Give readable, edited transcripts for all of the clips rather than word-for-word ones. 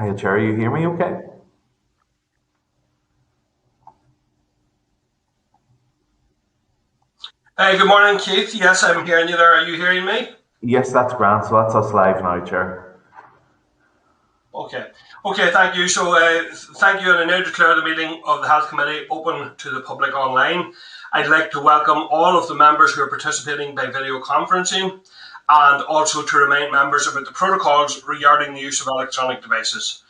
Hi, Chair, you hear me okay? Hey, good morning, Keith. Yes, I'm hearing you there. Are you hearing me? Yes, that's grand. So that's us live now, Chair. Okay. Okay, thank you. Thank you, and I now declare the meeting of the Health Committee open to the public online. I'd like to welcome all of the members who are participating by video conferencing and also to remind members about the protocols regarding the use of electronic devices.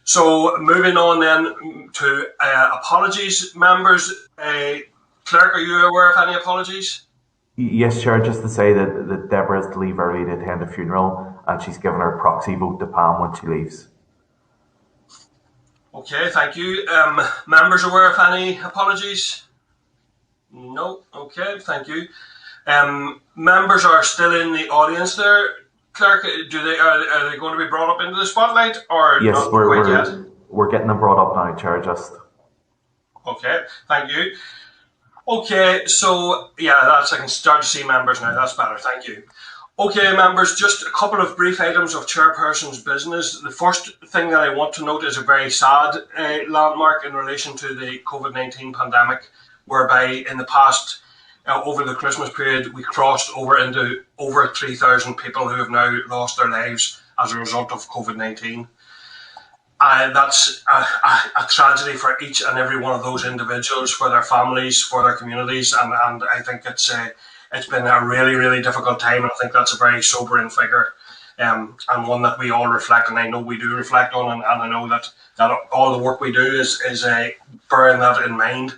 So, moving on then to apologies, members. Clerk, are you aware of any apologies? Yes, Chair, just to say that Deborah has to leave early to attend a funeral and she's given her proxy vote to Pam when she leaves. Okay, thank you. Members aware of any apologies? No. Okay, thank you. Members are still in the audience there. Clerk, are they going to be brought up into the spotlight or Yes, not we're quite yet? we're we're getting them brought up now, Chair, just. Okay, thank you. Okay, so yeah, I can start to see members now. That's better. Thank you. Okay, members, just a couple of brief items of Chairperson's business. The first thing that I want to note is a very sad landmark in relation to the COVID-19 pandemic, whereby in the past, over the Christmas period, we crossed over into over 3,000 people who have now lost their lives as a result of COVID-19. That's a tragedy for each and every one of those individuals, for their families, for their communities, and I think it's been a really, really difficult time, and I think that's a very sobering figure, and one that we all reflect, and I know we do reflect on, and I know that all the work we do is bearing that in mind.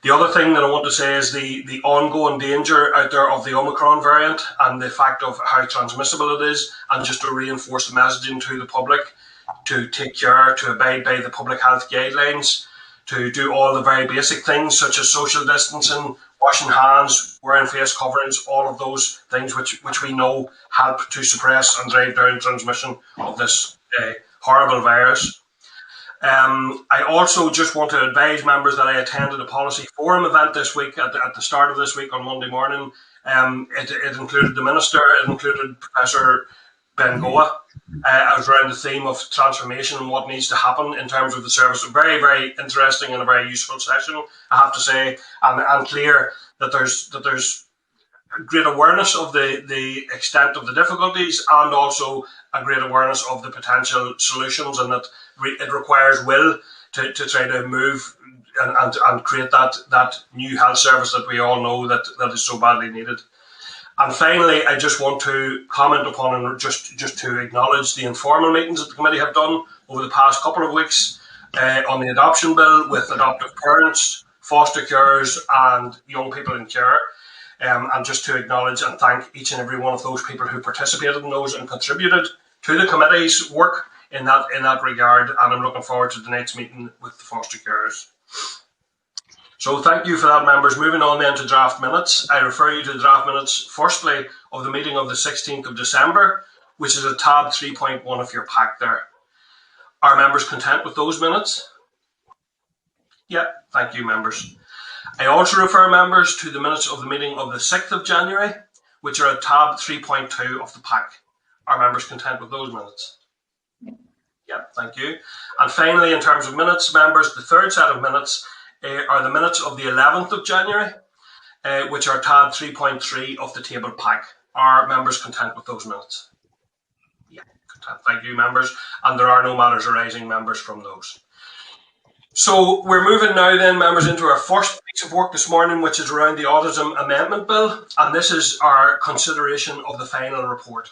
The other thing that I want to say is the ongoing danger out there of the Omicron variant and the fact of how transmissible it is, and just to reinforce the messaging to the public to take care, to abide by the public health guidelines, to do all the very basic things such as social distancing, washing hands, wearing face coverings, all of those things which we know help to suppress and drive down transmission of this horrible virus. I also just want to advise members that I attended a policy forum event this week at the start of this week on Monday morning. It included the Minister, it included Professor Bengoa. I was around the theme of transformation and what needs to happen in terms of the service. A very, very interesting and a very useful session, I have to say, and clear that there's great awareness of the extent of the difficulties and also a great awareness of the potential solutions, and that it requires will to try to move and create that new health service that we all know that is so badly needed. And finally, I just want to comment upon and just to acknowledge the informal meetings that the committee have done over the past couple of weeks on the adoption bill with adoptive parents, foster carers and young people in care. And just to acknowledge and thank each and every one of those people who participated in those and contributed to the committee's work in that regard. And I'm looking forward to tonight's meeting with the foster carers. So thank you for that, members. Moving on then to draft minutes. I refer you to the draft minutes, firstly, of the meeting of the 16th of December, which is at tab 3.1 of your pack there. Are members content with those minutes? Yeah, thank you, members. I also refer members to the minutes of the meeting of the 6th of January, which are at tab 3.2 of the pack. Are members content with those minutes? Yeah, thank you. And finally, in terms of minutes, members, the third set of minutes are the minutes of the 11th of January, which are tab 3.3 of the table pack. Are members content with those minutes? Yeah, content. Thank you, members. And there are no matters arising, members, from those. So we're moving now then, members, into our first piece of work this morning, which is around the Autism Amendment Bill, and this is our consideration of the final report.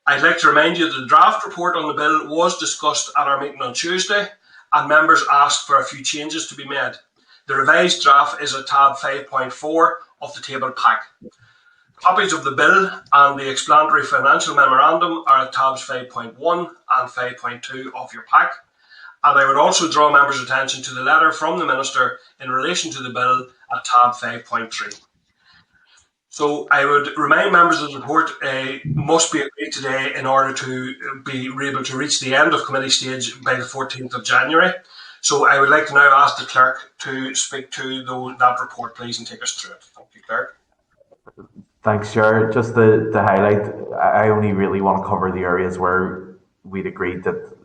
I'd like to remind you that the draft report on the bill was discussed at our meeting on Tuesday, and members asked for a few changes to be made. The revised draft is at tab 5.4 of the table pack. Copies of the bill and the explanatory financial memorandum are at tabs 5.1 and 5.2 of your pack. And I would also draw members' attention to the letter from the Minister in relation to the bill at tab 5.3. So I would remind members that the report must be agreed today in order to be able to reach the end of committee stage by the 14th of January. So I would like to now ask the clerk to speak to that report, please, and take us through it. Thank you, clerk. Thanks, Chair. Just to highlight, I only really want to cover the areas where we'd agreed that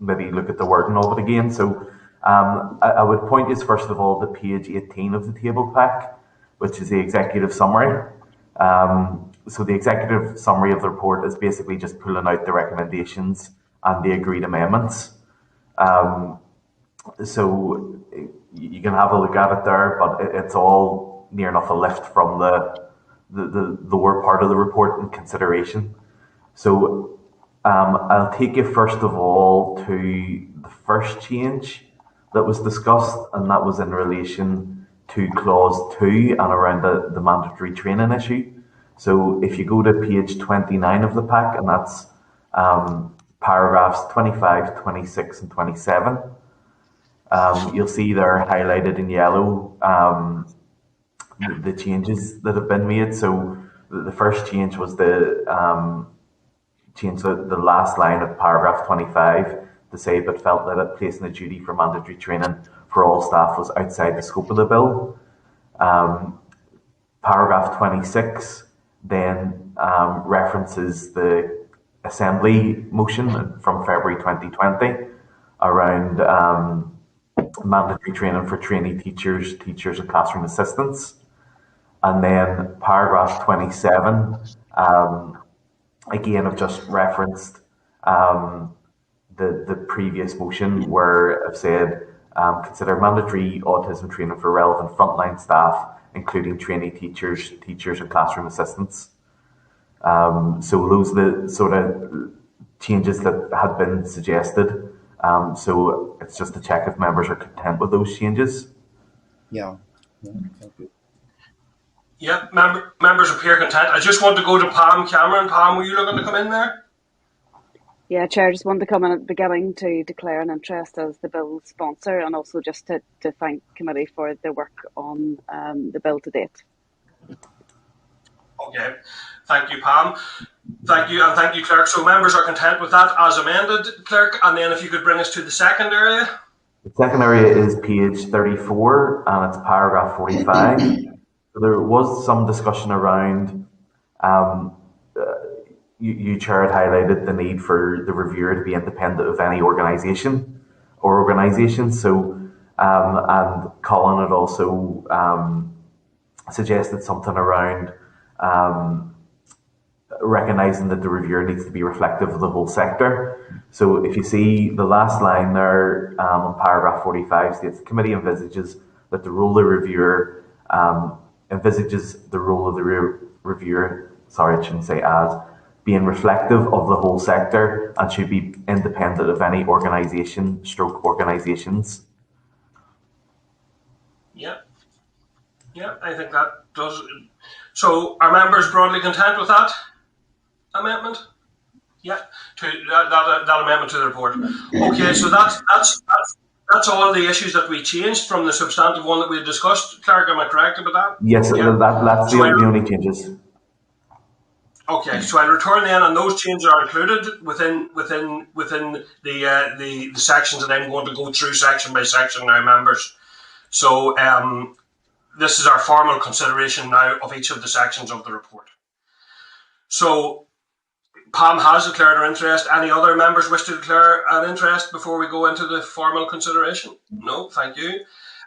maybe look at the wording of it again. So I would point you first of all to page 18 of the table pack, which is the executive summary. So the executive summary of the report is basically just pulling out the recommendations and the agreed amendments. So you can have a look at it there, but it's all near enough a lift from the lower part of the report in consideration. So I'll take you first of all to the first change that was discussed, and that was in relation to clause 2 and around the mandatory training issue. So if you go to page 29 of the pack, and that's paragraphs 25, 26 and 27, you'll see there highlighted in yellow the changes that have been made. So the first change was the change the last line of paragraph 25 to say, but felt that it placing a duty for mandatory training for all staff was outside the scope of the bill. Paragraph 26 then references the Assembly motion from February 2020 around mandatory training for trainee teachers, teachers and classroom assistants. And then paragraph 27, again, I've just referenced the previous motion where I've said, consider mandatory autism training for relevant frontline staff, including trainee teachers, teachers and classroom assistants. So those are the sort of changes that had been suggested. So it's just to check if members are content with those changes. Yeah, thank you. Yeah, members appear content. I just want to go to Pam Cameron. Pam, were you looking to come in there? Yeah, Chair, just wanted to come in at the beginning to declare an interest as the bill sponsor, and also just to thank committee for their work on the bill to date. Okay, thank you, Pam. Thank you, and thank you, Clerk. So members are content with that as amended, Clerk, and then if you could bring us to the second area. The second area is page 34 and it's paragraph 45. So there was some discussion around, you Chair had highlighted the need for the reviewer to be independent of any organisation or organisations. So, and Colin had also suggested something around recognising that the reviewer needs to be reflective of the whole sector. So if you see the last line there in paragraph 45 states, the committee envisages that the role of the reviewer sorry, I shouldn't say as, being reflective of the whole sector and should be independent of any organisation / organisations. Yeah, I think that does. So are members broadly content with that amendment? Yeah, to that amendment to the report. Okay, so that's all the issues that we changed from the substantive one that we discussed. Clerk, am I correct about that? Yes, yeah. That's the only changes. Okay, so I'll return then, and those changes are included within the sections, and I'm going to go through section by section now, members. So this is our formal consideration now of each of the sections of the report. So Pam has declared her interest. Any other members wish to declare an interest before we go into the formal consideration? No, thank you.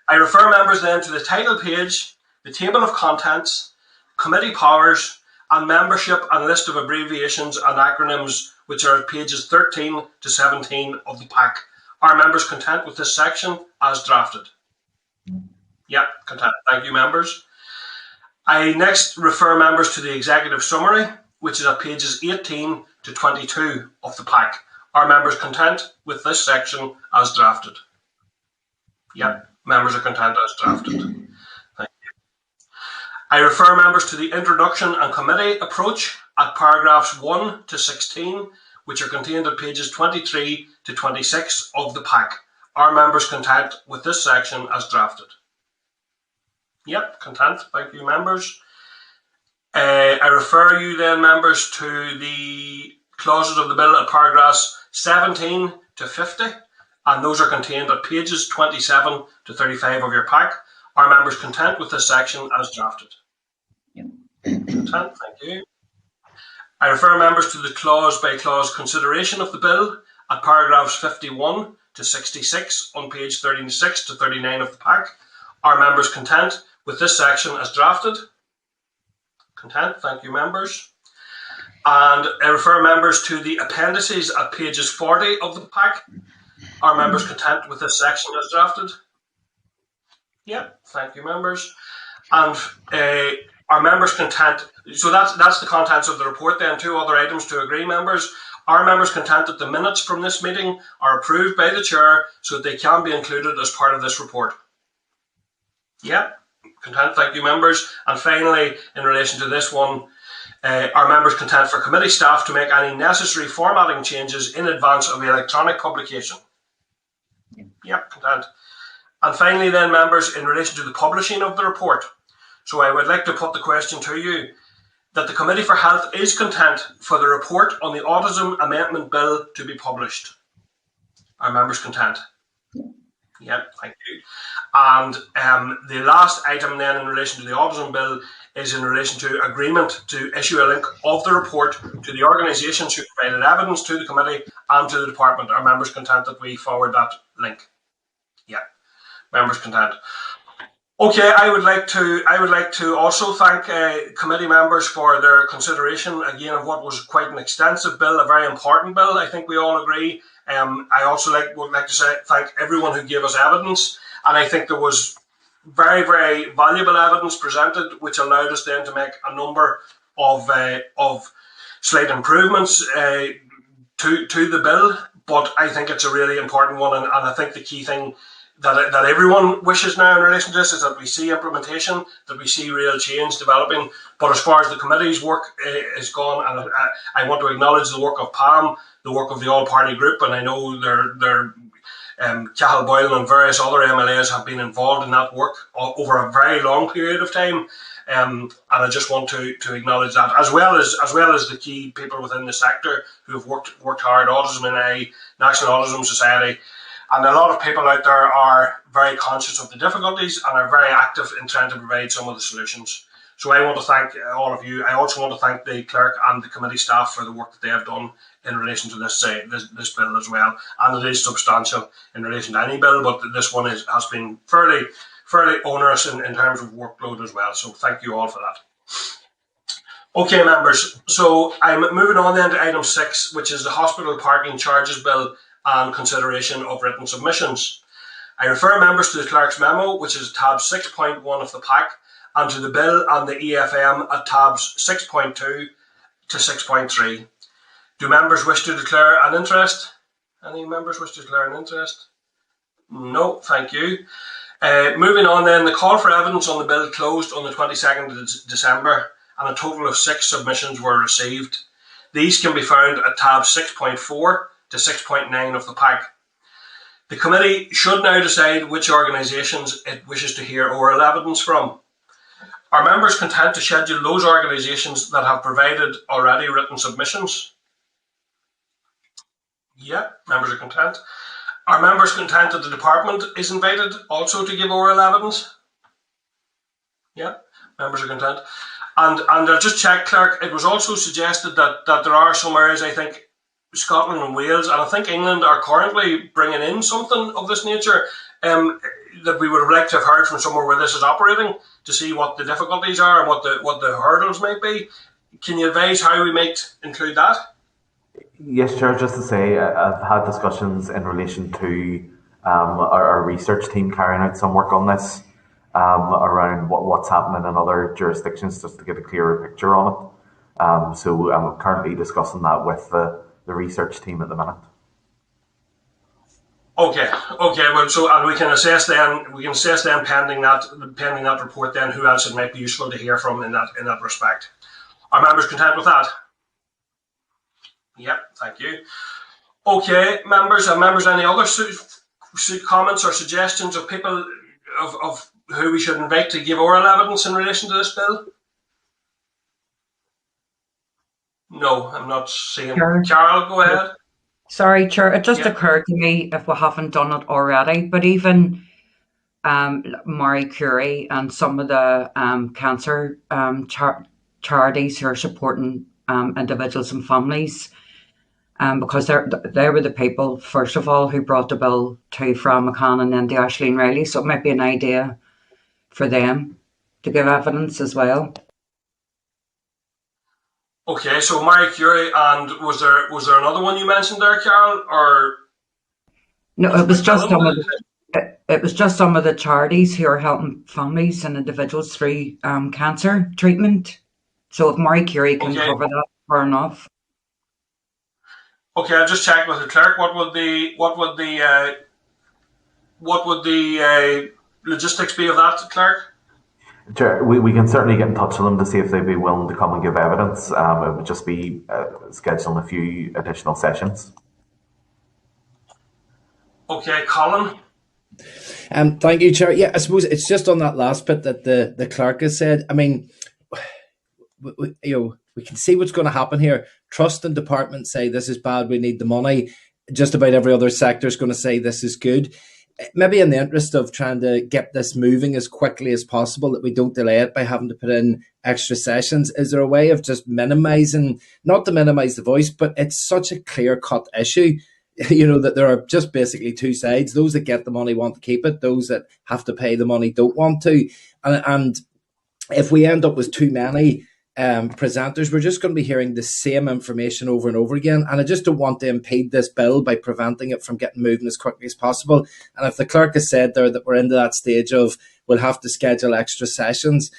I refer members then to the title page, the table of contents, committee powers, and membership and list of abbreviations and acronyms, which are pages 13 to 17 of the pack. Are members content with this section as drafted? Yeah, content. Thank you, members. I next refer members to the executive summary, which is at pages 18 to 22 of the pack. Are members content with this section as drafted? Yeah, members are content as drafted. Thank you. I refer members to the introduction and committee approach at paragraphs 1 to 16, which are contained at pages 23 to 26 of the pack. Are members content with this section as drafted? Yep, content. Thank you, members. I refer you then, members, to the clauses of the bill at paragraphs 17 to 50, and those are contained at pages 27 to 35 of your pack. Are members content with this section as drafted? Yep. Content, thank you. I refer members to the clause by clause consideration of the bill at paragraphs 51 to 66 on page 36 to 39 of the pack. Are members content with this section as drafted? Content, thank you, members. And I refer members to the appendices at pages 40 of the pack. Are members content with this section as drafted? Yeah, thank you, members. And are members content? So that's the contents of the report then. Two other items to agree, members. Are members content that the minutes from this meeting are approved by the chair so that they can be included as part of this report? Yeah, content, thank you, members. And finally, in relation to this one, are members content for committee staff to make any necessary formatting changes in advance of the electronic publication? Yeah, content. And finally then, members, in relation to the publishing of the report. So I would like to put the question to you that the Committee for Health is content for the report on the Autism Amendment Bill to be published. Are members content? Yeah, thank you. And the last item then in relation to the Autism Bill is in relation to agreement to issue a link of the report to the organisations who provided evidence to the committee and to the department. Are members content that we forward that link? Yeah, members content. Okay, I would like to also thank committee members for their consideration again of what was quite an extensive bill, a very important bill. I think we all agree. I also would like to thank everyone who gave us evidence, and I think there was very, very valuable evidence presented, which allowed us then to make a number of slight improvements to the bill. But I think it's a really important one, and I think the key thing that everyone wishes now in relation to this is that we see implementation, that we see real change developing. But as far as the committee's work is gone, and I want to acknowledge the work of Pam, the work of the all-party group, and I know Cathal Boylan and various other MLAs have been involved in that work over a very long period of time. And I just want to acknowledge that, as well as the key people within the sector who have worked hard, Autism NI, National Autism Society. And a lot of people out there are very conscious of the difficulties and are very active in trying to provide some of the solutions. So I want to thank all of you. I also want to thank the clerk and the committee staff for the work that they have done in relation to this bill as well. And it is substantial in relation to any bill, but this one has been fairly onerous in terms of workload as well. So thank you all for that. Okay, members. So I'm moving on then to item 6, which is the Hospital Parking Charges Bill and consideration of written submissions. I refer members to the clerk's memo, which is tab 6.1 of the pack, and to the bill and the EFM at tabs 6.2 to 6.3. Do members wish to declare an interest? Any members wish to declare an interest? No, thank you. Moving on then, the call for evidence on the bill closed on the 22nd of December, and a total of 6 submissions were received. These can be found at tab 6.4 to 6.9 of the pack. The committee should now decide which organisations it wishes to hear oral evidence from. Are members content to schedule those organisations that have provided already written submissions? Yeah, members are content. Are members content that the department is invited also to give oral evidence? Yeah, members are content. And I'll just check, clerk, it was also suggested that there are some areas, I think, Scotland and Wales, and I think England are currently bringing in something of this nature that we would have liked to have heard from somewhere where this is operating to see what the difficulties are and what the hurdles might be. Can you advise how we might include that? Yes, Chair, just to say, I've had discussions in relation to our research team carrying out some work on this around what's happening in other jurisdictions, just to get a clearer picture on it. So I'm currently discussing that with the research team at the minute. Okay. Well, so and we can assess then pending that report then who else it might be useful to hear from in that respect. Are members content with that? Yep. Thank you. Okay, members. Have members any other comments or suggestions of people of who we should invite to give oral evidence in relation to this bill? No, I'm not seeing. Sure. Carol, go ahead. Sorry, Chair. It just occurred to me, if we haven't done it already, but even Marie Curie and some of the cancer charities who are supporting individuals and families because they were the people, first of all, who brought the bill to Fran McCann and then to Aisling Riley. So it might be an idea for them to give evidence as well. Okay, so Marie Curie, and was there another one you mentioned there, Carol, or no? It was just some of the charities who are helping families and individuals through cancer treatment. So if Marie Curie can cover that, fair enough. Okay, I'll just check with the clerk. What would the logistics be of that, clerk? Chair, we can certainly get in touch with them to see if they'd be willing to come and give evidence. It would just be scheduling a few additional sessions. Okay, Colin. Thank you, Chair. Yeah, I suppose it's just on that last bit that the clerk has said. I mean, we can see what's going to happen here. Trust and departments say this is bad, we need the money. Just about every other sector is going to say this is good. Maybe in the interest of trying to get this moving as quickly as possible, that we don't delay it by having to put in extra sessions. Is there a way of just minimising, not to minimise the voice, but it's such a clear-cut issue, that there are just basically two sides. Those that get the money want to keep it. Those that have to pay the money don't want to. And if we end up with too many presenters, we're just going to be hearing the same information over and over again, and I just don't want to impede this bill by preventing it from getting moving as quickly as possible. And if the clerk has said there that we're into that stage of we'll have to schedule extra sessions,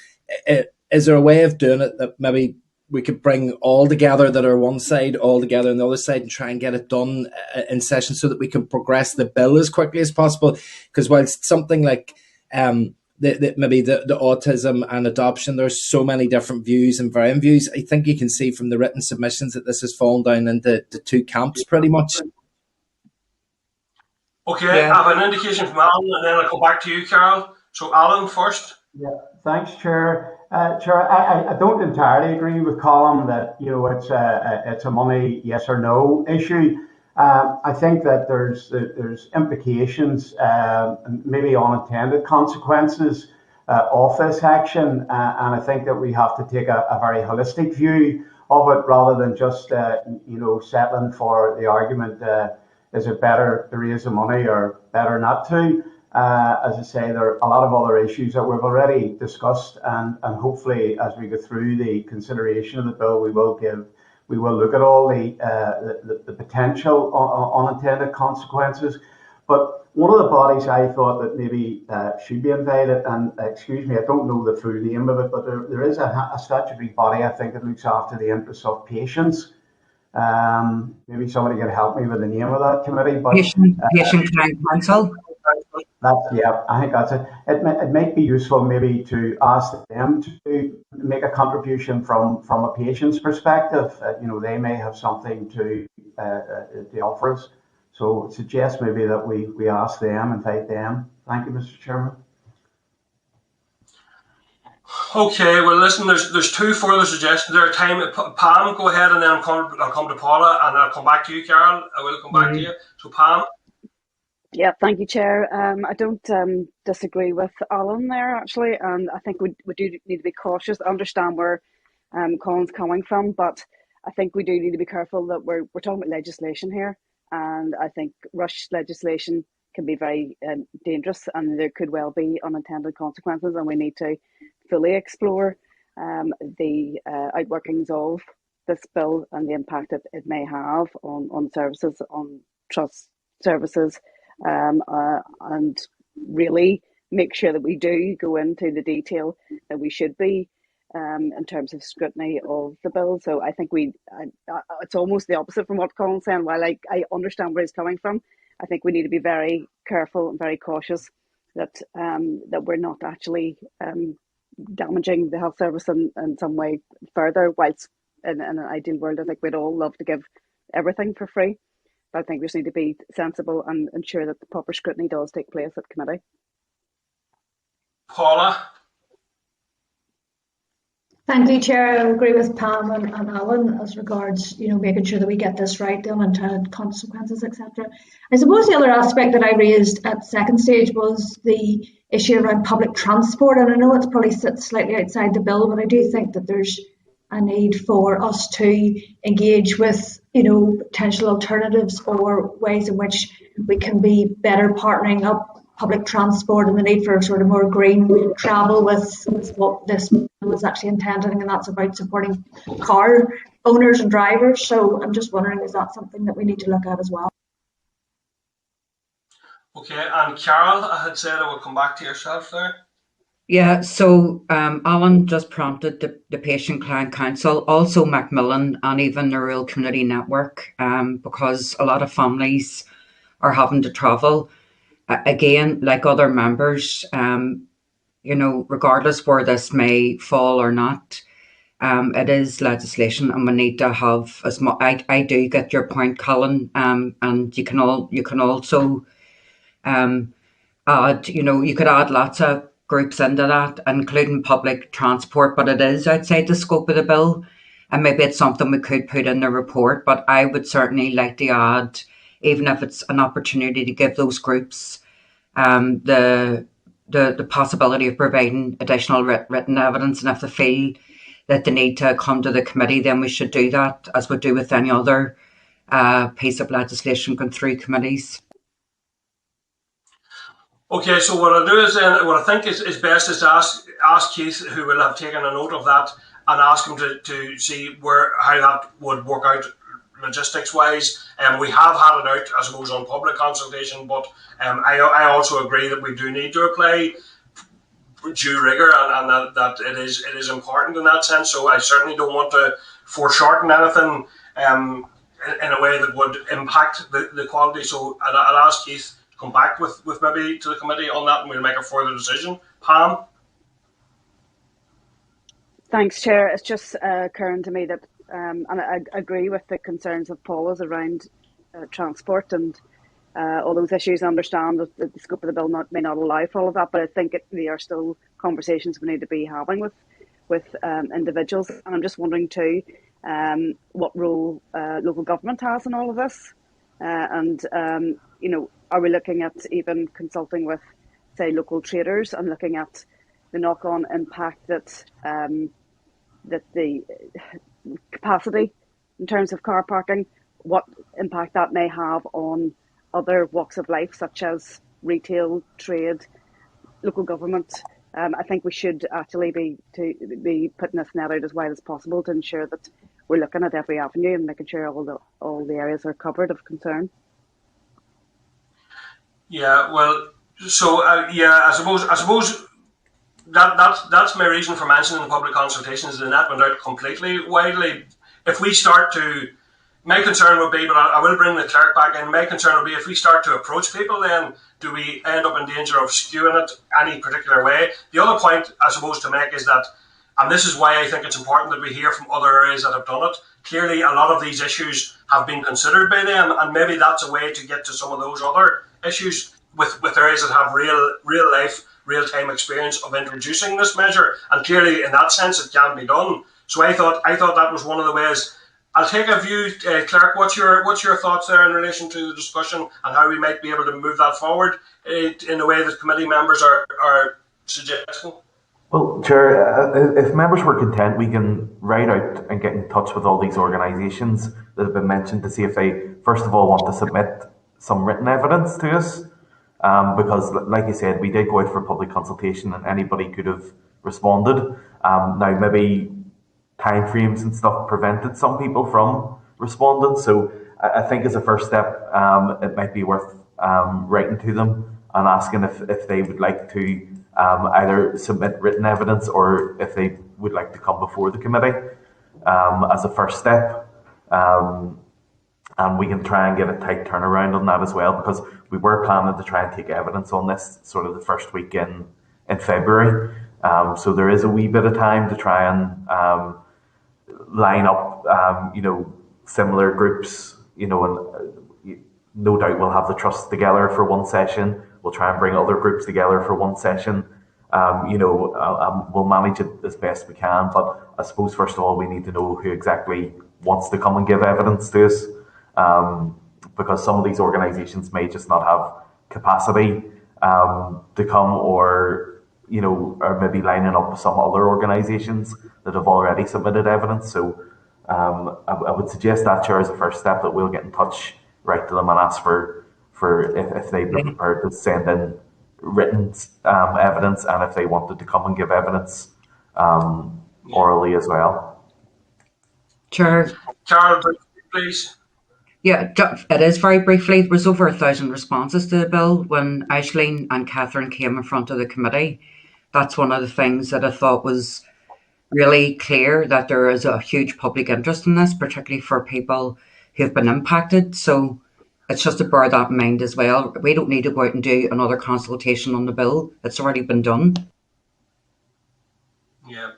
is there a way of doing it that maybe we could bring all together that are one side, all together on the other side, and try and get it done in session so that we can progress the bill as quickly as possible? Because whilst something like maybe the autism and adoption, there's so many different views and varying views. I think you can see from the written submissions that this has fallen down into the two camps pretty much. Okay, I have an indication from Alan, and then I'll come back to you, Carol. So Alan first. Yeah, thanks, Chair. Chair, I don't entirely agree with Colin that it's a money yes or no issue. I think that there's implications, maybe unintended consequences of this action, and I think that we have to take a very holistic view of it rather than just settling for the argument: is it better to raise the money or better not to? As I say, there are a lot of other issues that we've already discussed, and hopefully, as we go through the consideration of the bill, we will look at all the potential unintended consequences. But one of the bodies I thought that maybe should be invited, and excuse me, I don't know the full name of it, but there is a statutory body, I think, that looks after the interests of patients. Maybe somebody can help me with the name of that committee. But Patient Client Council. I think that's it. It might be useful maybe to ask them to make a contribution from a patient's perspective. They may have something to offer us. So suggest maybe that we ask them, invite them. Thank you, Mr. Chairman. Okay, well, listen, there's two further suggestions there. Pam, go ahead, and then I'll come to Paula, and I'll come back to you, Carol. I will come back to you. So, Pam. Yeah, thank you, Chair. I don't disagree with Alan there, actually, and I think we do need to be cautious. I understand where Colin's coming from, but I think we do need to be careful that we're talking about legislation here, and I think rushed legislation can be very dangerous, and there could well be unintended consequences, and we need to fully explore the outworkings of this bill and the impact that it may have on services, on trust services, and really make sure that we do go into the detail that we should be in terms of scrutiny of the bill. So I think it's almost the opposite from what Colin's saying. While I understand where he's coming from, I think we need to be very careful and very cautious that we're not actually damaging the health service in some way further. Whilst in an ideal world, I think we'd all love to give everything for free. But I think we just need to be sensible and ensure that the proper scrutiny does take place at committee. Paula? Thank you, Chair. I agree with Pam and Alan as regards, making sure that we get this right, the unintended consequences, etc. I suppose the other aspect that I raised at second stage was the issue around public transport. And I know it's probably sits slightly outside the bill, but I do think that there's a need for us to engage with potential alternatives or ways in which we can be better partnering up public transport and the need for sort of more green travel with what this was actually intending, and that's about supporting car owners and drivers. So I'm just wondering, is that something that we need to look at as well? Okay, and Carol, I had said I would come back to yourself there. Yeah, so Alan just prompted the Patient Client Council, also Macmillan, and even the Rural Community Network, because a lot of families are having to travel. Again, like other members, regardless where this may fall or not, it is legislation, and we need to have as much. I do get your point, Colin, and you can also add. You could add lots of groups into that, including public transport, but it is outside the scope of the bill, and maybe it's something we could put in the report. But I would certainly like to add, even if it's an opportunity to give those groups the possibility of providing additional written evidence, and if they feel that they need to come to the committee, then we should do that as we do with any other piece of legislation going through committees. Okay, so what I'll do is then, what I think is best is to ask Keith, who will have taken a note of that, and ask him to see how that would work out logistics wise. We have had it out, I suppose, on public consultation, but I also agree that we do need to apply due rigour, and that it is important in that sense. So I certainly don't want to foreshorten anything in a way that would impact the quality. So I'll ask Keith to come back with maybe to the committee on that, and we'll make a further decision. Pam? Thanks, Chair. It's just occurring to me that, and I agree with the concerns of Paula's around transport and all those issues. I understand that the scope of the bill may not allow for all of that, but I think they are still conversations we need to be having with individuals. And I'm just wondering too, what role local government has in all of this, and are we looking at even consulting with, say, local traders and looking at the knock-on impact that the capacity in terms of car parking, what impact that may have on other walks of life, such as retail, trade, local government. I think we should actually be putting this net out as wide as possible to ensure that we're looking at every avenue and making sure all the areas are covered of concern. Yeah, well, so I suppose that's my reason for mentioning the public consultations. The net went out completely widely. If we start to, my concern would be, but I will bring the clerk back in. My concern would be if we start to approach people, then do we end up in danger of skewing it any particular way? The other point I suppose to make is that, and this is why I think it's important that we hear from other areas that have done it. Clearly, a lot of these issues have been considered by them, and maybe that's a way to get to some of those other issues with areas that have real life, real time experience of introducing this measure. And clearly, in that sense, it can be done. So I thought that was one of the ways. I'll take a view, Clerk. What's your thoughts there in relation to the discussion and how we might be able to move that forward in the way that committee members are suggesting? Well, Chair, if members were content, we can write out and get in touch with all these organisations that have been mentioned to see if they, first of all, want to submit some written evidence to us. Because, like you said, we did go out for public consultation and anybody could have responded. Now, maybe timeframes and stuff prevented some people from responding. So I think as a first step, it might be worth writing to them and asking if they would like to either submit written evidence or if they would like to come before the committee as a first step. And we can try and get a tight turnaround on that as well, because we were planning to try and take evidence on this sort of the first week in February. So there is a wee bit of time to try and line up, similar groups, and no doubt we'll have the trusts together for one session. We'll try and bring other groups together for one session. We'll manage it as best we can. But I suppose, first of all, we need to know who exactly wants to come and give evidence to us. Because some of these organisations may just not have capacity to come, or maybe lining up with some other organisations that have already submitted evidence. So I would suggest that, Chair, as a first step, that we'll get in touch, write to them and ask for if they'd be prepared to send in written evidence, and if they wanted to come and give evidence orally as well. Chair. Carol, please. Yeah, it is very briefly. There was over 1,000 responses to the bill when Aisling and Catherine came in front of the committee. That's one of the things that I thought was really clear, that there is a huge public interest in this, particularly for people who have been impacted. So it's just to bear that in mind as well. We don't need to go out and do another consultation on the bill. It's already been done. Yeah.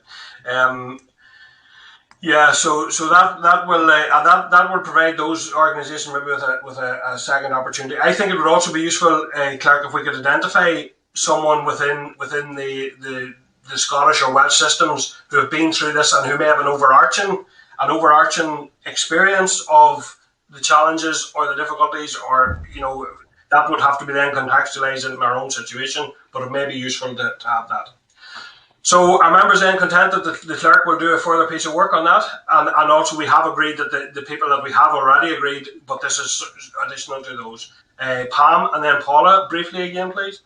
So that will provide those organisations maybe with a second opportunity. I think it would also be useful, Clerk, if we could identify someone within the Scottish or Welsh systems who have been through this and who may have an overarching experience of the challenges or the difficulties, or that would have to be then contextualised in our own situation. But it may be useful to have that. So are members then content that the clerk will do a further piece of work on that? And also we have agreed that the people that we have already agreed, but this is additional to those. Pam and then Paula, briefly again, please.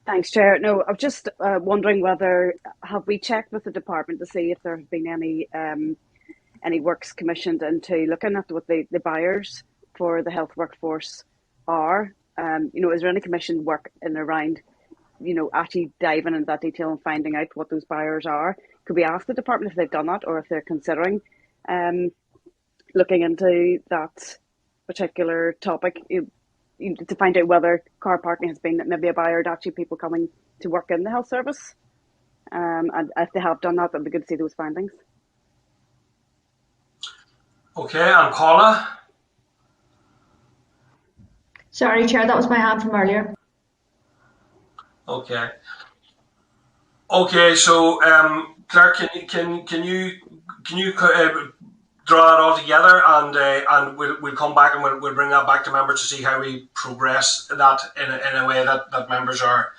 Thanks, Chair. No, I'm just wondering whether, have we checked with the department to see if there have been any works commissioned into looking at what the buyers for the health workforce are? Is there any commissioned work in around actually diving into that detail and finding out what those buyers are? Could we ask the department if they've done that, or if they're considering looking into that particular topic to find out whether car parking has been maybe a buyer to actually people coming to work in the health service? And if they have done that, it'd be good to see those findings. Okay, and Paula? Sorry, Chair, that was my hand from earlier. Okay. So, Clerk, can you draw it all together, and we'll come back and we'll bring that back to members to see how we progress that in a way that members are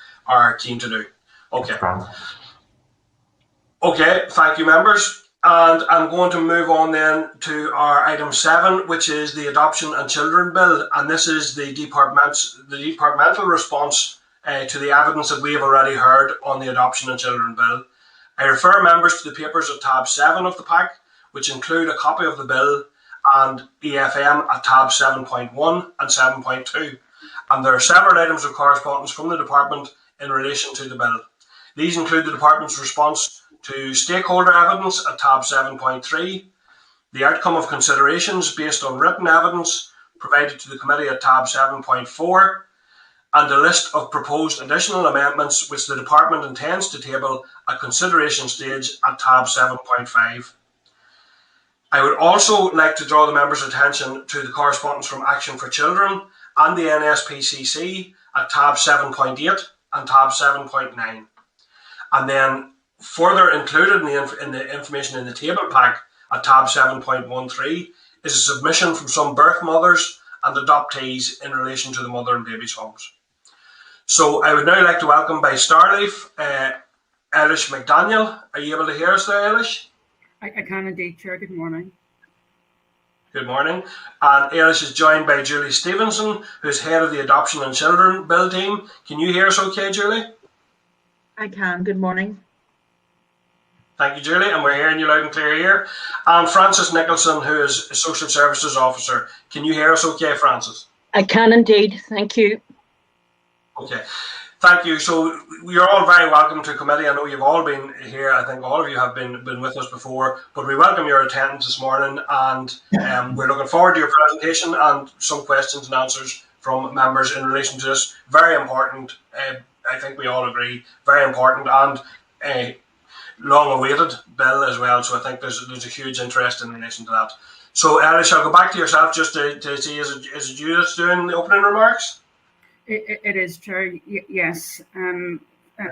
keen to do. Okay. Okay. Thank you, members. And I'm going to move on then to our item 7, which is the Adoption and Children Bill, and this is the departmental response to the evidence that we have already heard on the Adoption and Children Bill. I refer members to the papers at tab 7 of the pack, which include a copy of the bill and EFM at tab 7.1 and 7.2. And there are several items of correspondence from the department in relation to the bill. These include the department's response to stakeholder evidence at tab 7.3, the outcome of considerations based on written evidence provided to the committee at tab 7.4, and a list of proposed additional amendments which the department intends to table at consideration stage at tab 7.5. I would also like to draw the members' attention to the correspondence from Action for Children and the NSPCC at tab 7.8 and tab 7.9. And then further included in the information in the table pack at tab 7.13 is a submission from some birth mothers and adoptees in relation to the mother and babies' homes. So I would now like to welcome by Starleaf, Eilish McDaniel. Are you able to hear us there, Eilish? I can indeed, Chair. Good morning. Good morning. And Eilish is joined by Julie Stevenson, who's head of the Adoption and Children Bill team. Can you hear us okay, Julie? I can. Good morning. Thank you, Julie, and we're hearing you loud and clear here. And Frances Nicholson, who is a Social Services Officer. Can you hear us okay, Frances? I can indeed. Thank you. Okay. Thank you. So you're all very welcome to committee. I know you've all been here. I think all of you have been with us before, but we welcome your attendance this morning, and we're looking forward to your presentation and some questions and answers from members in relation to this very important, I think we all agree, very important and long-awaited bill as well. So I think there's a huge interest in relation to that. So Eilish, I'll go back to yourself just to see, is it you that's doing the opening remarks? It is, Chair. Yes.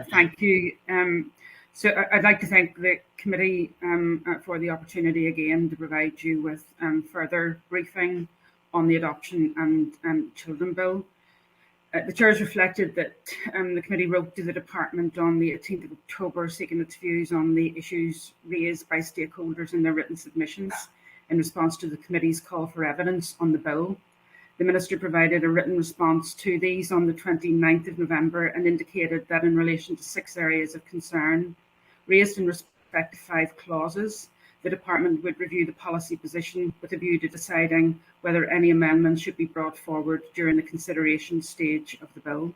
Thank you. So I'd like to thank the committee for the opportunity again to provide you with further briefing on the Adoption and Children Bill. The Chair has reflected that the committee wrote to the Department on the 18th of October seeking its views on the issues raised by stakeholders in their written submissions in response to the committee's call for evidence on the bill. The Minister provided a written response to these on the 29th of November and indicated that in relation to 6 areas of concern raised in respect to 5 clauses, the Department would review the policy position with a view to deciding whether any amendments should be brought forward during the consideration stage of the bill.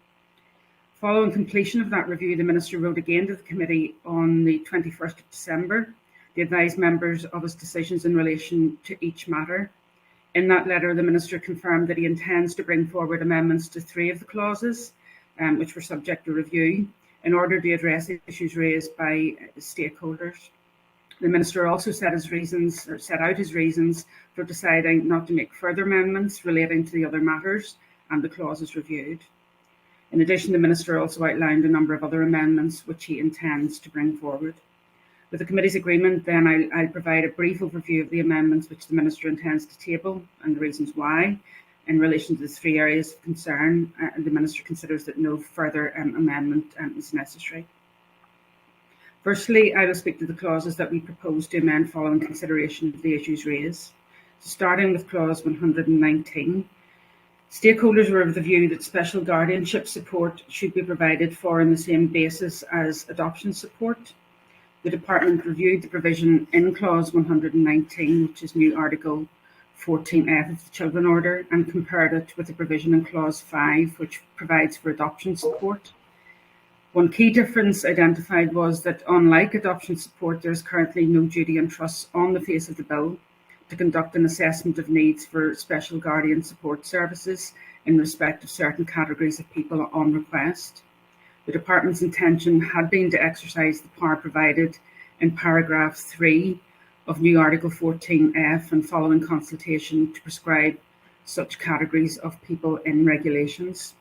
Following completion of that review, the Minister wrote again to the committee on the 21st of December to advise members of his decisions in relation to each matter. In that letter, the Minister confirmed that he intends to bring forward amendments to 3 of the clauses, which were subject to review, in order to address issues raised by stakeholders. The Minister also set out his reasons for deciding not to make further amendments relating to the other matters and the clauses reviewed. In addition, the Minister also outlined a number of other amendments which he intends to bring forward. With the committee's agreement, then I'll provide a brief overview of the amendments which the Minister intends to table and the reasons why. In relation to the 3 areas of concern, the Minister considers that no further amendment is necessary. Firstly, I will speak to the clauses that we propose to amend following consideration of the issues raised. So starting with clause 119, stakeholders were of the view that special guardianship support should be provided for on the same basis as adoption support. The Department reviewed the provision in clause 119, which is new Article 14F of the Children Order, and compared it with the provision in clause 5, which provides for adoption support. One key difference identified was that, unlike adoption support, there is currently no duty and trust on the face of the bill to conduct an assessment of needs for special guardian support services in respect of certain categories of people on request. The Department's intention had been to exercise the power provided in paragraph 3 of new Article 14F and following consultation to prescribe such categories of people in regulations.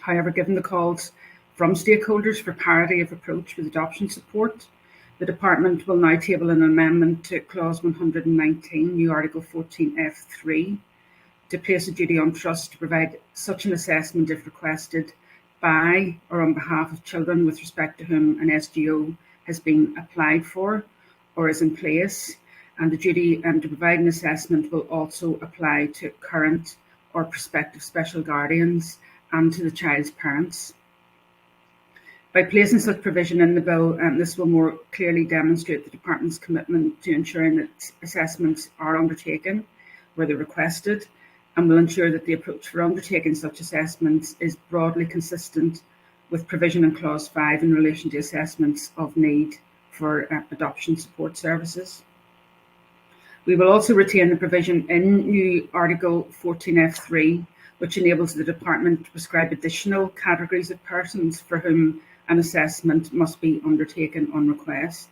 However, given the calls from stakeholders for parity of approach with adoption support, the Department will now table an amendment to clause 119, new Article 14F3, to place a duty on trust to provide such an assessment if requested by or on behalf of children with respect to whom an SGO has been applied for or is in place, and the duty to provide an assessment will also apply to current or prospective special guardians and to the child's parents. By placing such provision in the bill, this will more clearly demonstrate the Department's commitment to ensuring that assessments are undertaken where they're requested, and will ensure that the approach for undertaking such assessments is broadly consistent with provision in clause 5 in relation to assessments of need for adoption support services. We will also retain the provision in new Article 14F3, which enables the Department to prescribe additional categories of persons for whom an assessment must be undertaken on request,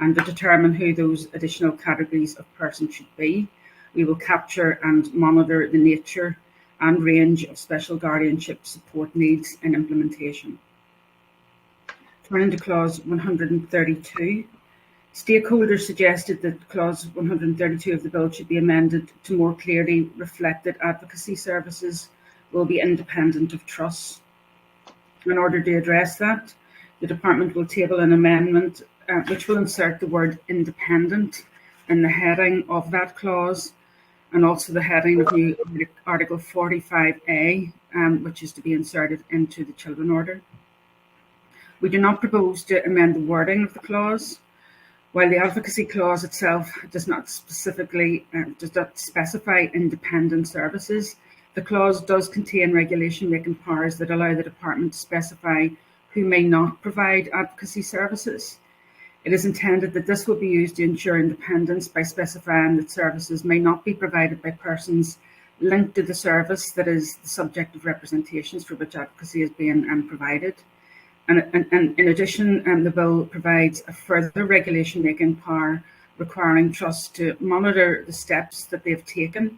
and to determine who those additional categories of persons should be. We will capture and monitor the nature and range of special guardianship support needs in implementation. Turning to clause 132, stakeholders suggested that clause 132 of the bill should be amended to more clearly reflect that advocacy services will be independent of trusts. In order to address that, the Department will table an amendment which will insert the word independent in the heading of that clause, and also the heading of new Article 45A, which is to be inserted into the Children Order. We do not propose to amend the wording of the clause. While the advocacy clause itself does not specify independent services, the clause does contain regulation-making powers that allow the Department to specify who may not provide advocacy services. It is intended that this will be used to ensure independence by specifying that services may not be provided by persons linked to the service that is the subject of representations for which advocacy is being provided. And in addition, the bill provides a further regulation-making power requiring trusts to monitor the steps that they have taken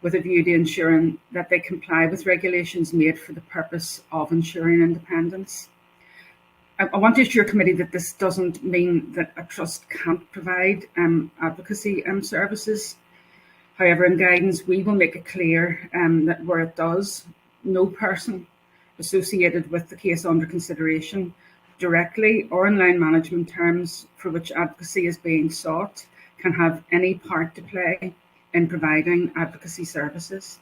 with a view to ensuring that they comply with regulations made for the purpose of ensuring independence. I want to assure committee that this doesn't mean that a trust can't provide advocacy services. However, in guidance, we will make it clear that where it does, no person associated with the case under consideration, directly or in line management terms for which advocacy is being sought, can have any part to play in providing advocacy services.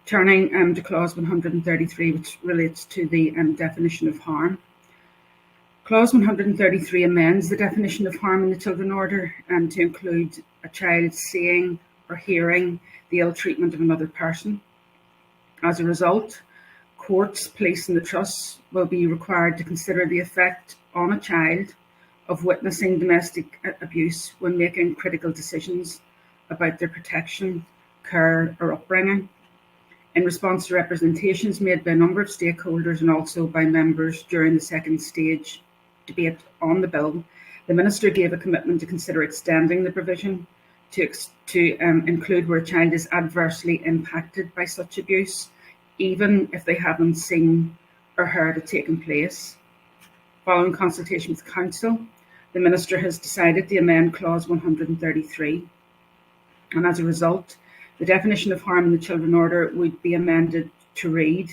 Turning to clause 133, which relates to the definition of harm. Clause 133 amends the definition of harm in the Children Order to include a child seeing or hearing the ill treatment of another person. As a result, courts, police and the trusts will be required to consider the effect on a child of witnessing domestic abuse when making critical decisions about their protection, care or upbringing. In response to representations made by a number of stakeholders and also by members during the second stage debate on the bill, the Minister gave a commitment to consider extending the provision to include where a child is adversely impacted by such abuse, even if they haven't seen or heard it taking place. Following consultation with Council, the Minister has decided to amend clause 133, and as a result, the definition of harm in the Children Order would be amended to read: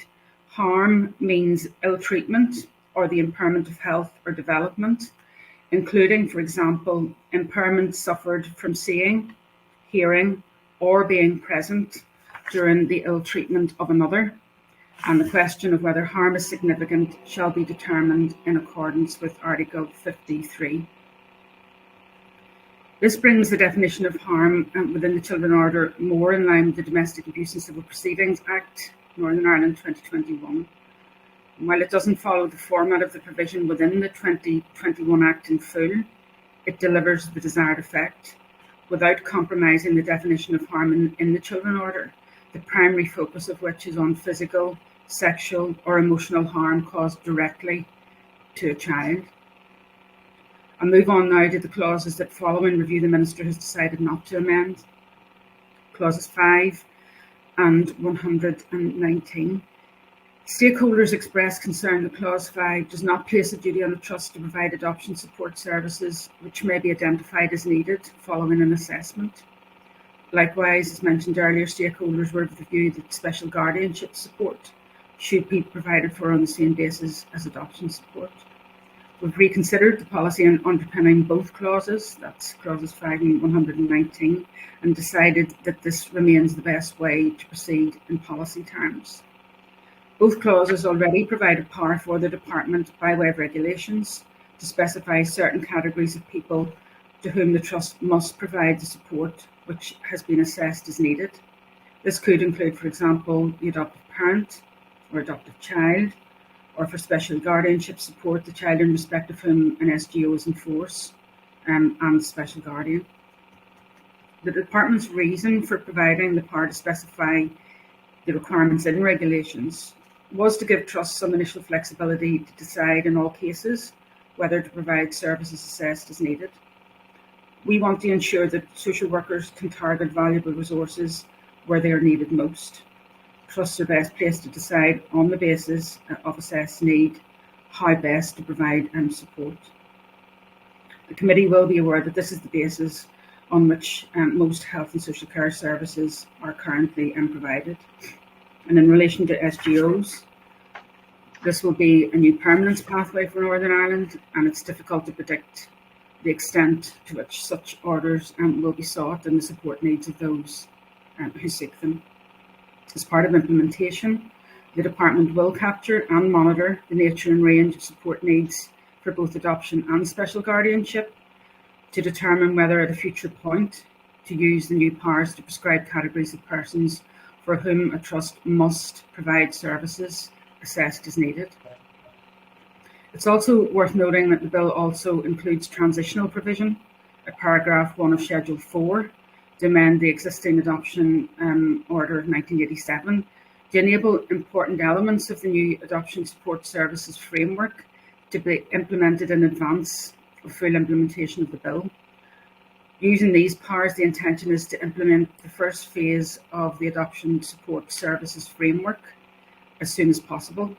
harm means ill treatment or the impairment of health or development, including, for example, impairment suffered from seeing, hearing, or being present during the ill treatment of another, and the question of whether harm is significant shall be determined in accordance with Article 53. This brings the definition of harm within the Children Order more in line with the Domestic Abuse and Civil Proceedings Act, Northern Ireland 2021. And while it doesn't follow the format of the provision within the 2021 Act in full, it delivers the desired effect without compromising the definition of harm in the Children Order, the primary focus of which is on physical, sexual or emotional harm caused directly to a child. I'll move on now to the clauses that, following review, the Minister has decided not to amend. Clauses 5 and 119. Stakeholders expressed concern that Clause 5 does not place a duty on the Trust to provide adoption support services which may be identified as needed following an assessment. Likewise, as mentioned earlier, stakeholders were of the view that special guardianship support should be provided for on the same basis as adoption support. We've reconsidered the policy underpinning both clauses, that's clauses 5 and 119, and decided that this remains the best way to proceed in policy terms. Both clauses already provided power for the Department by way of regulations to specify certain categories of people to whom the Trust must provide the support which has been assessed as needed. This could include, for example, the adoptive parent or adoptive child, or for special guardianship support, the child in respect of whom an SGO is in force, and special guardian. The Department's reason for providing the power to specify the requirements in regulations was to give trusts some initial flexibility to decide in all cases whether to provide services assessed as needed. We want to ensure that social workers can target valuable resources where they are needed most. Trusts are best placed to decide on the basis of assessed need how best to provide support. The committee will be aware that this is the basis on which most health and social care services are currently provided. And in relation to SGOs, this will be a new permanence pathway for Northern Ireland, and it's difficult to predict the extent to which such orders will be sought and the support needs of those who seek them. As part of implementation, the Department will capture and monitor the nature and range of support needs for both adoption and special guardianship to determine whether at a future point to use the new powers to prescribe categories of persons for whom a trust must provide services assessed as needed. It's also worth noting that the bill also includes transitional provision, at paragraph 1 of Schedule 4, to amend the existing Adoption Order of 1987 to enable important elements of the new Adoption Support Services framework to be implemented in advance of full implementation of the bill. Using these powers, the intention is to implement the first phase of the Adoption Support Services framework as soon as possible.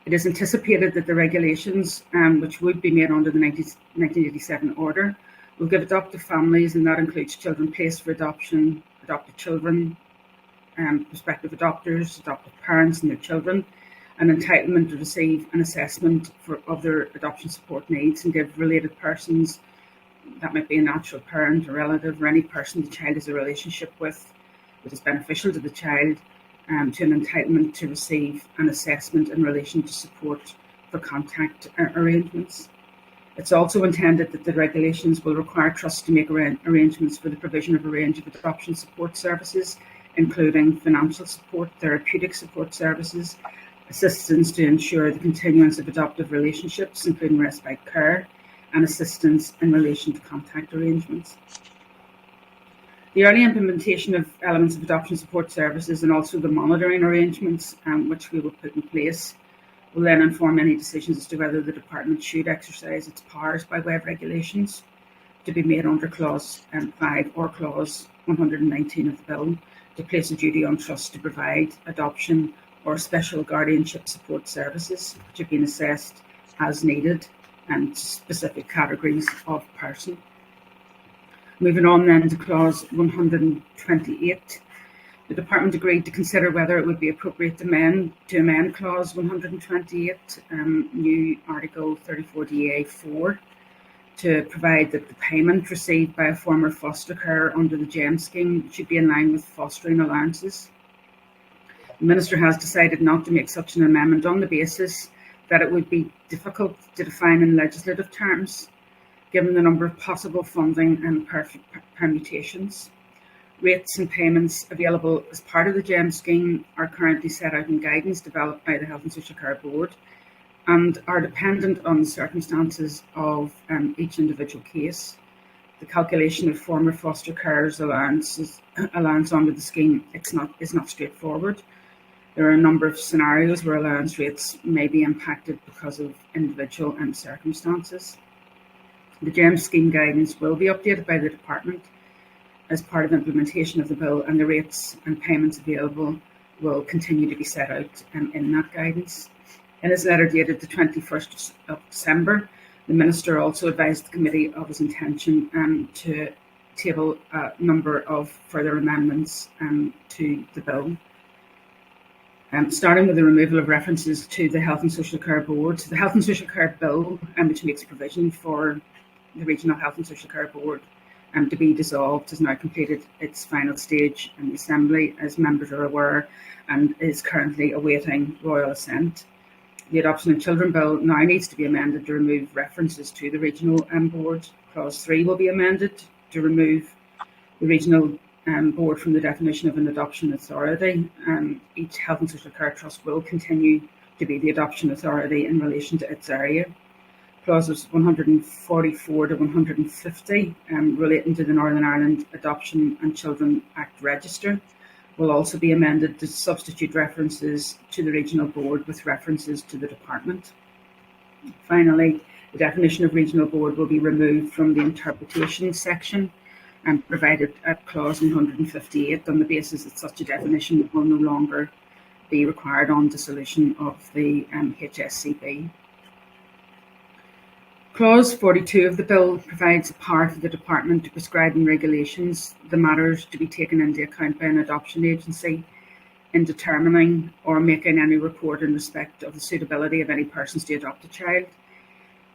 It is anticipated that the regulations, which would be made under the 1987 order, will give adoptive families, and that includes children placed for adoption, adopted children, prospective adopters, adoptive parents and their children an entitlement to receive an assessment of their adoption support needs and give related persons, that might be a natural parent, a relative, or any person the child has a relationship with that is beneficial to the child, to an entitlement to receive an assessment in relation to support for contact arrangements. It's also intended that the regulations will require trusts to make arrangements for the provision of a range of adoption support services, including financial support, therapeutic support services, assistance to ensure the continuance of adoptive relationships, including respite care, and assistance in relation to contact arrangements. The early implementation of elements of adoption support services and also the monitoring arrangements which we will put in place will then inform any decisions as to whether the department should exercise its powers by way of regulations to be made under Clause 5 or Clause 119 of the Bill to place a duty on trusts to provide adoption or special guardianship support services which have been assessed as needed and specific categories of person. Moving on then to Clause 128, the Department agreed to consider whether it would be appropriate to amend Clause 128, new Article 34DA4, to provide that the payment received by a former foster carer under the GEM scheme should be in line with fostering allowances. The Minister has decided not to make such an amendment on the basis that it would be difficult to define in legislative terms, given the number of possible funding and permutations. Rates and payments available as part of the GEM scheme are currently set out in guidance developed by the Health and Social Care Board and are dependent on the circumstances of each individual case. The calculation of former foster carers' allowance under the scheme is not straightforward. There are a number of scenarios where allowance rates may be impacted because of individual circumstances. The GEM scheme guidance will be updated by the Department as part of implementation of the bill, and the rates and payments available will continue to be set out in that guidance. In his letter dated the 21st of December, the Minister also advised the Committee of his intention to table a number of further amendments to the bill. Starting with the removal of references to the Health and Social Care Board. The Health and Social Care Bill, which makes provision for the Regional Health and Social Care Board to be dissolved, has now completed its final stage in the Assembly, as members are aware, and is currently awaiting royal assent. The Adoption of Children Bill now needs to be amended to remove references to the Regional Board. Clause 3 will be amended to remove the Regional Board from the definition of an adoption authority. Each Health and Social Care Trust will continue to be the adoption authority in relation to its area. Clauses 144 to 150 relating to the Northern Ireland Adoption and Children Act Register will also be amended to substitute references to the Regional Board with references to the Department. Finally, the definition of Regional Board will be removed from the interpretation section and provided at Clause 158 on the basis that such a definition will no longer be required on dissolution of the HSCB. Clause 42 of the Bill provides a power for the Department to prescribe in regulations the matters to be taken into account by an adoption agency in determining or making any report in respect of the suitability of any persons to adopt a child.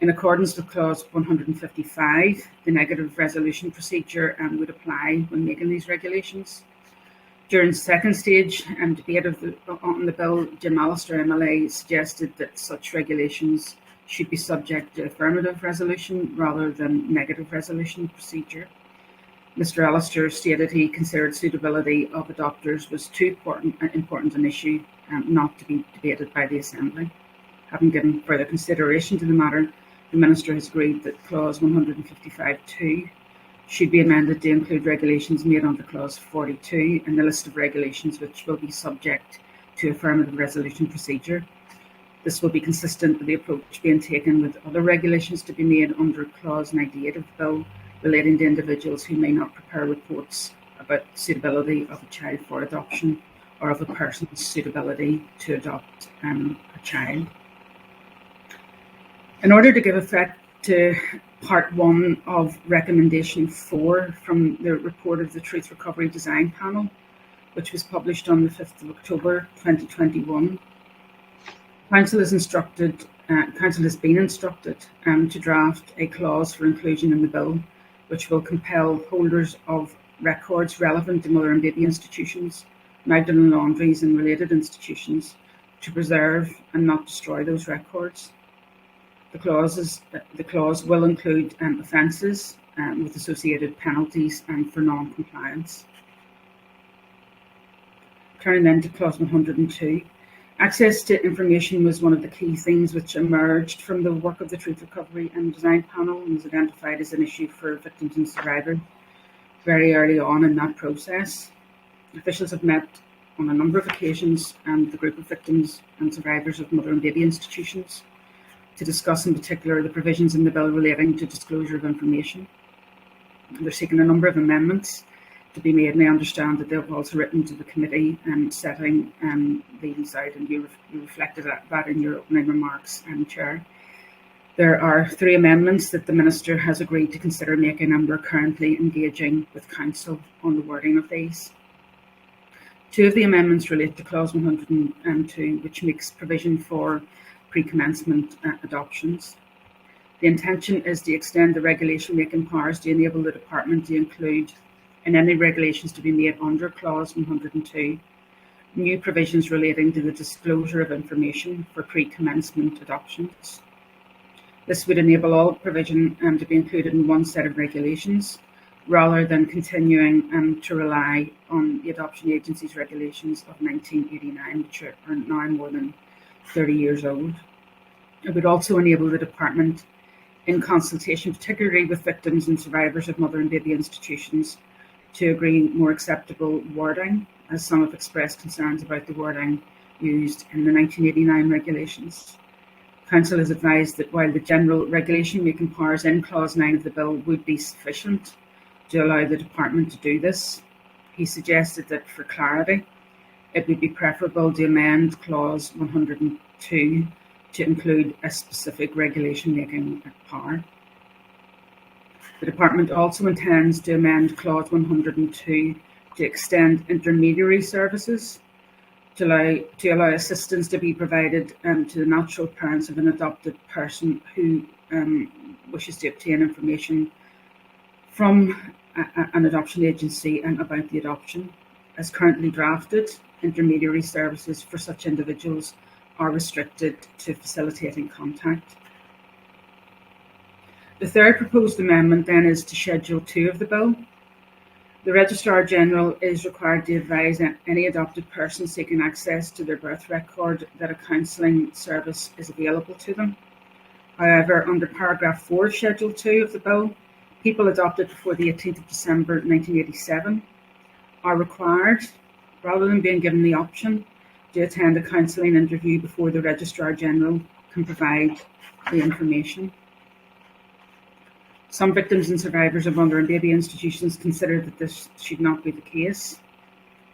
In accordance with Clause 155, the negative resolution procedure would apply when making these regulations. During the second stage debate on the Bill, Jim Allister MLA suggested that such regulations should be subject to affirmative resolution rather than negative resolution procedure. Mr. Allister stated he considered suitability of adopters was too important an issue not to be debated by the Assembly. Having given further consideration to the matter, the Minister has agreed that Clause 155.2 should be amended to include regulations made under Clause 42 in the list of regulations which will be subject to affirmative resolution procedure. This will be consistent with the approach being taken with other regulations to be made under Clause 98 of the Bill relating to individuals who may not prepare reports about suitability of a child for adoption or of a person's suitability to adopt a child. In order to give effect to Part 1 of Recommendation 4 from the report of the Truth Recovery Design Panel, which was published on the 5th of October 2021. Council has been instructed to draft a clause for inclusion in the bill, which will compel holders of records relevant to mother and baby institutions, Magdalen laundries and related institutions to preserve and not destroy those records. The clause will include offences with associated penalties for non-compliance. Turning then to clause 102. Access to information was one of the key themes which emerged from the work of the Truth, Recovery and Design panel and was identified as an issue for victims and survivors very early on in that process. Officials have met on a number of occasions the group of victims and survivors of mother and baby institutions to discuss in particular the provisions in the bill relating to disclosure of information. They're seeking a number of amendments to be made, and I understand that they've also written to the committee setting these out, and you reflected that in your opening remarks, Chair. There are 3 amendments that the Minister has agreed to consider making, and we're currently engaging with Council on the wording of these. 2 of the amendments relate to clause 102, which makes provision for pre-commencement adoptions. The intention is to extend the regulation-making powers to enable the Department to include in any regulations to be made under clause 102 new provisions relating to the disclosure of information for pre-commencement adoptions. This would enable all provision to be included in one set of regulations, rather than continuing to rely on the Adoption Agency's regulations of 1989, which are now more than 30 years old. It would also enable the Department, in consultation particularly with victims and survivors of mother and baby institutions, to agree more acceptable wording, as some have expressed concerns about the wording used in the 1989 regulations. Council has advised that while the general regulation-making powers in clause 9 of the bill would be sufficient to allow the Department to do this, he suggested that for clarity, it would be preferable to amend clause 102 to include a specific regulation-making power. The Department also intends to amend clause 102 to extend intermediary services to allow assistance to be provided to the natural parents of an adopted person who wishes to obtain information from an adoption agency and about the adoption. As currently drafted, intermediary services for such individuals are restricted to facilitating contact. The third proposed amendment then is to Schedule 2 of the bill. The Registrar General is required to advise any adopted person seeking access to their birth record that a counselling service is available to them. However, under paragraph 4 of Schedule 2 of the bill, people adopted before the 18th of December 1987 are required, rather than being given the option, to attend a counselling interview before the Registrar General can provide the information. Some victims and survivors of mother and baby institutions consider that this should not be the case,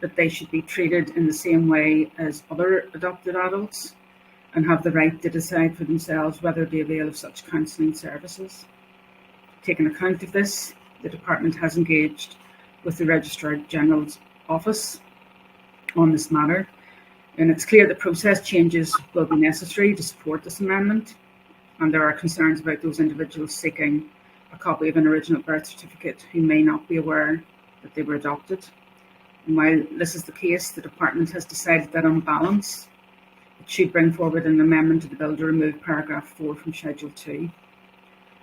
that they should be treated in the same way as other adopted adults and have the right to decide for themselves whether they avail of such counselling services. Taking account of this, the Department has engaged with the Registrar General's office on this matter, and it's clear that process changes will be necessary to support this amendment, and there are concerns about those individuals seeking a copy of an original birth certificate who may not be aware that they were adopted. And while this is the case, the Department has decided that on balance, it should bring forward an amendment to the bill to remove paragraph 4 from Schedule 2.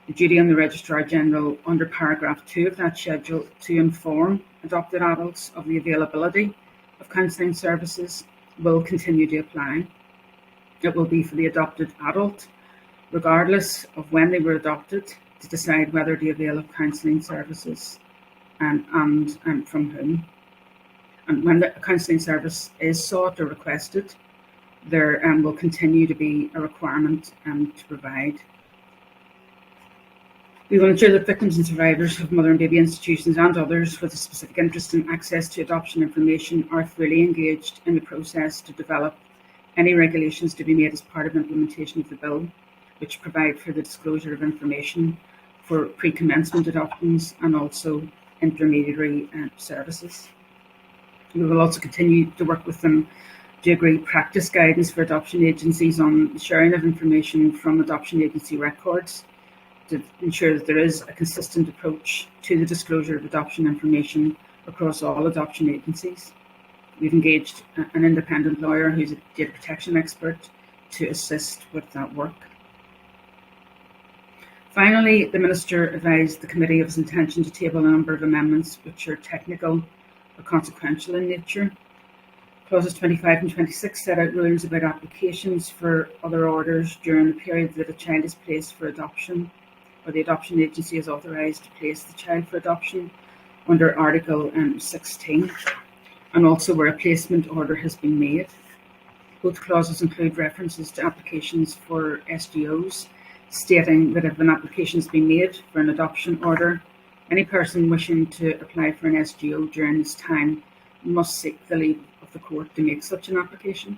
The duty on the Registrar General under paragraph 2 of that schedule to inform adopted adults of the availability of counselling services will continue to apply. It will be for the adopted adult, regardless of when they were adopted, to decide whether to avail of counselling services and from whom. And when the counselling service is sought or requested, there will continue to be a requirement to provide. We will ensure that victims and survivors of mother and baby institutions and others with a specific interest in access to adoption information are fully engaged in the process to develop any regulations to be made as part of implementation of the bill, which provide for the disclosure of information for pre-commencement adoptions and also intermediary services. We will also continue to work with them to agree practice guidance for adoption agencies on sharing of information from adoption agency records to ensure that there is a consistent approach to the disclosure of adoption information across all adoption agencies. We've engaged an independent lawyer who's a data protection expert to assist with that work. Finally, the Minister advised the committee of his intention to table a number of amendments which are technical or consequential in nature. Clauses 25 and 26 set out rules about applications for other orders during the period that a child is placed for adoption or the adoption agency is authorised to place the child for adoption under Article 16, and also where a placement order has been made. Both clauses include references to applications for SGOs, stating that if an application has been made for an adoption order, any person wishing to apply for an SGO during this time must seek the leave of the court to make such an application.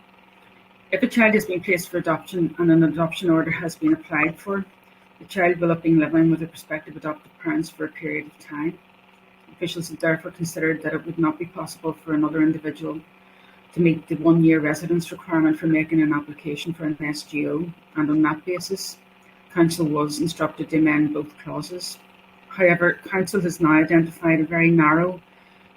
If a child has been placed for adoption and an adoption order has been applied for, the child will have been living with their prospective adoptive parents for a period of time. Officials have therefore considered that it would not be possible for another individual to meet the 1-year residence requirement for making an application for an SGO, and on that basis, Council was instructed to amend both clauses. However, Council has now identified a very narrow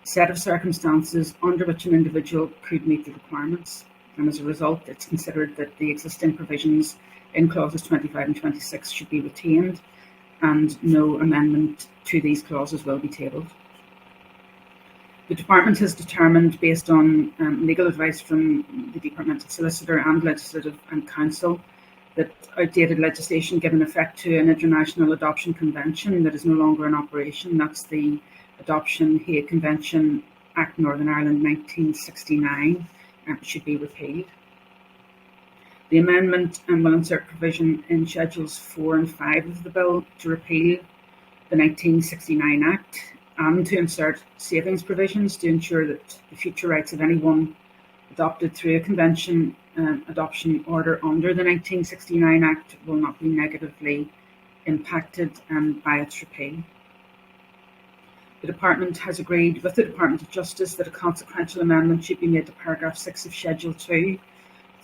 set of circumstances under which an individual could meet the requirements, and as a result, it's considered that the existing provisions in clauses 25 and 26 should be retained, and no amendment to these clauses will be tabled. The Department has determined, based on legal advice from the Departmental Solicitor and Legislative and Council, that outdated legislation given effect to an international adoption convention that is no longer in operation, that's the Adoption Hague Convention Act Northern Ireland 1969, should be repealed. The amendment will insert provision in Schedules 4 and 5 of the bill to repeal the 1969 Act and to insert savings provisions to ensure that the future rights of anyone adopted through a convention adoption order under the 1969 Act will not be negatively impacted by its repeal. The Department has agreed with the Department of Justice that a consequential amendment should be made to paragraph 6 of Schedule 2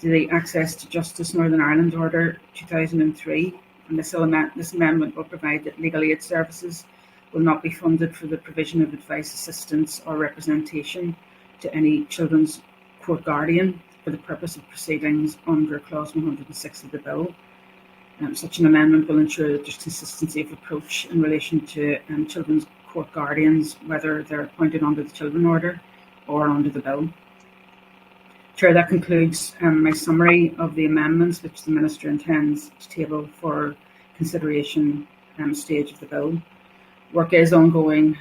to the Access to Justice Northern Ireland Order 2003, and this amendment will provide that legal aid services will not be funded for the provision of advice, assistance or representation to any children's court guardian for the purpose of proceedings under Clause 106 of the bill. Such an amendment will ensure that there's consistency of approach in relation to children's court guardians, whether they're appointed under the Children Order or under the bill. Chair, that concludes my summary of the amendments which the Minister intends to table for consideration stage of the bill. Work is ongoing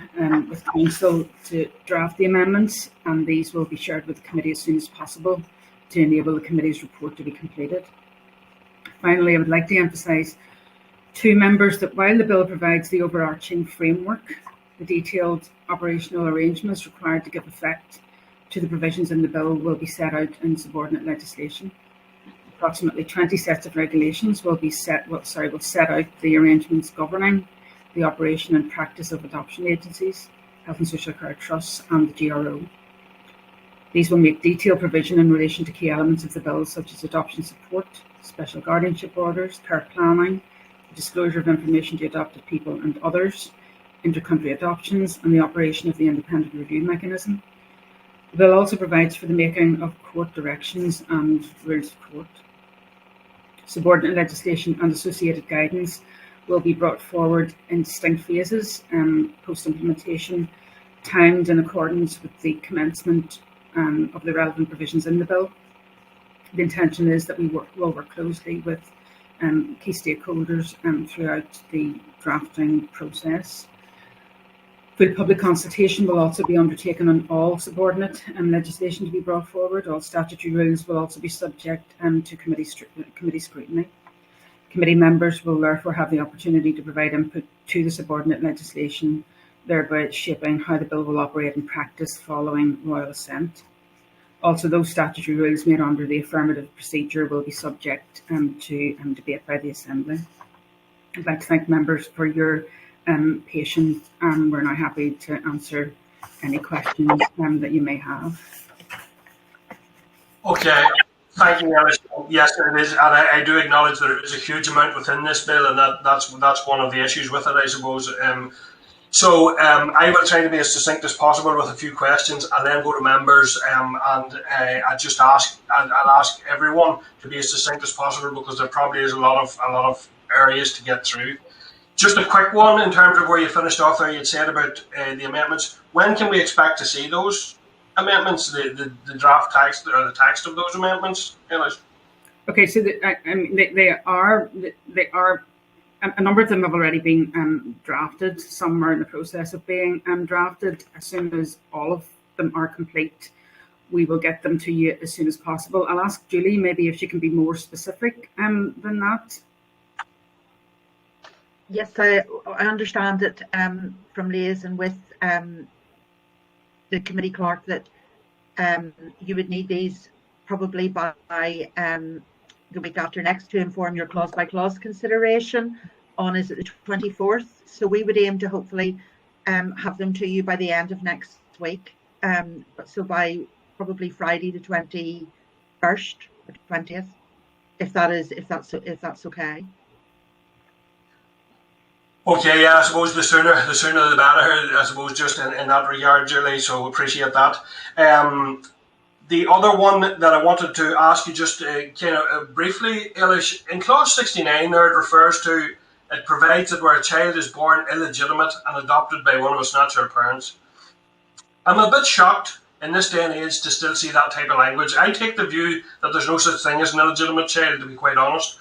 with Council to draft the amendments, and these will be shared with the committee as soon as possible to enable the committee's report to be completed. Finally, I would like to emphasise to members that while the bill provides the overarching framework, the detailed operational arrangements required to give effect to the provisions in the bill will be set out in subordinate legislation. Approximately 20 sets of regulations will set out the arrangements governing the operation and practice of adoption agencies, health and social care trusts, and the GRO. These will make detailed provision in relation to key elements of the bill, such as adoption support, special guardianship orders, care planning, the disclosure of information to adopted people and others, inter-country adoptions, and the operation of the independent review mechanism. The bill also provides for the making of court directions and rules of court. Subordinate legislation and associated guidance will be brought forward in distinct phases, post-implementation, timed in accordance with the commencement of the relevant provisions in the bill. The intention is that we will work closely with key stakeholders throughout the drafting process. Full public consultation will also be undertaken on all subordinate legislation to be brought forward. All statutory rules will also be subject to committee scrutiny. Committee members will therefore have the opportunity to provide input to the subordinate legislation, thereby shaping how the bill will operate in practice following royal assent. Also, those statutory rules made under the affirmative procedure will be subject to debate by the Assembly. I'd like to thank members for your patience, and we're now happy to answer any questions that you may have. Okay, thank you, Alice. Yes, it is, and I do acknowledge there is a huge amount within this bill, and that's one of the issues with it, I suppose. So I will try to be as succinct as possible with a few questions, and then go to members, and I just ask everyone to be as succinct as possible, because there probably is a lot of areas to get through. Just a quick one in terms of where you finished off there. You'd said about the amendments. When can we expect to see those amendments, the draft text or the text of those amendments? Okay, so they are a number of them have already been drafted. Some are in the process of being drafted. As soon as all of them are complete, we will get them to you as soon as possible. I'll ask Julie maybe if she can be more specific than that. Yes, I understand that from liaison with the committee clerk that you would need these probably by the week after next to inform your clause by clause consideration on, is it the 24th? So we would aim to hopefully have them to you by the end of next week. So by probably Friday the 21st or 20th, if that's okay. Okay, yeah, I suppose the sooner the better, I suppose, just in that regard, Julie, so appreciate that. The other one that I wanted to ask you just kind of briefly, Eilish, in clause 69 there it refers to, it provides that where a child is born illegitimate and adopted by one of its natural parents. I'm a bit shocked in this day and age to still see that type of language. I take the view that there's no such thing as an illegitimate child, to be quite honest.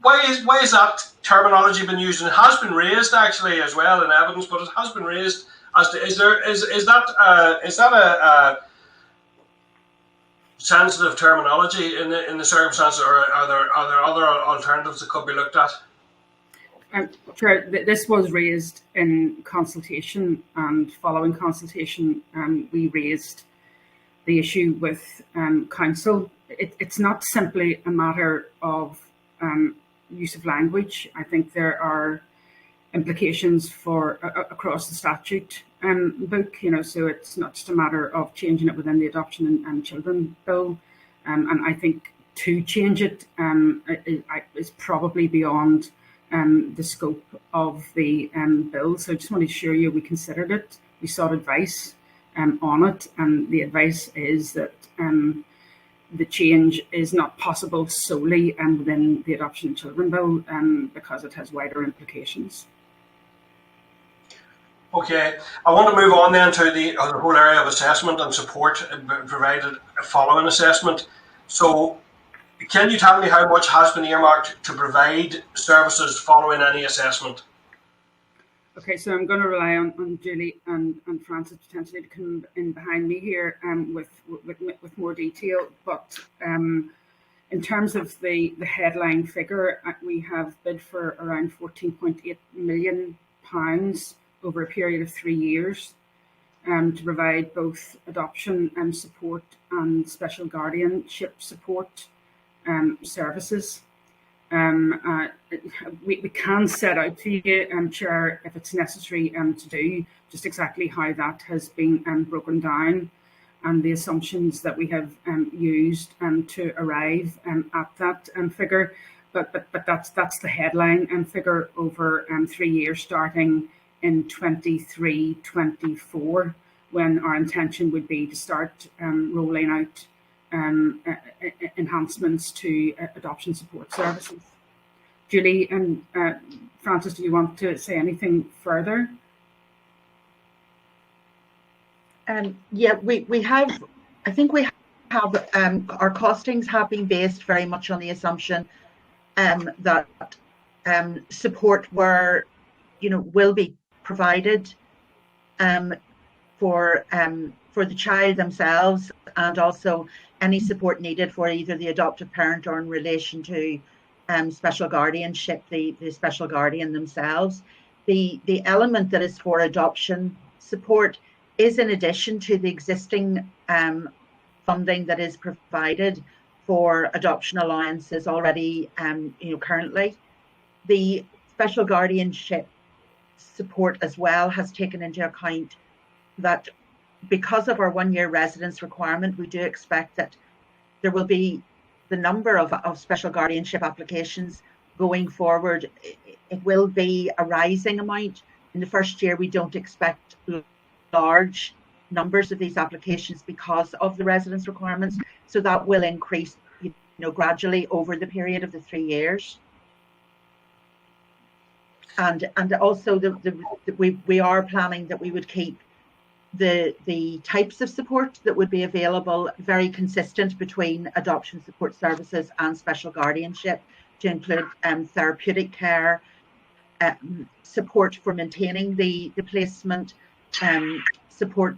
Why is that terminology been used? And it has been raised actually as well in evidence, but it has been raised as to is that a sensitive terminology in the circumstances, or are there other alternatives that could be looked at? Chair, this was raised in consultation, and following consultation, we raised the issue with council. It's not simply a matter of use of language. I think there are implications for across the statute book, so it's not just a matter of changing it within the Adoption and Children Bill, and I think to change it is probably beyond the scope of the bill. So I just want to assure you we considered it, we sought advice on it, and the advice is that the change is not possible solely within the Adoption and Children Bill because it has wider implications. Okay, I want to move on then to the whole area of assessment and support provided following assessment. So can you tell me how much has been earmarked to provide services following any assessment? Okay, so I'm going to rely on Julie and Francis potentially to come in behind me here with more detail. But in terms of the headline figure, we have bid for around £14.8 million over a period of 3 years to provide both adoption support and special guardianship support services. We can set out to you, Chair, if it's necessary to do just exactly how that has been broken down and the assumptions that we have used to arrive at that figure. But that's the headline figure over 3 years, starting in 23-24, when our intention would be to start rolling out enhancements to adoption support services. Julie and Francis, do you want to say anything further? Yeah, we have, I think we have, our costings have been based very much on the assumption that support will be provided for the child themselves, and also any support needed for either the adoptive parent or in relation to special guardianship, the special guardian themselves. The element that is for adoption support is in addition to the existing funding that is provided for adoption allowances already currently. The special guardianship support as well has taken into account that because of our 1 year residence requirement, we do expect that there will be the number of special guardianship applications going forward. It will be a rising amount. In the first year, we don't expect large numbers of these applications because of the residence requirements. So that will increase, gradually over the period of the 3 years. And also we are planning that we would keep the types of support that would be available very consistent between adoption support services and special guardianship, to include therapeutic care, support for maintaining the placement, support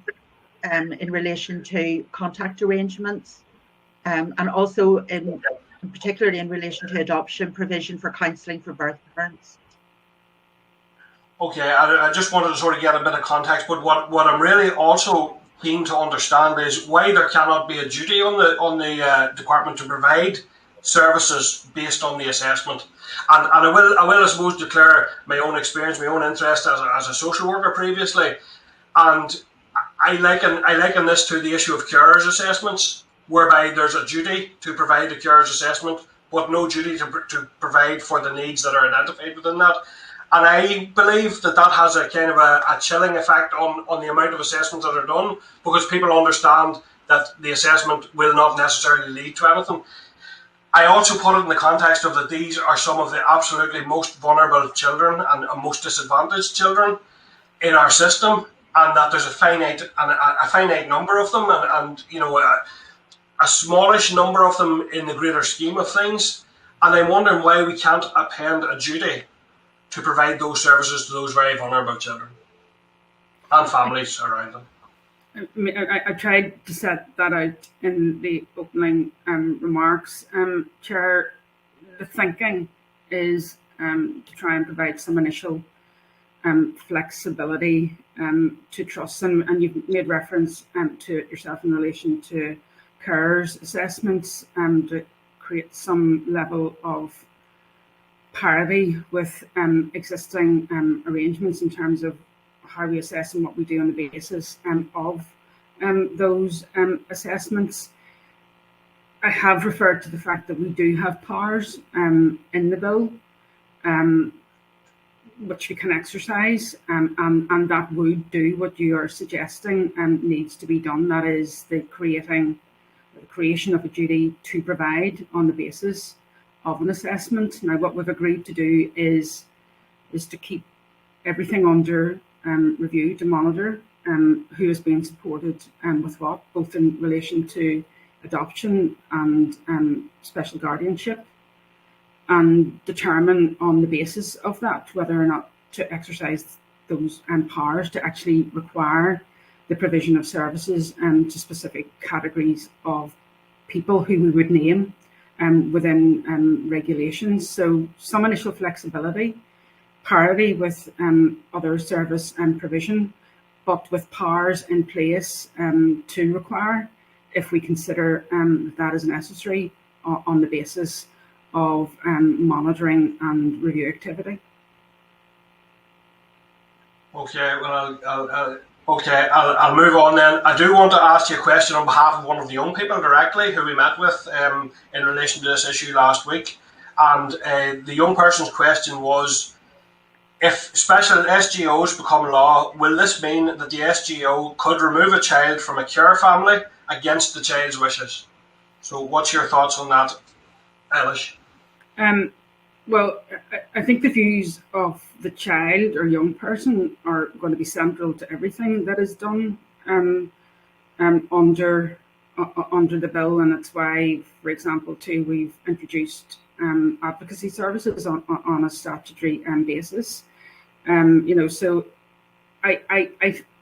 in relation to contact arrangements, and also particularly in relation to adoption, provision for counselling for birth parents. Okay, I just wanted to sort of get a bit of context, but what I'm really also keen to understand is why there cannot be a duty on the department to provide services based on the assessment. And I will I suppose declare my own experience, my own interest as a social worker previously, and I liken this to the issue of carers assessments, whereby there's a duty to provide a carers assessment, but no duty to provide for the needs that are identified within that. And I believe that has a kind of a chilling effect on the amount of assessments that are done, because people understand that the assessment will not necessarily lead to anything. I also put it in the context of that these are some of the absolutely most vulnerable children and most disadvantaged children in our system, and that there's a finite number of them, and a smallish number of them in the greater scheme of things. And I'm wondering why we can't append a duty to provide those services to those very vulnerable children and families around them. I tried to set that out in the opening remarks. Chair, the thinking is to try and provide some initial flexibility to trust, and you've made reference to it yourself in relation to carers assessments, to create some level of parity with existing arrangements in terms of how we assess and what we do on the basis of those assessments. I have referred to the fact that we do have powers in the bill which we can exercise, and that would do what you are suggesting needs to be done. That is the creation of a duty to provide on the basis of an assessment. Now, what we've agreed to do is to keep everything under review, to monitor who is being supported and with what, both in relation to adoption and special guardianship, and determine on the basis of that whether or not to exercise those powers to actually require the provision of services to specific categories of people who we would name within regulations. So some initial flexibility, parity with other service and provision, but with powers in place to require, if we consider that is necessary, on the basis of monitoring and review activity. Okay, well, I'll move on then. I do want to ask you a question on behalf of one of the young people directly who we met with in relation to this issue last week. And the young person's question was, if special SGOs become law, will this mean that the SGO could remove a child from a care family against the child's wishes? So what's your thoughts on that, Eilish? Well, I think the views of the child or young person are going to be central to everything that is done under the bill, and it's why, for example, too, we've introduced advocacy services on a statutory basis. So I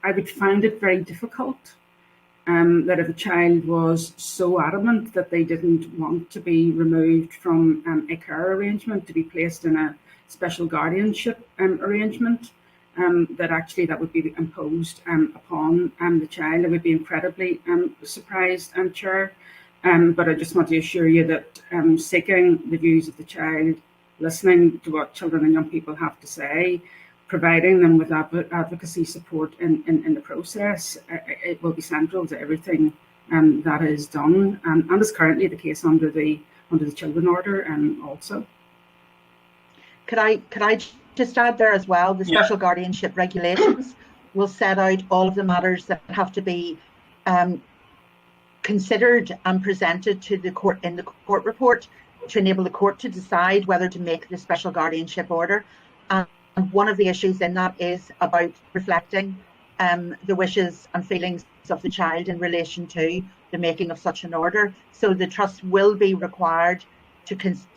would find it very difficult that if a child was so adamant that they didn't want to be removed from a care arrangement to be placed in a special guardianship arrangement, that actually that would be imposed upon the child. I would be incredibly surprised, Chair. But I just want to assure you that seeking the views of the child, listening to what children and young people have to say, providing them with advocacy support in the process. It will be central to everything that is done, and is currently the case under the Children Order also. Could I just add there as well, the special guardianship regulations will set out all of the matters that have to be considered and presented to the court in the court report to enable the court to decide whether to make the special guardianship order. And one of the issues in that is about reflecting the wishes and feelings of the child in relation to the making of such an order. So the trust will be required to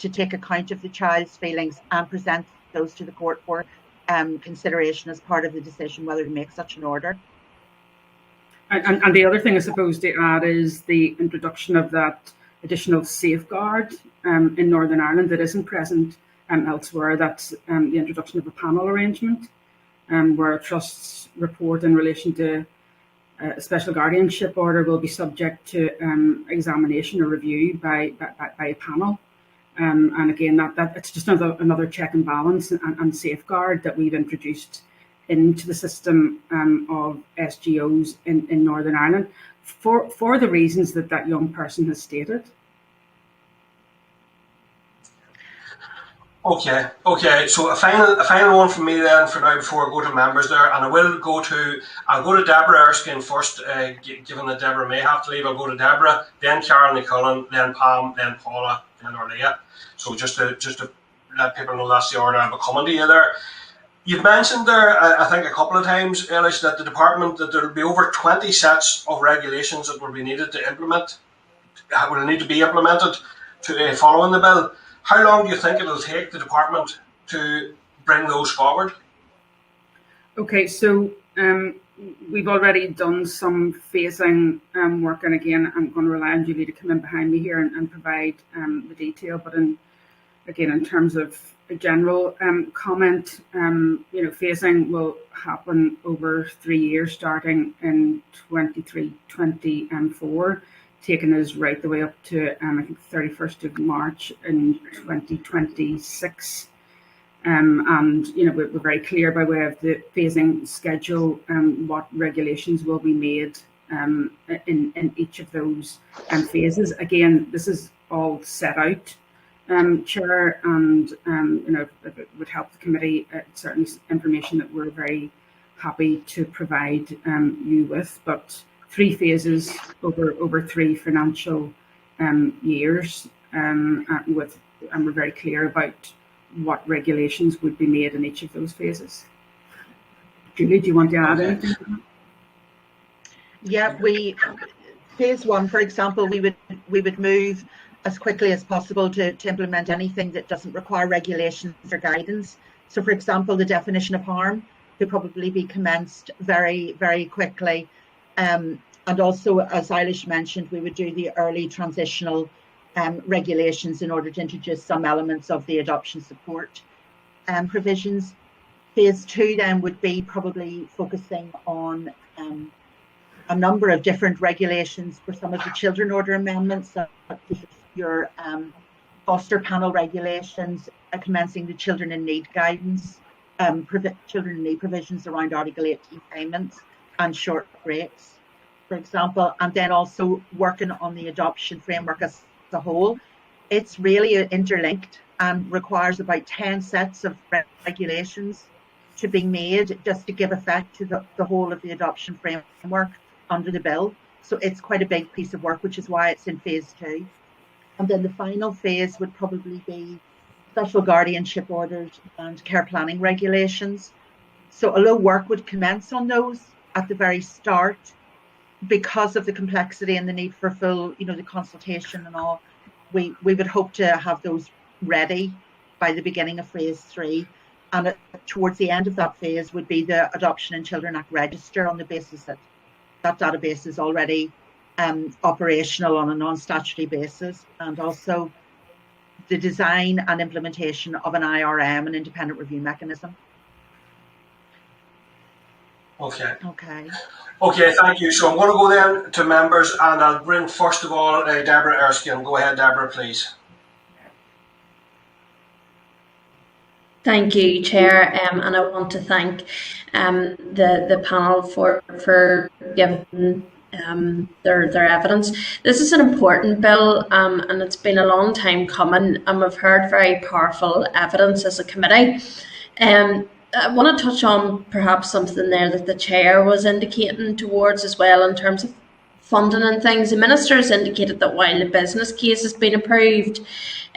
take account of the child's feelings and present those to the court for consideration as part of the decision whether to make such an order. And the other thing I suppose to add is the introduction of that additional safeguard in Northern Ireland that isn't present elsewhere. That's the introduction of a panel arrangement where a trust's report in relation to a special guardianship order will be subject to examination or review by a panel. And again, that it's just another check and balance and safeguard that we've introduced into the system of SGOs in Northern Ireland for the reasons that young person has stated. Okay. So a final one from me then for now before I go to members there, and I'll go to Deborah Erskine first, given that Deborah may have to leave. I'll go to Deborah, then Carol Cullen, then Pam, then Paula, then Orlea. So just to let people know that's the order I'm coming to you there. You've mentioned there, I think a couple of times, Eilish, that the department, that there will be over 20 sets of regulations that will be needed to implement, will need to be implemented to following the bill. How long do you think it'll take the department to bring those forward? Okay, so we've already done some phasing work, and again, I'm going to rely on Julie to come in behind me here and provide the detail. But in terms of a general comment, phasing will happen over 3 years, starting in 23-24. Taken us right the way up to I think 31st of March in 2026, and we're very clear by way of the phasing schedule what regulations will be made in each of those phases. Again, this is all set out, Chair, and if it would help the committee, certainly information that we're very happy to provide you with, but 3 phases over 3 financial years, and we're very clear about what regulations would be made in each of those phases. Julie, do you want to add anything to that? Yeah, phase 1, for example, we would move as quickly as possible to implement anything that doesn't require regulations or guidance. So, for example, the definition of harm could probably be commenced very, very quickly. And also, as Eilish mentioned, we would do the early transitional regulations in order to introduce some elements of the adoption support provisions. Phase 2 then would be probably focusing on a number of different regulations for some of the Children Order amendments, your foster panel regulations, commencing the Children in Need guidance, Children in Need provisions around Article 18 payments and short breaks, for example, and then also working on the adoption framework as a whole. It's really interlinked and requires about 10 sets of regulations to be made just to give effect to the whole of the adoption framework under the bill. So it's quite a big piece of work, which is why it's in phase 2. And then the final phase would probably be special guardianship orders and care planning regulations. So although work would commence on those at the very start, because of the complexity and the need for full, the consultation and all, we would hope to have those ready by the beginning of phase 3. And towards the end of that phase would be the Adoption and Children Act register, on the basis that that database is already operational on a non-statutory basis, and also the design and implementation of an IRM, an independent review mechanism. Okay, thank you. So I'm going to go then to members, and I'll bring first of all Deborah Erskine. Go ahead, Deborah, please. Thank you, Chair, and I want to thank the panel for giving their evidence. This is an important bill, and it's been a long time coming, and we've heard very powerful evidence as a committee. I want to touch on perhaps something there that the Chair was indicating towards as well in terms of funding and things. The Minister has indicated that while the business case has been approved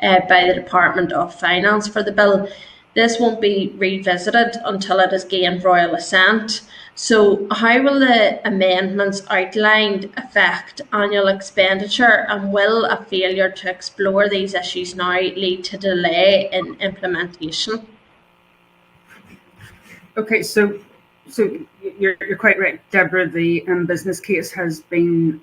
by the Department of Finance for the bill, this won't be revisited until it has gained royal assent. So how will the amendments outlined affect annual expenditure, and will a failure to explore these issues now lead to delay in implementation? Okay, so you're quite right, Deborah. The business case has been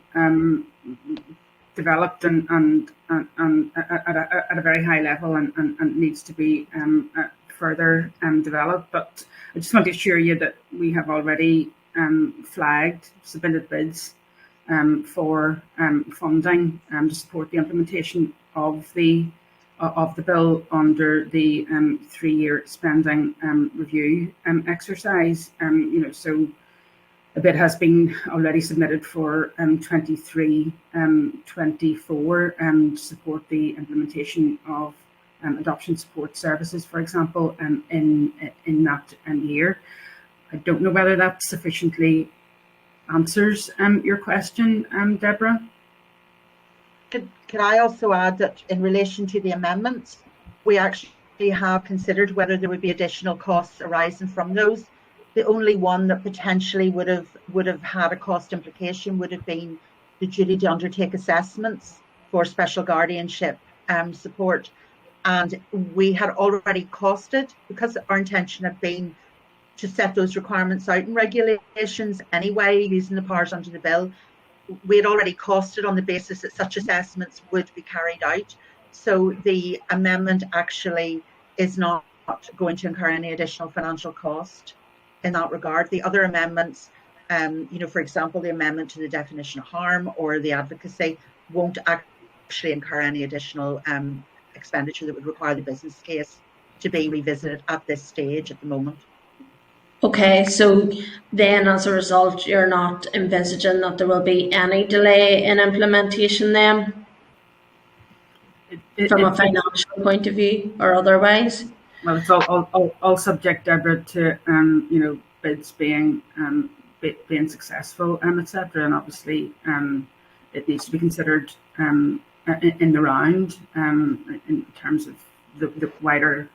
developed and at a very high level and needs to be further developed. But I just want to assure you that we have already submitted bids for funding to support the implementation of the bill under the 3-year spending review exercise. So a bid has been already submitted for 23-24 to support the implementation of adoption support services, for example, in that year. I don't know whether that sufficiently answers your question, Deborah. Could I also add that in relation to the amendments, we actually have considered whether there would be additional costs arising from those. The only one that potentially would have had a cost implication would have been the duty to undertake assessments for special guardianship support. And we had already costed, because our intention had been to set those requirements out in regulations anyway, using the powers under the bill. We had already costed on the basis that such assessments would be carried out. So the amendment actually is not going to incur any additional financial cost in that regard. The other amendments, for example, the amendment to the definition of harm or the advocacy, won't actually incur any additional expenditure that would require the business case to be revisited at this stage at the moment. Okay, so then as a result, you're not envisaging that there will be any delay in implementation then, from a financial point of view or otherwise? Well, it's all subject, Deborah, to bids being successful, etc. And obviously, it needs to be considered in the round in terms of the wider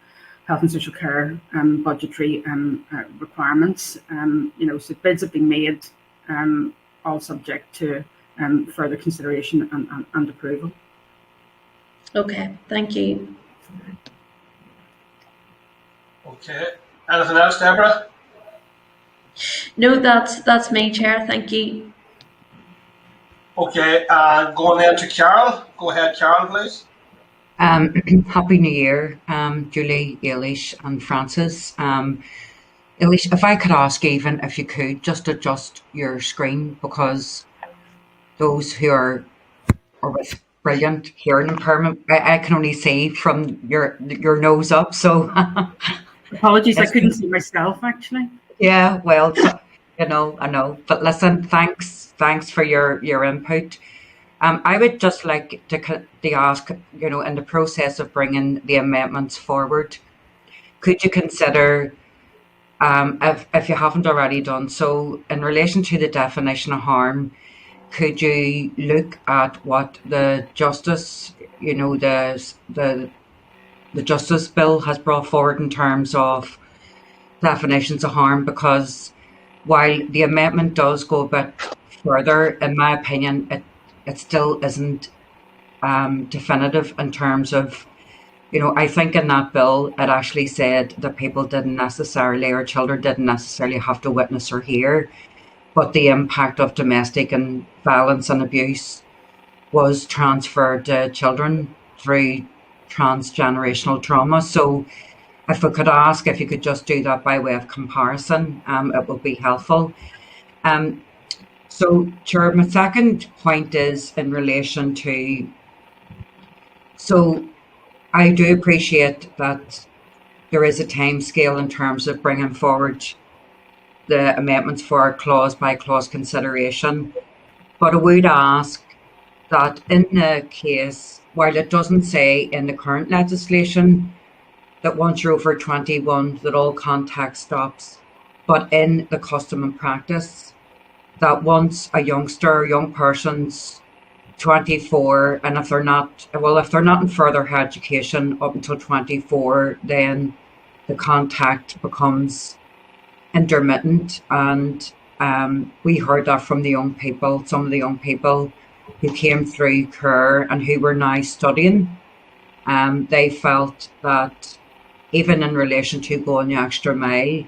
health and social care budgetary requirements. So bids have been made, all subject to further consideration and approval. Okay, thank you. Okay. Anything else, Deborah? No, that's me, Chair. Thank you. Okay, going then to Carol. Go ahead, Carol, please. Happy New Year, Julie, Eilish and Francis. Eilish, if I could ask, even if you could just adjust your screen, because those who are with brilliant hearing impairment, I can only see from your nose up. So apologies, I couldn't see myself actually. Yeah, well, I know. But listen, thanks for your input. I would just like to ask, in the process of bringing the amendments forward, could you consider, if you haven't already done so, in relation to the definition of harm, could you look at what the Justice, the Justice Bill has brought forward in terms of definitions of harm? Because while the amendment does go a bit further, in my opinion, it still isn't definitive in terms of, I think in that bill, it actually said that people didn't necessarily, or children didn't necessarily have to witness or hear, but the impact of domestic and violence and abuse was transferred to children through transgenerational trauma. So if I could ask if you could just do that by way of comparison, it would be helpful. So, Chair, my second point is in relation to, so I do appreciate that there is a time scale in terms of bringing forward the amendments for clause by clause consideration. But I would ask that in the case, while it doesn't say in the current legislation that once you're over 21 that all contact stops, but in the custom and practice that once a young person's 24, and if they're not in further education up until 24, then the contact becomes intermittent. And we heard that from some of the young people who came through care and who were now studying. They felt that even in relation to going the extra mile,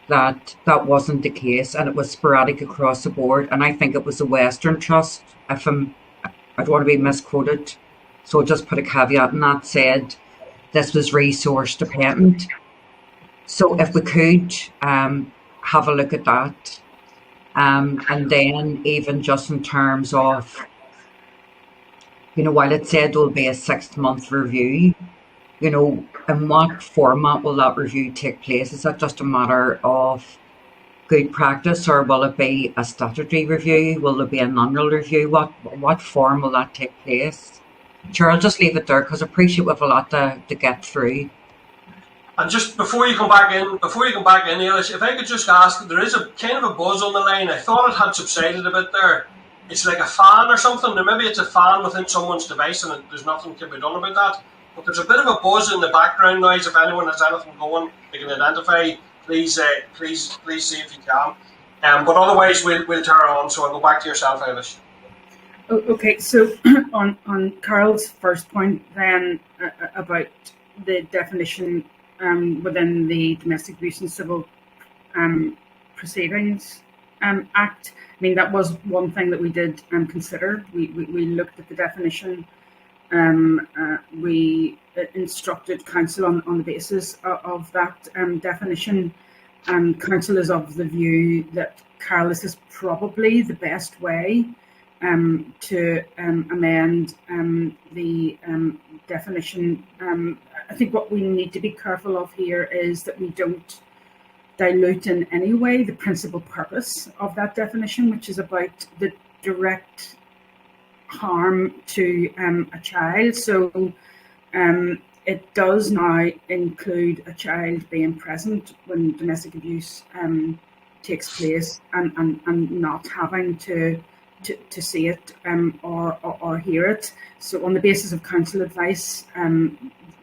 that wasn't the case, and it was sporadic across the board. And I think it was the Western Trust, I don't want to be misquoted, so I'll just put a caveat in that, said this was resource dependent. So if we could have a look at that, and then even just in terms of, while it said there'll be a 6-month review, in what format will that review take place? Is that just a matter of good practice, or will it be a statutory review? Will there be an annual review? What form will that take place? Sure, I'll just leave it there because I appreciate we have a lot to get through. And just before you come back in, Eilish, if I could just ask, there is a kind of a buzz on the line. I thought it had subsided a bit there. It's like a fan or something, or maybe it's a fan within someone's device and there's nothing can be done about that. But there's a bit of a buzz in the background noise. If anyone has anything going, they can identify. Please see if you can. But otherwise, we'll turn on. So I'll go back to yourself, Eilish. Okay, so on Carol's first point then about the definition within the Domestic Abuse and Civil Proceedings Act, I mean, that was one thing that we did consider. We looked at the definition. We instructed Council on the basis of that definition, and Council is of the view that, Carol, this is probably the best way to amend the definition. I think what we need to be careful of here is that we don't dilute in any way the principal purpose of that definition, which is about the direct harm to a child. So it does now include a child being present when domestic abuse takes place and not having to see it or hear it. So on the basis of Council advice,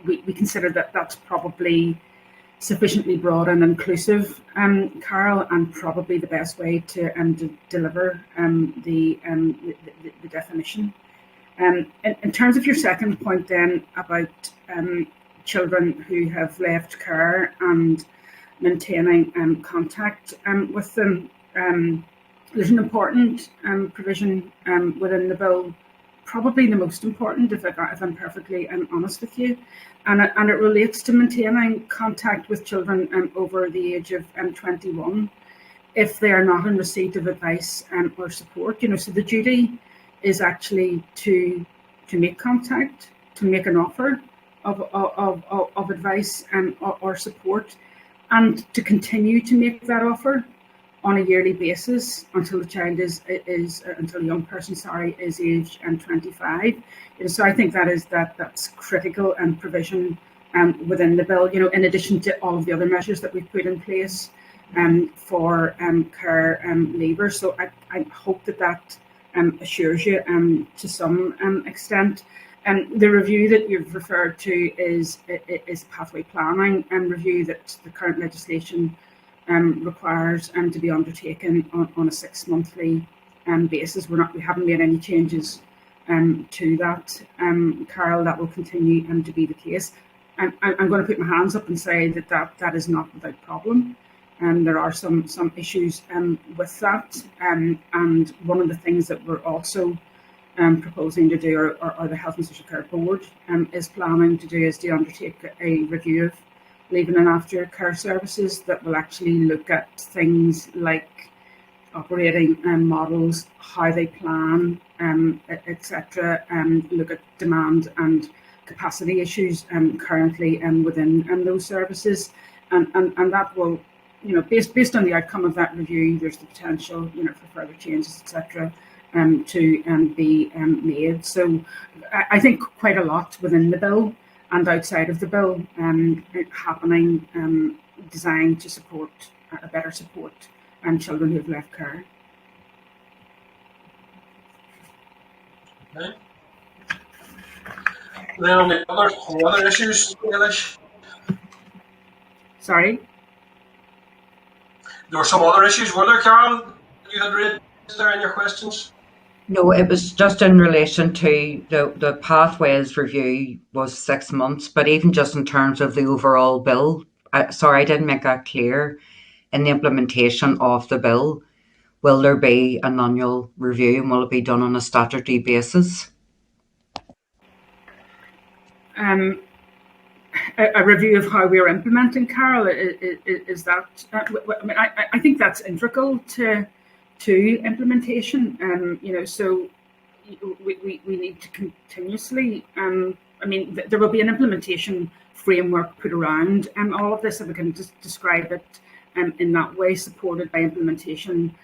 we consider that that's probably sufficiently broad and inclusive, Carol, and probably the best way to deliver the definition. In terms of your second point then about children who have left care and maintaining contact with them, there's an important provision within the bill, probably the most important, if I'm perfectly honest with you, and it relates to maintaining contact with children over the age of 21 if they are not in receipt of advice or support. So the duty is actually to make contact, to make an offer of advice or support, and to continue to make that offer on a yearly basis until the child until the young person is aged 25. So I think that's critical and provision within the bill. In addition to all of the other measures that we've put in place for care leavers. So I hope that assures you to some extent. The review that you've referred to is pathway planning and review that the current legislation requires to be undertaken on a 6-monthly basis. We haven't made any changes to that, Carol. That will continue to be the case. I'm going to put my hands up and say that is not without problem. There are some issues with that, and one of the things that we're also proposing to do, or the Health and Social Care Board is planning to do, is to undertake a review of leaving and after care services that will actually look at things like operating models, how they plan, etc., and look at demand and capacity issues currently within those services, and that will, based on the outcome of that review, there's the potential, for further changes, etc., to be made. So I think quite a lot within the bill and outside of the bill happening, designed to support a better support children who have left care. Okay. Then on the other issues, Eilish? Sorry? There were some other issues, were there, Carol, you had raised there in your questions? No, it was just in relation to the pathways review was 6 months, but even just in terms of the overall bill, sorry, I didn't make that clear. In the implementation of the bill, will there be an annual review, and will it be done on a statutory basis? A review of how we are implementing, Carol, is that? I think that's integral to implementation. So we need to continuously. There will be an implementation framework put around all of this, if we can just describe it in that way, supported by implementation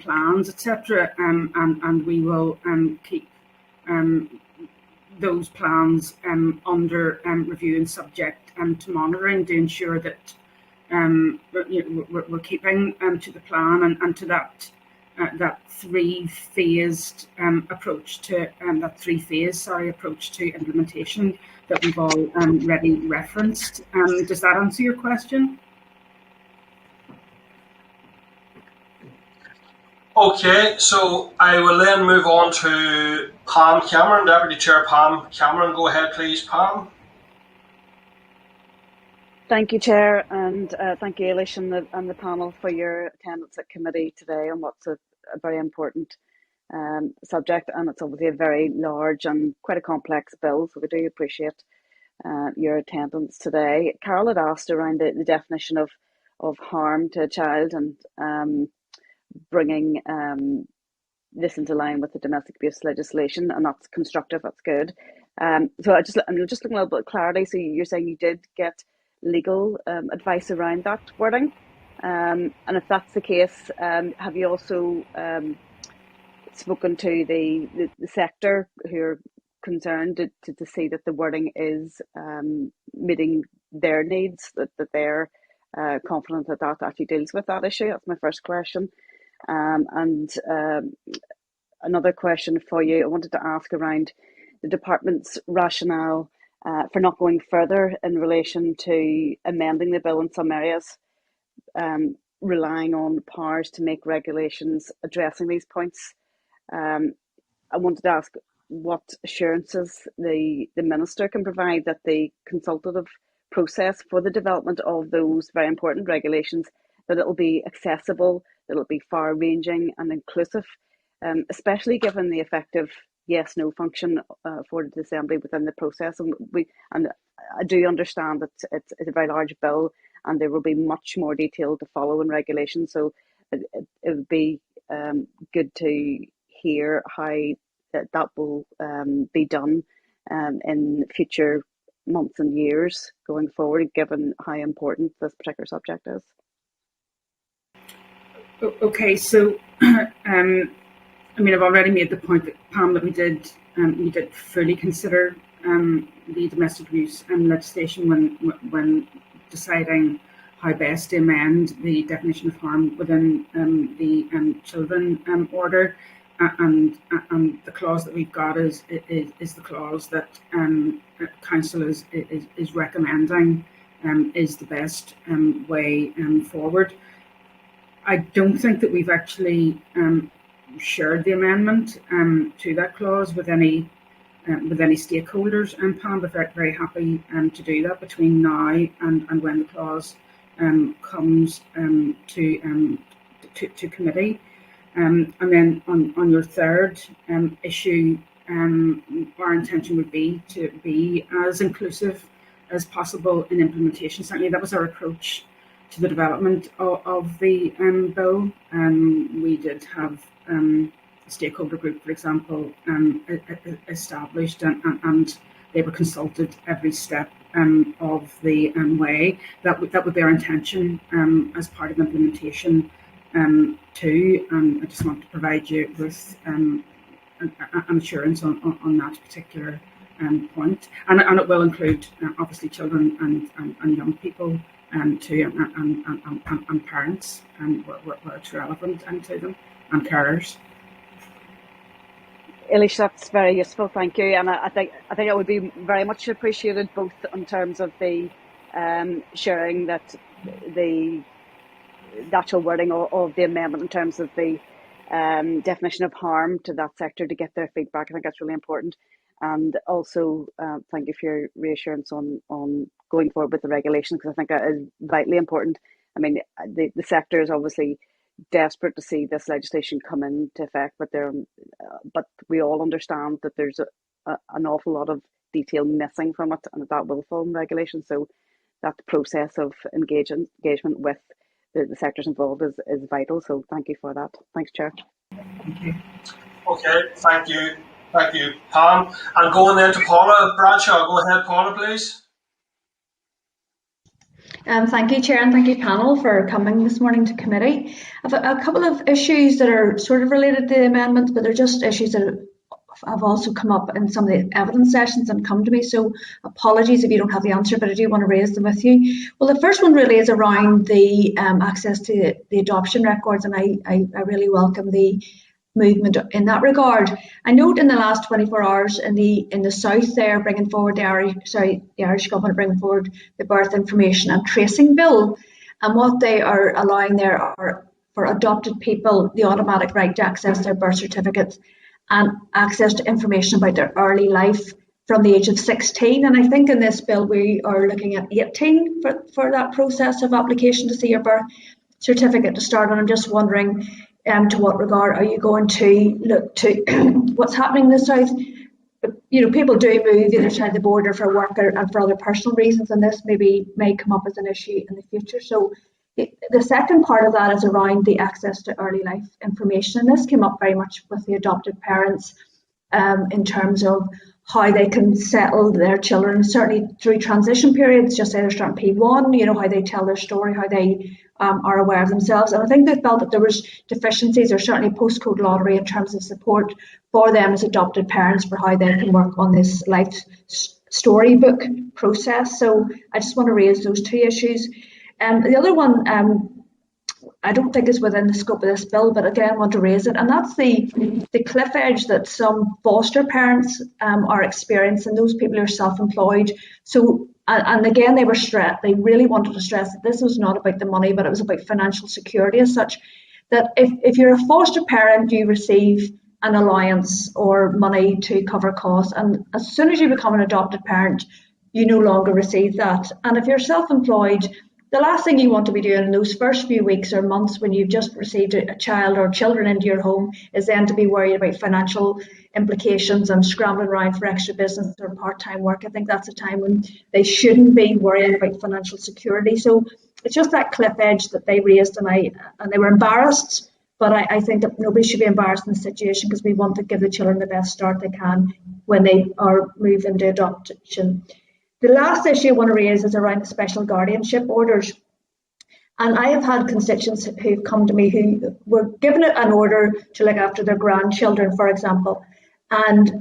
plans, etc. And we will keep those plans under review and subject to monitoring to ensure that we're keeping to the plan and to that three-phased approach to approach to implementation that we've already referenced. Does that answer your question? Okay, so I will then move on to Pam Cameron, Deputy Chair Pam Cameron. Go ahead, please, Pam. Thank you, Chair, and thank you, Eilish, and the panel for your attendance at committee today on what's a very important subject, and it's obviously a very large and quite a complex bill, so we do appreciate your attendance today. Carol had asked around the definition of harm to a child and bringing this into line with the domestic abuse legislation, and that's constructive, that's good. So I'm just looking a little bit of clarity. So you're saying you did get legal advice around that wording, and if that's the case, have you also spoken to the sector who are concerned to see that the wording is meeting their needs, that they're confident that actually deals with that issue? That's my first question. And another question for you, I wanted to ask around the department's rationale for not going further in relation to amending the bill in some areas, relying on powers to make regulations addressing these points. I wanted to ask what assurances the Minister can provide that the consultative process for the development of those very important regulations, that it will be accessible, that it will be far-ranging and inclusive, especially given the effective yes/no function afforded to the Assembly within the process. And I do understand that it's a very large bill, and there will be much more detail to follow in regulation. So it would be good to hear how that will be done in future months and years going forward, given how important this particular subject is. Okay, so I've already made the point that, Pam, that we did fully consider the domestic abuse legislation when deciding how best to amend the definition of harm within the children order, and the clause that we've got is the clause that Council is recommending is the best way forward. I don't think that we've actually shared the amendment to that clause with any stakeholders, and Pam, but very, very happy to do that between now and when the clause comes to committee. And then on your third issue, our intention would be to be as inclusive as possible in implementation. Certainly that was our approach to the development of the bill. We did have a stakeholder group, for example, established, and they were consulted every step of the way. That would be our intention as part of implementation too. And I just want to provide you with an assurance on that particular point. And it will include obviously children and young people too, and parents where it's relevant, and to them, and carers. Eilish, that's very useful, thank you. And I think it would be very much appreciated, both in terms of the sharing that the actual wording of the amendment in terms of the definition of harm to that sector, to get their feedback. I think that's really important. And also, thank you for your reassurance on going forward with the regulation, because I think that is vitally important. I mean, the sector is obviously desperate to see this legislation come into effect, but we all understand that there's an awful lot of detail missing from it, and that will form regulation. So that process of engagement with the sectors involved is vital. So thank you for that. Thanks, Chair. Thank you. Okay, thank you, Pam. And going then to Paula Bradshaw. Go ahead, Paula, please. Thank you, Chair, and thank you, panel, for coming this morning to committee. I've a couple of issues that are sort of related to the amendments, but they're just issues that have also come up in some of the evidence sessions and come to me. So apologies if you don't have the answer, but I do want to raise them with you. Well, the first one really is around the access to the adoption records, and I really welcome the movement in that regard. I note in the last 24 hours in the south, they're bringing forward the Irish government bringing forward the Birth Information and Tracing Bill, and what they are allowing there are for adopted people the automatic right to access their birth certificates and access to information about their early life from the age of 16. And I think in this bill we are looking at 18 for that process of application to see your birth certificate to start. And I'm just wondering, to what regard are you going to look to what's happening in the south? You know, people do move either side of the border for work and for other personal reasons, and this may come up as an issue in the future. So the second part of that is around the access to early life information, and this came up very much with the adopted parents in terms of how they can settle their children, certainly through transition periods, just say they're starting P1, you know, how they tell their story, how they are aware of themselves. And I think they felt that there was deficiencies, or certainly postcode lottery, in terms of support for them as adopted parents for how they can work on this life storybook process. So I just want to raise those two issues. The other one, I don't think is within the scope of this bill, but again, I want to raise it, and that's the cliff edge that some foster parents are experiencing, those people who are self-employed. So, and again, they were stressed. They really wanted to stress that this was not about the money, but it was about financial security as such. That if you're a foster parent, you receive an allowance or money to cover costs, and as soon as you become an adopted parent, you no longer receive that. And if you're self-employed, the last thing you want to be doing in those first few weeks or months when you've just received a child or children into your home is then to be worried about financial implications and scrambling around for extra business or part-time work. I think that's a time when they shouldn't be worrying about financial security. So it's just that cliff edge that they raised, and they were embarrassed. But I think that nobody should be embarrassed in this situation, because we want to give the children the best start they can when they are moved into adoption. The last issue I want to raise is around the special guardianship orders. And I have had constituents who've come to me who were given an order to look after their grandchildren, for example, and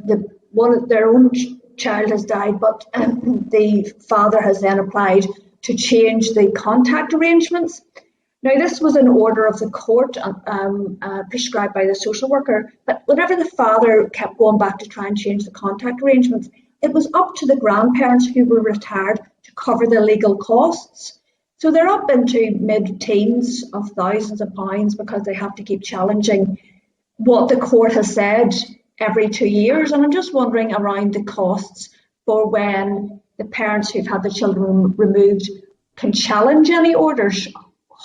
their own child has died, but the father has then applied to change the contact arrangements. Now, this was an order of the court prescribed by the social worker, but whenever the father kept going back to try and change the contact arrangements, it was up to the grandparents who were retired to cover the legal costs. So they're up into mid-teens of thousands of pounds because they have to keep challenging what the court has said every 2 years. And I'm just wondering around the costs for when the parents who've had the children removed can challenge any orders,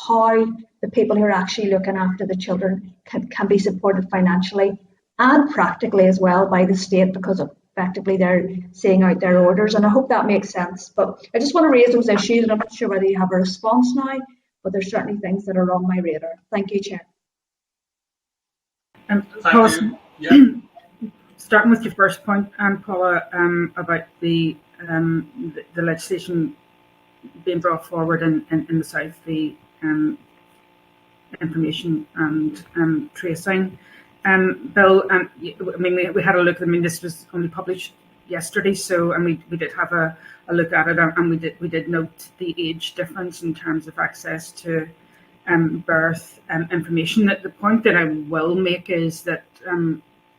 how the people who are actually looking after the children can be supported financially and practically as well by the state, because effectively they're seeing out their orders. And I hope that makes sense. But I just want to raise those issues, and I'm not sure whether you have a response now, but there's certainly things that are on my radar. Thank you, Chair. Thank you. Yeah. starting with your first point, Paula, about the legislation being brought forward in the South, the information and tracing bill. I mean, we had a look. I mean, this was only published yesterday, so and we did have a look at it, and we did note the age difference in terms of access to birth information. The point that I will make is that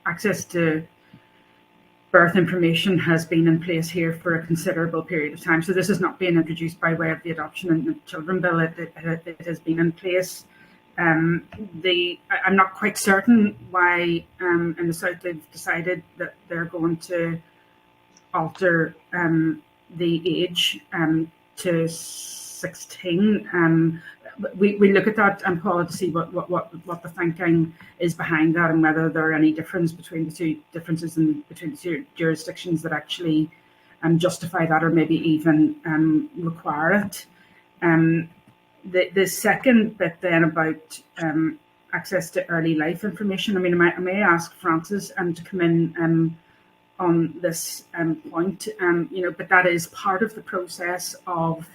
access to birth information has been in place here for a considerable period of time. So this is not being introduced by way of the Adoption and Children Bill. It has been in place. I'm not quite certain why in the South they've decided that they're going to alter the age to 16. We look at that, and Paula, to see what the thinking is behind that, and whether there are any differences between the two jurisdictions that actually justify that, or maybe even require it. The second bit then about access to early life information. I mean, I may ask Frances to come in on this point. But that is part of the process of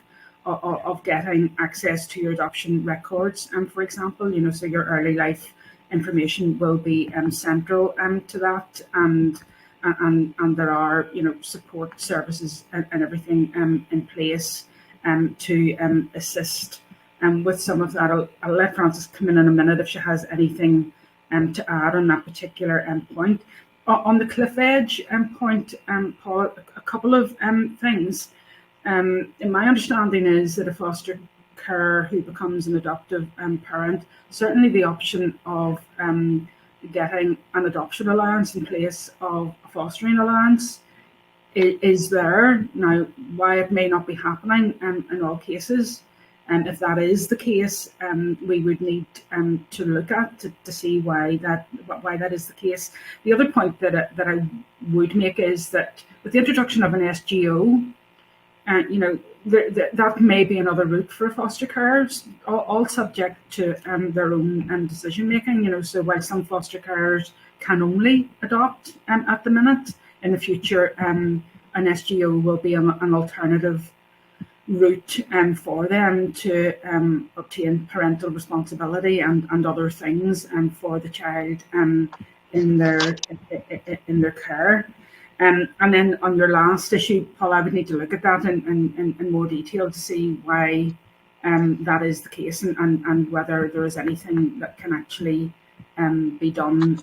getting access to your adoption records, for example, so your early life information will be central to that, and there are support services and everything in place to assist with some of that. I'll let Frances come in a minute if she has anything to add on that particular point. On the cliff edge point, Paul, a couple of things. In my understanding is that a foster carer who becomes an adoptive parent, certainly the option of getting an adoption allowance in place of a fostering allowance is there. Now, why it may not be happening in all cases, and if that is the case, we would need to look at to see why that is the case. The other point that I would make is that with the introduction of an SGO, that may be another route for foster carers, all subject to their own decision making. So while some foster carers can only adopt at the minute, in the future, an SGO will be an alternative route for them to obtain parental responsibility and other things for the child in their care. And then on your last issue, Paul, I would need to look at that in more detail to see why that is the case, and whether there is anything that can actually be done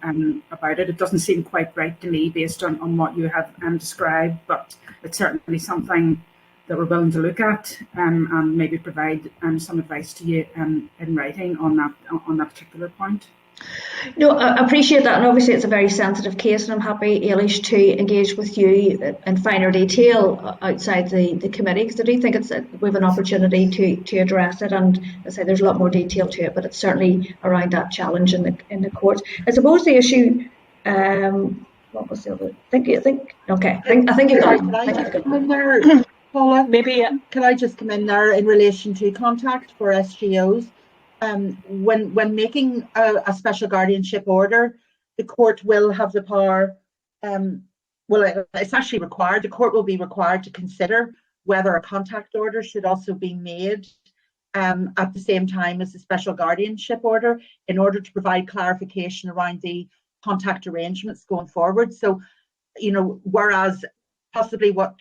about it. It doesn't seem quite right to me based on what you have described, but it's certainly something that we're willing to look at and maybe provide some advice to you in writing on that particular point. No, I appreciate that, and obviously it's a very sensitive case, and I'm happy, Eilish, to engage with you in finer detail outside the committee, because I do think we have an opportunity to address it, and as I say, there's a lot more detail to it, but it's certainly around that challenge in the court. I suppose the issue. What was the other? I think you've got it. Paula, maybe can I just come in there in relation to contact for SGOs? When making a special guardianship order, the court will have the power. It's actually required. The court will be required to consider whether a contact order should also be made at the same time as the special guardianship order, in order to provide clarification around the contact arrangements going forward. So, whereas possibly what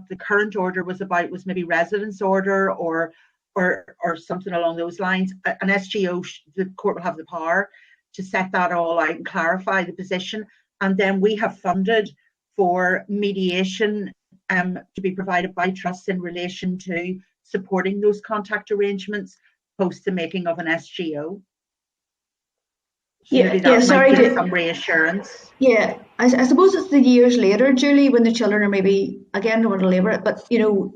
the current order was about was maybe residence order or something along those lines, an SGO, the court will have the power to set that all out and clarify the position. And then we have funded for mediation to be provided by trusts in relation to supporting those contact arrangements post the making of an SGO. So might give some reassurance. Yeah, I suppose it's the years later, Julie, when the children are maybe, again, I don't want to labour it, but,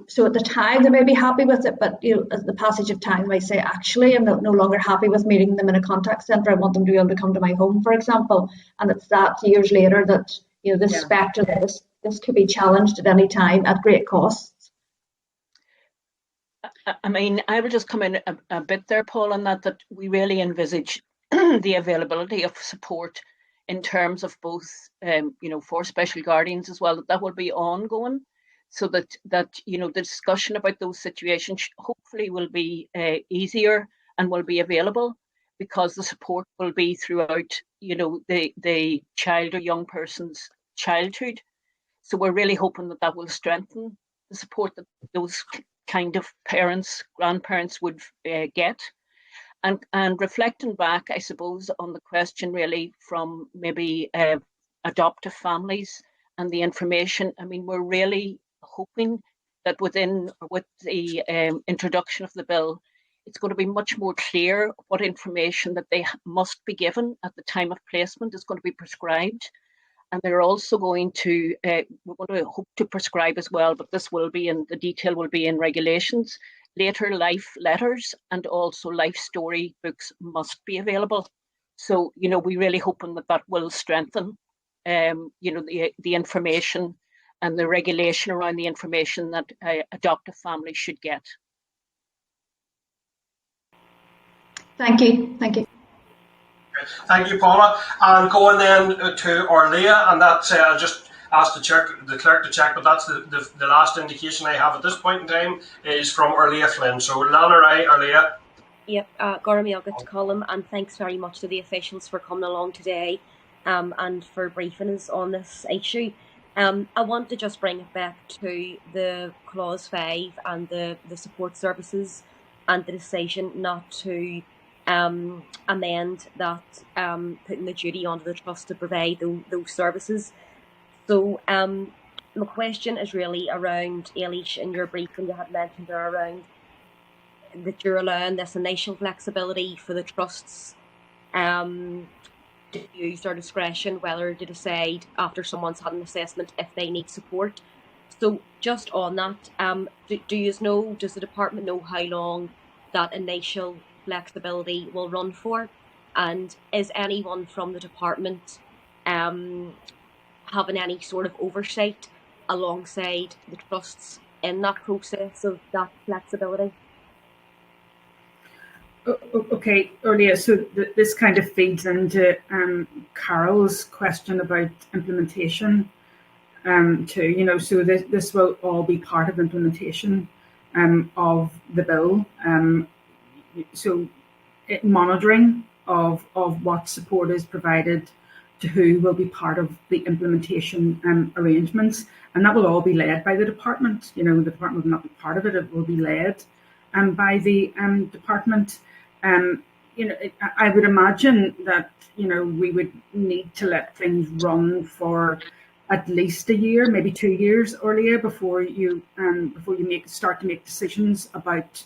so at the time they may be happy with it, but, as the passage of time might say, actually, I'm no longer happy with meeting them in a contact centre. I want them to be able to come to my home, for example. And it's that years later that, this spectre, that this could be challenged at any time at great costs. I mean, I will just come in a bit there, Paul, on that we really envisage the availability of support in terms of both, for special guardians as well, that will be ongoing, so that the discussion about those situations hopefully will be easier and will be available, because the support will be throughout, the child or young person's childhood. So we're really hoping that will strengthen the support that those kind of parents, grandparents would get. And reflecting back, I suppose, on the question really from maybe adoptive families and the information, I mean, we're really hoping that with the introduction of the bill, it's going to be much more clear what information that they must be given at the time of placement is going to be prescribed. And they're also going to, we're going to hope to prescribe as well, but this will be in, the detail will be in regulations. Later life letters and also life story books must be available. So, we really hoping that will strengthen, the information and the regulation around the information that adoptive families should get. Thank you. Thank you. Thank you, Paula. And going then to Orlia, and that's I'll just ask the clerk to check, but that's the last indication I have at this point in time is from Orlia Flynn. So Lana, Orlia. Yep, Gormy Agat Column, and thanks very much to the officials for coming along today and for briefing us on this issue. I want to just bring it back to the Clause 5 and the support services and the decision not to amend that, putting the duty onto the trust to provide those services. So my question is really around, Eilish, in your briefing you had mentioned there around that you're allowing this initial flexibility for the trusts to use their discretion whether to decide after someone's had an assessment if they need support. So just on that, does the department know how long that initial flexibility will run for, and is anyone from the department having any sort of oversight alongside the trusts in that process of that flexibility? Okay, earlier, so this kind of feeds into Carol's question about implementation too, so this will all be part of implementation of the bill. So monitoring of what support is provided to who will be part of the implementation arrangements, and that will all be led by the department. The department will not be part of it; it will be led by the department. I would imagine that we would need to let things run for at least a year, maybe 2 years earlier before you start to make decisions about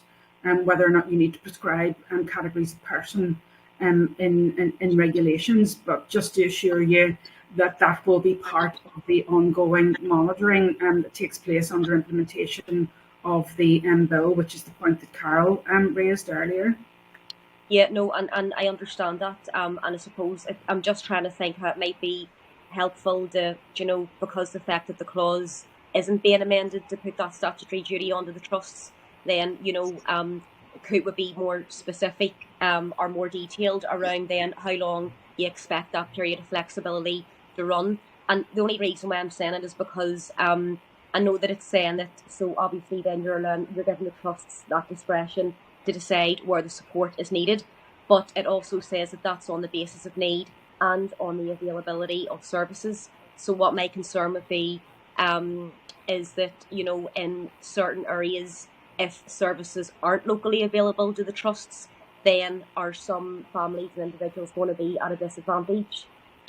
whether or not you need to prescribe categories of person in regulations. But just to assure you that will be part of the ongoing monitoring that takes place under implementation of the bill, which is the point that Carol raised earlier. Yeah, no, and I understand that, and I suppose I'm just trying to think how it might be helpful to, because the fact that the clause isn't being amended to put that statutory duty onto the trusts, then, could we be more specific or more detailed around then how long you expect that period of flexibility to run? And the only reason why I'm saying it is because I know that it's saying that, so obviously then you're giving the trusts that discretion to decide where the support is needed, but it also says that that's on the basis of need and on the availability of services. So what my concern would be is that, in certain areas, if services aren't locally available to the trusts, then are some families and individuals going to be at a disadvantage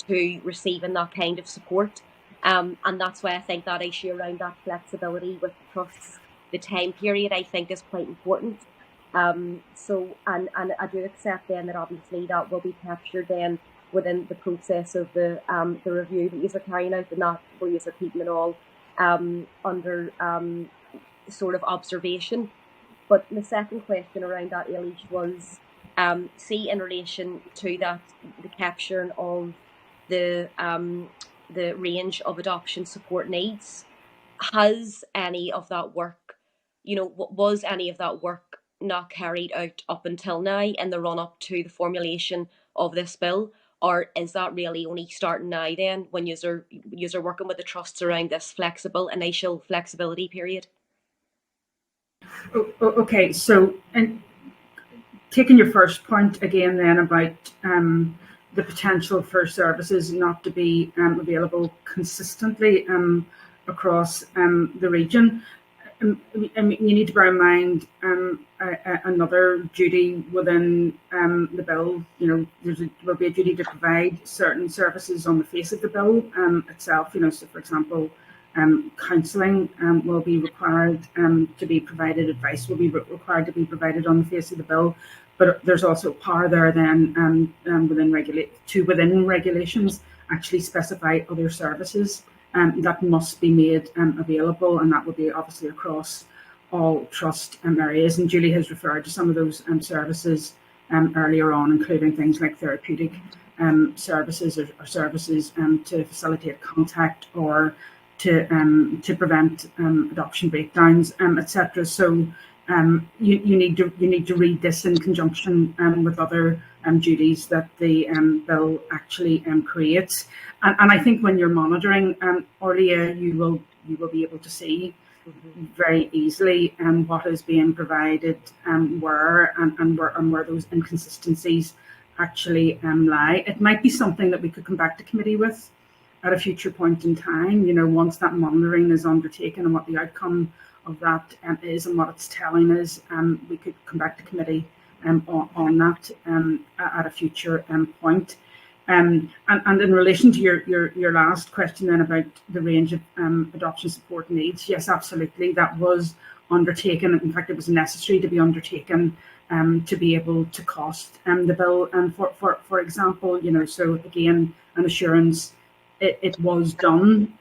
to receiving that kind of support? And that's why I think that issue around that flexibility with the trusts, the time period, I think is quite important. So I do accept then that obviously that will be captured then within the process of the review that you're carrying out, and not where you're keeping it all under sort of observation. But the second question around that, Eilish, was see in relation to that, the capturing of the range of adoption support needs. Has any of that work, was any of that work not carried out up until now in the run-up to the formulation of this bill? or is that really only starting now then when you're working with the trusts around this flexible initial flexibility period? Okay, so and taking your first point again then about the potential for services not to be available consistently across the region. I mean, you need to bear in mind another duty within the bill. You know, there will be a duty to provide certain services on the face of the bill itself. You know, so for example, counselling will be required to be provided. Advice will be required to be provided on the face of the bill. But there's also power there then within regulations actually specify other services that must be made available, and that will be obviously across all trust areas. And Julie has referred to some of those services earlier on, including things like therapeutic services or services to facilitate contact or to prevent adoption breakdowns, etc. So you need to read this in conjunction with other duties that the bill actually creates. And I think when you're monitoring, Orlia, you will be able to see very easily what is being provided, where those inconsistencies actually lie. It might be something that we could come back to committee with at a future point in time. You know, once that monitoring is undertaken and what the outcome of that is and what it's telling us, we could come back to committee on that at a future point. And in relation to your last question then about the range of adoption support needs, yes, absolutely, that was undertaken. In fact, it was necessary to be undertaken to be able to cost the bill. And for example, you know, so again, an assurance. It was done.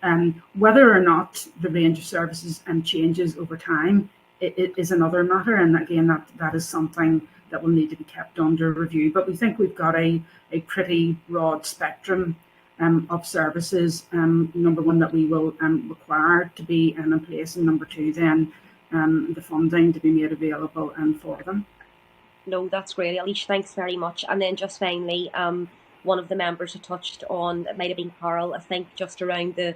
Whether or not the range of services changes over time, it is another matter. And again, that is something that will need to be kept under review. But we think we've got a pretty broad spectrum of services. Number one, that we will require to be in place, and number two, then the funding to be made available for them. No, that's great, Alicia. Thanks very much. And then just finally, one of the members who touched on, it might have been Carol, I think, just around the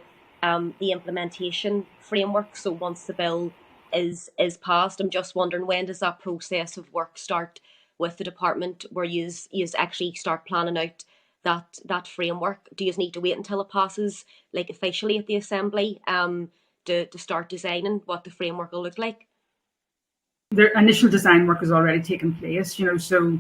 implementation framework. So once the bill is passed, I'm just wondering, when does that process of work start with the department, where you actually start planning out that framework? Do you need to wait until it passes, like officially at the Assembly, to start designing what the framework will look like? The initial design work has already taken place, you know, so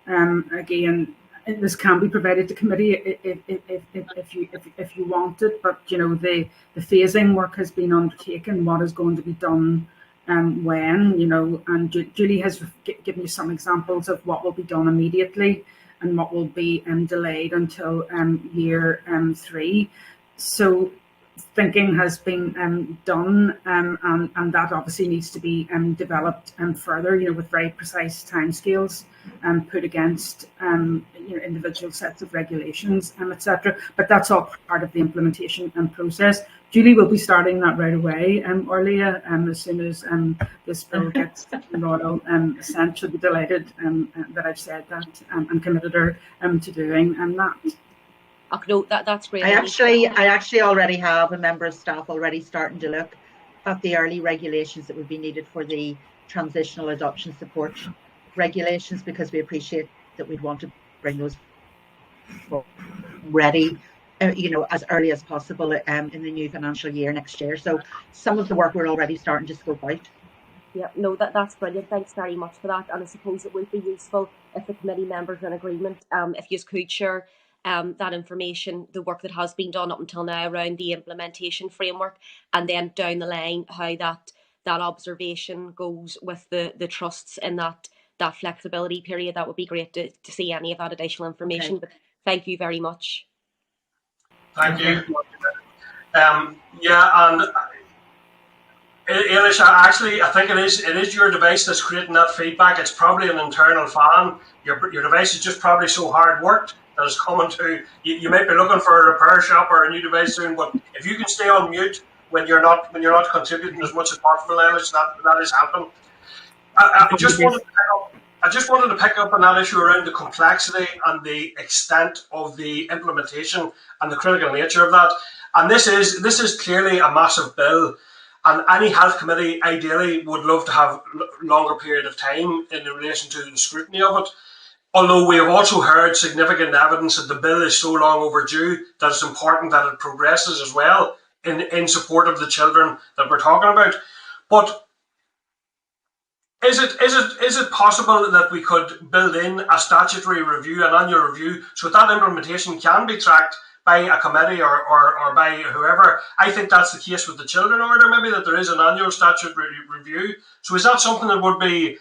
again, this can be provided to committee if you want it, but you know, the phasing work has been undertaken. What is going to be done when, you know, and Julie has given you some examples of what will be done immediately and what will be delayed until year 3. So thinking has been done, and that obviously needs to be developed further, you know, with very precise timescales put against you know, individual sets of regulations, etc. But that's all part of the implementation process. Julie will be starting that right away, Orlia, as soon as this bill gets royal assent. She'll be delighted that I've said that and committed her to doing that. Oh, no, that's great. I actually already have a member of staff already starting to look at the early regulations that would be needed for the transitional adoption support regulations, because we appreciate that we'd want to bring those ready, you know, as early as possible in the new financial year next year. So some of the work we're already starting to scope out. Yeah, no, that's brilliant. Thanks very much for that. And I suppose it would be useful if the committee members are in agreement, if you could share that information, the work that has been done up until now around the implementation framework, and then down the line how that observation goes with the trusts in that flexibility period. That would be great to see any of that additional information. Okay. But thank you very much. Thank you. Yeah, and Alicia, actually, I think it is your device that's creating that feedback. It's probably an internal fan. Your device is just probably so hard worked that it's coming to you. Might be looking for a repair shop or a new device soon, but if you can stay on mute when you're not contributing as much as possible, Alicia, that is helping. I just wanted to pick up I just wanted to pick up on that issue around the complexity and the extent of the implementation and the critical nature of that. And this is clearly a massive bill, and any health committee ideally would love to have longer period of time in relation to the scrutiny of it. Although we have also heard significant evidence that the bill is so long overdue that it's important that it progresses as well in support of the children that we're talking about. But is it possible that we could build in a statutory review, an annual review, so that implementation can be tracked by a committee or by whoever? I think that's the case with the children order, maybe, that there is an annual statutory review. So is that something that would be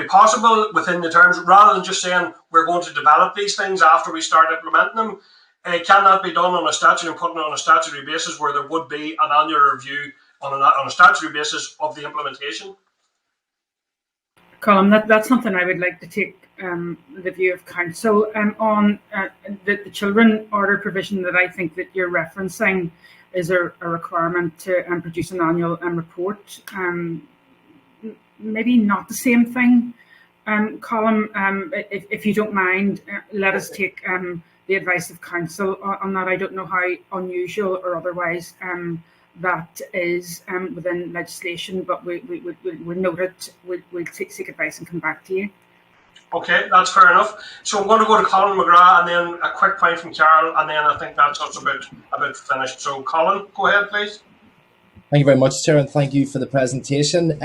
possible within the terms, rather than just saying we're going to develop these things after we start implementing them? Can that be done on a statute and put it on a statutory basis, where there would be an annual review on a statutory basis of the implementation? Colin, that's something I would like to take the view of council on. The children order provision that I think that you're referencing is a requirement to produce an annual report. Maybe not the same thing. Colin, if you don't mind, let us take the advice of council on that. I don't know how unusual or otherwise that is within legislation, but we'll note it, we'll seek advice and come back to you. Okay, that's fair enough. So I'm going to go to Colin McGrath and then a quick point from Carol, and then I think that's us about finished. So Colin, go ahead, please. Thank you very much, Chair, and thank you for the presentation.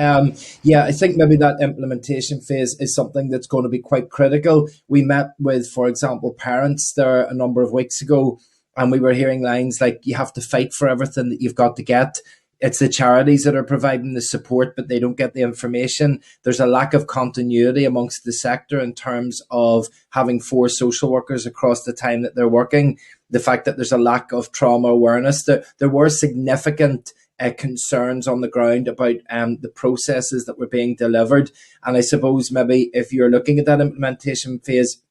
Yeah, I think maybe that implementation phase is something that's going to be quite critical. We met with, for example, parents there a number of weeks ago, and we were hearing lines like, you have to fight for everything that you've got to get. It's the charities that are providing the support, but they don't get the information. There's a lack of continuity amongst the sector in terms of having 4 social workers across the time that they're working. The fact that there's a lack of trauma awareness. There were significant concerns on the ground about the processes that were being delivered. And I suppose maybe if you're looking at that implementation phase,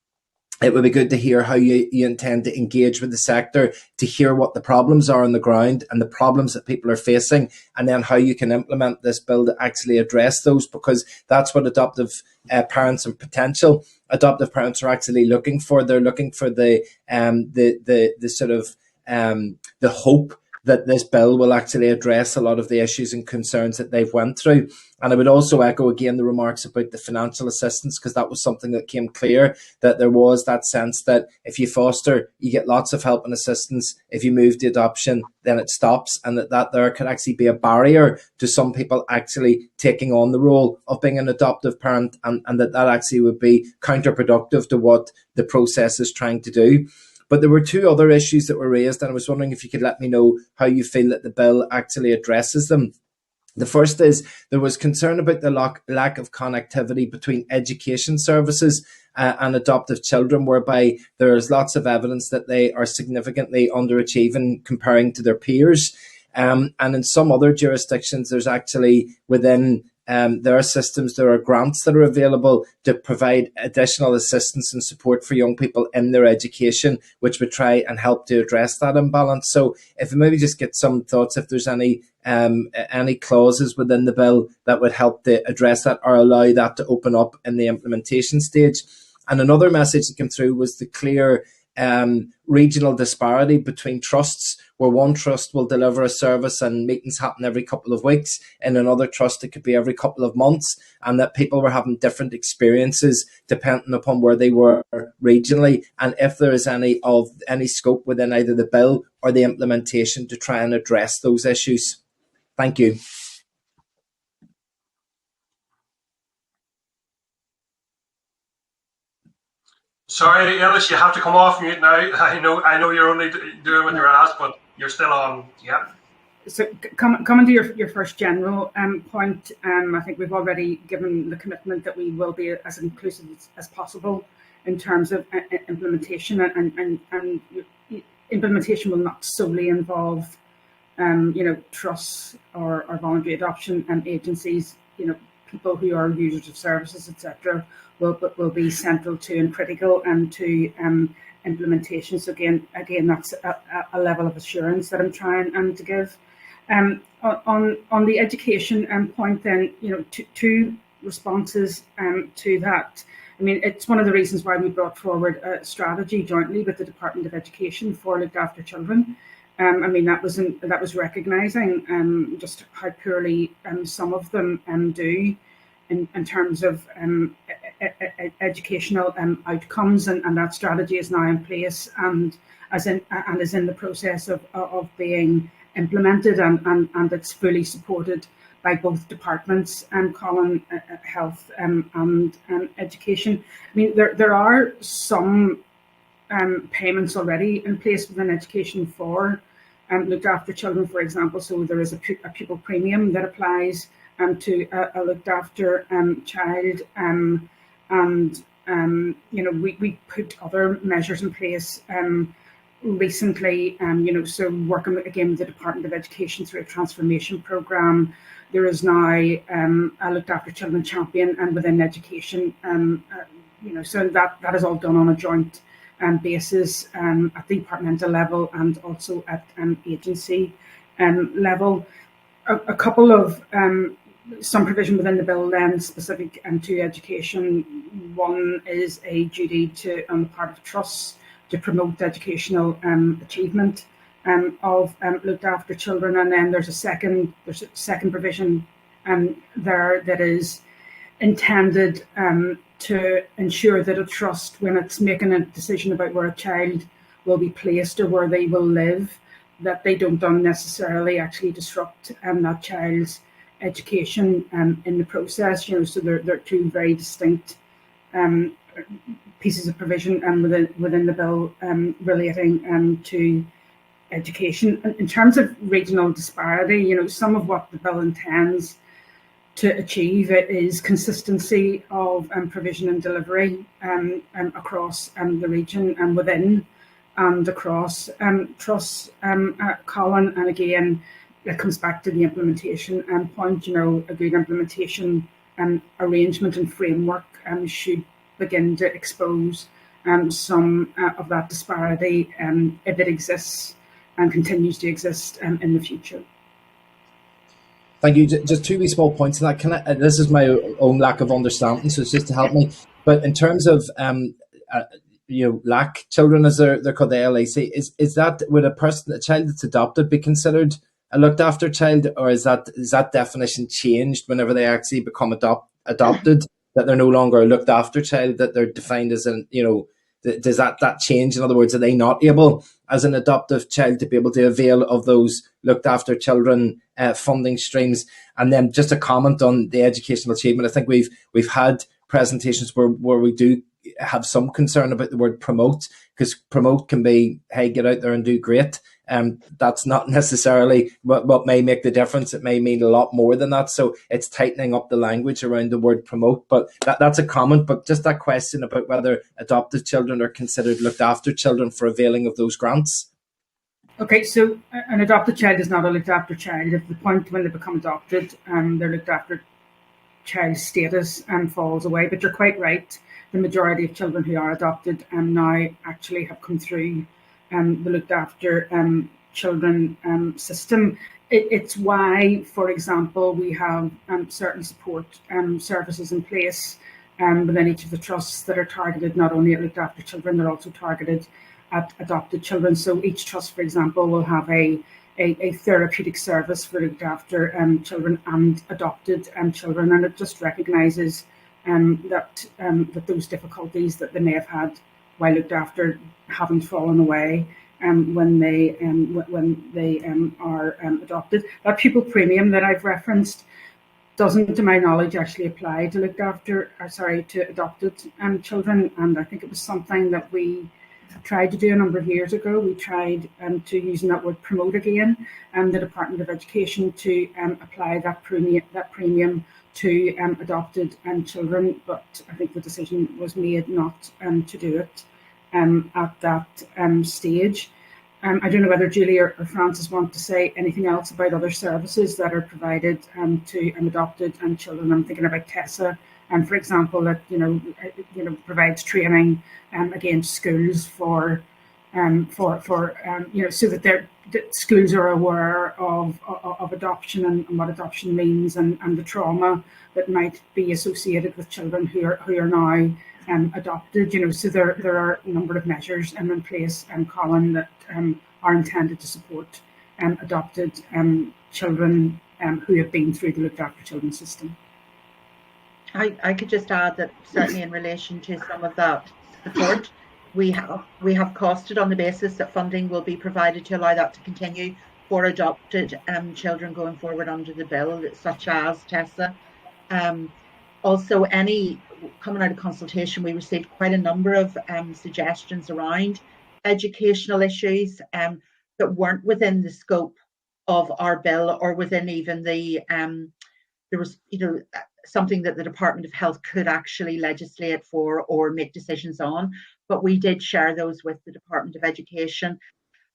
it would be good to hear how you intend to engage with the sector, to hear what the problems are on the ground and the problems that people are facing, and then how you can implement this bill to actually address those, because that's what adoptive parents and potential adoptive parents are actually looking for. They're looking for the sort of the hope that this bill will actually address a lot of the issues and concerns that they've went through. And I would also echo again the remarks about the financial assistance, because that was something that came clear, that there was that sense that if you foster, you get lots of help and assistance. If you move to adoption, then it stops, and that there could actually be a barrier to some people actually taking on the role of being an adoptive parent, and that actually would be counterproductive to what the process is trying to do. But there were 2 other issues that were raised, and I was wondering if you could let me know how you feel that the bill actually addresses them. The first is there was concern about the lack of connectivity between education services and adoptive children, whereby there is lots of evidence that they are significantly underachieving comparing to their peers. And in some other jurisdictions, there's actually within there are systems, there are grants that are available to provide additional assistance and support for young people in their education, which would try and help to address that imbalance. So if we maybe just get some thoughts, if there's any clauses within the bill that would help to address that or allow that to open up in the implementation stage. And another message that came through was the clear regional disparity between trusts, where one trust will deliver a service and meetings happen every couple of weeks. In another trust, it could be every couple of months, and that people were having different experiences depending upon where they were regionally. And if there is any scope within either the bill or the implementation to try and address those issues. Thank you. Sorry, Ellis, you have to come off mute now. I know you're only doing what you're asked, but you're still on. Yeah. So coming to your first general point, I think we've already given the commitment that we will be as inclusive as possible in terms of implementation, and implementation will not solely involve trusts or voluntary adoption agencies. People who are users of services, etc., will be central to and critical and to implementation. So again, that's a level of assurance that I'm trying to give. On the education point, then, two responses to that. I mean, it's one of the reasons why we brought forward a strategy jointly with the Department of Education for looked after children. I mean, that was recognising just how poorly some of them do in terms of educational outcomes, and that strategy is now in place and is in the process of being implemented, and it's fully supported by both departments, Colin, health and education. I mean, there are some payments already in place within education for looked after children, for example. So there is a pupil premium that applies to a looked after child, and we put other measures in place recently, so working again with the Department of Education through a transformation programme. There is now a looked after children champion and within education, so that is all done on a joint basis at the departmental level and also at agency level. A couple of some provision within the bill then specific to education. One is a duty on the part of trusts to promote educational achievement of looked after children, and then there's a second provision there that is intended to ensure that a trust, when it's making a decision about where a child will be placed or where they will live, that they don't unnecessarily actually disrupt that child's education in the process. So they're two very distinct pieces of provision within the bill relating to education. In terms of regional disparity, some of what the bill intends to achieve it is consistency of provision and delivery across the region and within and across trusts, Colin. And again, it comes back to the implementation point. A good implementation arrangement and framework should begin to expose some of that disparity if it exists and continues to exist in the future. Thank you. Just two wee small points on that. This is my own lack of understanding, so it's just to help me. But in terms of LAC children, as they're called, the LAC, is that, would a child that's adopted be considered a looked after child, or is that definition changed whenever they actually become adopted? That they're no longer a looked after child, that they're defined as does that change? In other words, are they not able, as an adoptive child, to be able to avail of those looked after children funding streams? And then just a comment on the educational achievement. I think we've had presentations where we do have some concern about the word promote, because promote can be, hey, get out there and do great. That's not necessarily what may make the difference. It may mean a lot more than that. So it's tightening up the language around the word promote. But that's a comment. But just that question about whether adopted children are considered looked after children for availing of those grants. Okay, so an adopted child is not a looked after child. At the point when they become adopted, their looked after child status falls away. But you're quite right. The majority of children who are adopted now actually have come through the looked after children system. It's why, for example, we have certain support services in place within each of the trusts that are targeted not only at looked after children, they're also targeted at adopted children. So each trust, for example, will have a therapeutic service for looked after children and adopted children, and it just recognises that those difficulties that they may have had while looked after haven't fallen away when they are adopted. That pupil premium that I've referenced doesn't, to my knowledge, actually apply to to adopted children, and I think it was something that we tried to do a number of years ago. We tried to using that word promote again, and the Department of Education to apply that premium to adopted children, but I think the decision was made not to do it at that stage. I don't know whether Julie or Francis want to say anything else about other services that are provided to adopted children. I'm thinking about TESA, for example, that provides training against schools for so that schools are aware of adoption and what adoption means and the trauma that might be associated with children who are now adopted. So there are a number of measures in place, Colin, that are intended to support adopted children who have been through the looked after children system. I could just add that certainly in relation to some of that support, we have costed on the basis that funding will be provided to allow that to continue for adopted children going forward under the bill, such as Tessa. Also, coming out of consultation, we received quite a number of suggestions around educational issues that weren't within the scope of our bill or within even there was something that the Department of Health could actually legislate for or make decisions on, but we did share those with the Department of Education,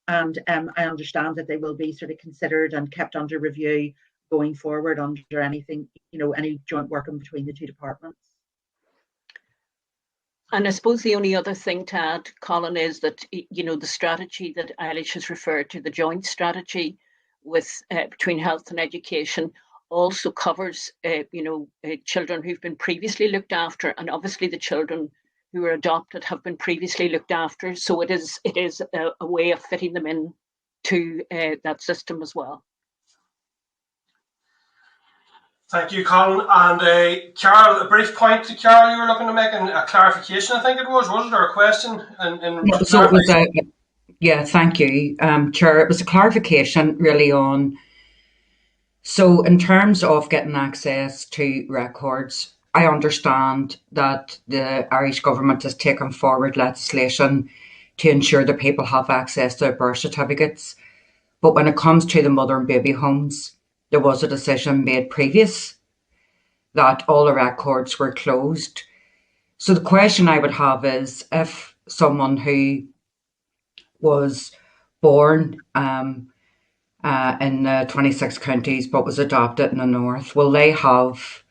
and I understand that they will be sort of considered and kept under review going forward under anything, any joint working between the two departments. And I suppose the only other thing to add, Colin, is that the strategy that Eilish has referred to, the joint strategy with between health and education, also covers children who've been previously looked after, and obviously the children who are adopted have been previously looked after. So it is a way of fitting them in to that system as well. Thank you, Colin. And Carol, a brief point to Carol you were looking to make, and a clarification, I think it was it, or a question? Yeah, thank you, Chair. It was a clarification really on, so in terms of getting access to records, I understand that the Irish government has taken forward legislation to ensure that people have access to their birth certificates. But when it comes to the mother and baby homes, there was a decision made previous that all the records were closed. So the question I would have is, if someone who was born in 26 counties but was adopted in the north, will they have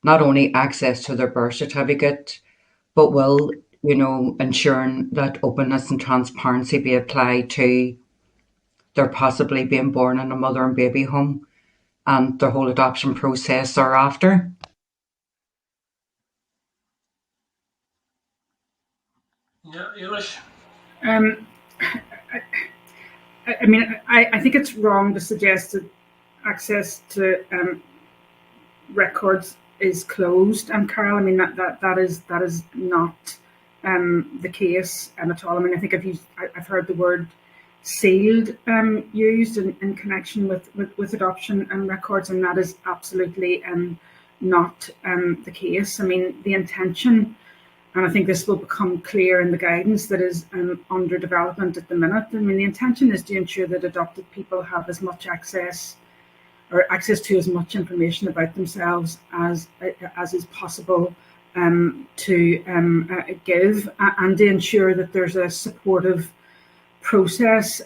not only access to their birth certificate, but will, ensuring that openness and transparency be applied to their possibly being born in a mother and baby home and the whole adoption process thereafter? Yeah, Eilish? I think it's wrong to suggest that access to records is closed, Carol. That is not the case at all. I think I've heard the word sealed used in connection with adoption and records, and that is absolutely not the case. The intention, and I think this will become clear in the guidance that is under development at the minute. The intention is to ensure that adopted people have as much access to as much information about themselves as is possible to give, and to ensure that there's a supportive process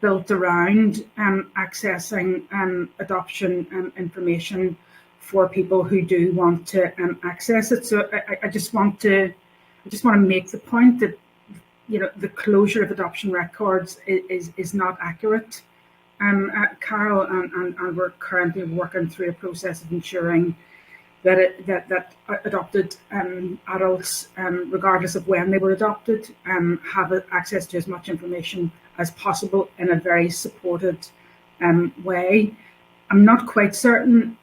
built around accessing adoption information for people who do want to access it. So I just want to make the point that the closure of adoption records is not accurate, Carol, and we're currently working through a process of ensuring that adopted adults, regardless of when they were adopted, have access to as much information as possible in a very supported way. I'm not quite certain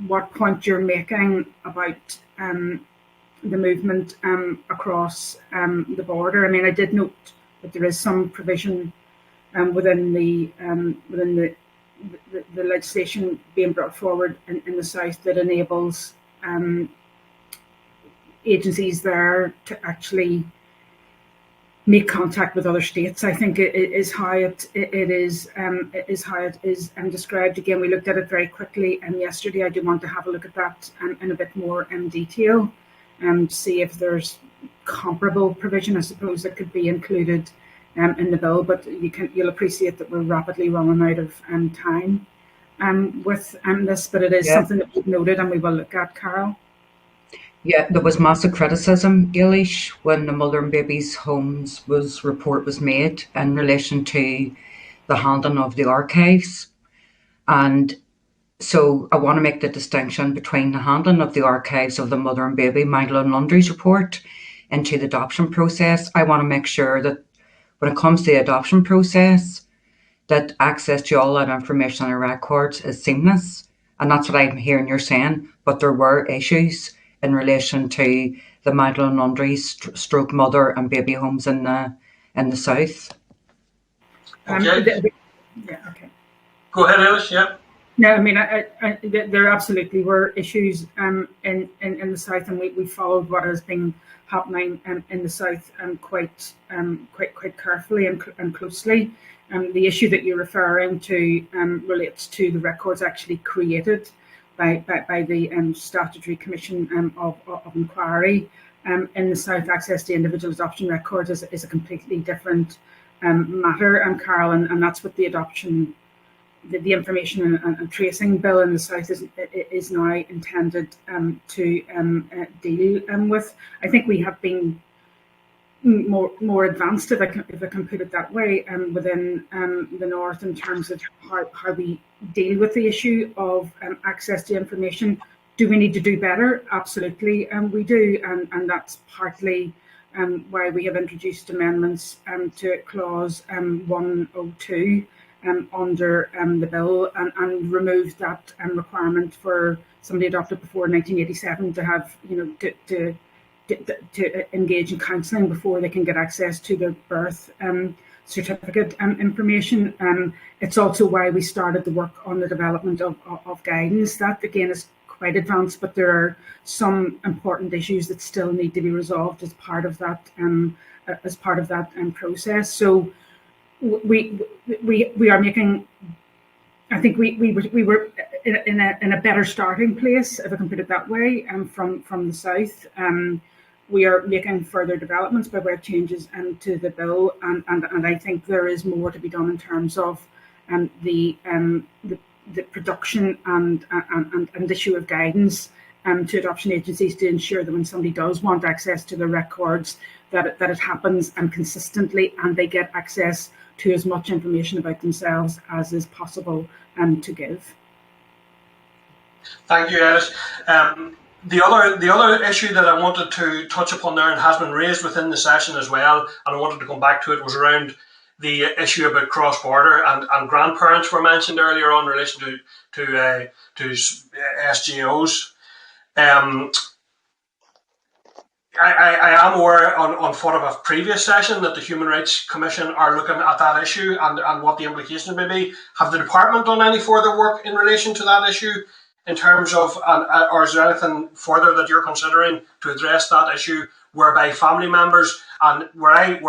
what point you're making about the movement across the border. I did note that there is some provision within the legislation being brought forward in the south that enables agencies there to actually make contact with other states. I think it is how it is described. Again, we looked at it very quickly yesterday. I do want to have a look at that in a bit more detail and see if there's comparable provision, I suppose, that could be included in the bill. But you'll appreciate that we're rapidly running out of time with this. But it is something that we've noted and we will look at, Carol. Yeah, there was massive criticism, Eilish, when the Mother and Babies Homes report was made in relation to the handling of the archives. And so I want to make the distinction between the handling of the archives of the Mother and Baby Magdalene Laundries report into the adoption process. I want to make sure that when it comes to the adoption process, that access to all that information and records is seamless. And that's what I'm hearing you're saying. But there were issues in relation to the Magdalene Laundries stroke mother and baby homes in the south. Okay. Yeah, okay. Go ahead, Eilish, yeah. No, I mean, there absolutely were issues in the south, and we followed what has been happening in the south quite carefully and closely. The issue that you're referring to relates to the records actually created by the Statutory Commission of Inquiry. In the south, access to individual adoption records is a completely different matter, Carol, and that's what the adoption. The information and tracing bill in the south is now intended to deal with. I think we have been more advanced, if I can put it that way, within the north in terms of how we deal with the issue of access to information. Do we need to do better? Absolutely, we do, and that's partly why we have introduced amendments to clause 102. Under the bill and removed that requirement for somebody adopted before 1987 to have, to engage in counselling before they can get access to their birth certificate information. It's also why we started the work on the development of guidance. That again is quite advanced, but there are some important issues that still need to be resolved as part of that process. So. We are making. I think we were in a better starting place, if I can put it that way, from the south. We are making further developments by way of changes to the bill, and I think there is more to be done in terms of the production and issue of guidance to adoption agencies to ensure that when somebody does want access to the records, that it happens consistently and they get access to as much information about themselves as is possible to give. Thank you, Eilish. The other issue that I wanted to touch upon there and has been raised within the session as well, and I wanted to come back to it, was around the issue about cross-border and grandparents were mentioned earlier on in relation to SGOs. I am aware on foot of a previous session that the Human Rights Commission are looking at that issue and what the implications may be. Have the department done any further work in relation to that issue in terms of, or is there anything further that you're considering to address that issue whereby family members, and where I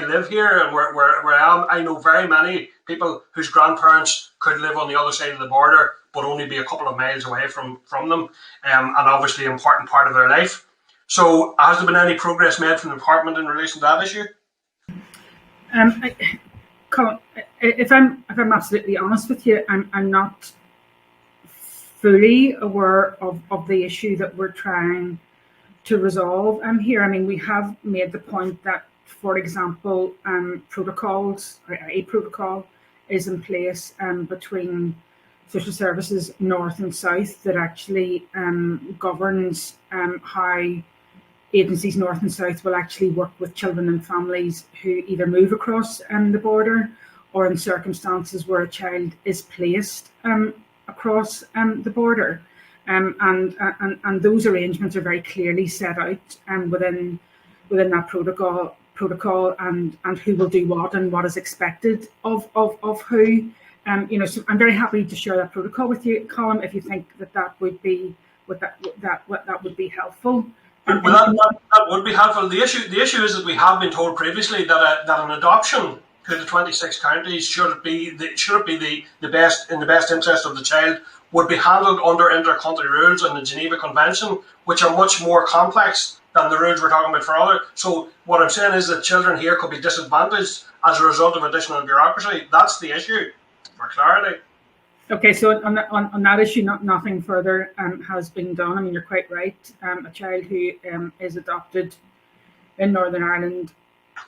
live here and where I am, I know very many people whose grandparents could live on the other side of the border but only be a couple of miles away from them, and obviously an important part of their life. So, has there been any progress made from the department in relation to that issue? Colin, if I'm absolutely honest with you, I'm not fully aware of the issue that we're trying to resolve here. I mean, we have made the point that, for example, a protocol is in place between social services north and south that actually governs how agencies north and south will actually work with children and families who either move across the border or in circumstances where a child is placed across the border. And those arrangements are very clearly set out within that protocol and who will do what and what is expected of who. So I'm very happy to share that protocol with you, Colin, if you think that would be helpful. Well, that would be helpful. The issue is that we have been told previously that an adoption to the 26 counties, should it be the best in the best interest of the child, would be handled under inter-country rules and the Geneva Convention, which are much more complex than the rules we're talking about for other. So what I'm saying is that children here could be disadvantaged as a result of additional bureaucracy. That's the issue, for clarity. Okay, so on that issue, nothing further has been done. I mean, you're quite right. A child who is adopted in Northern Ireland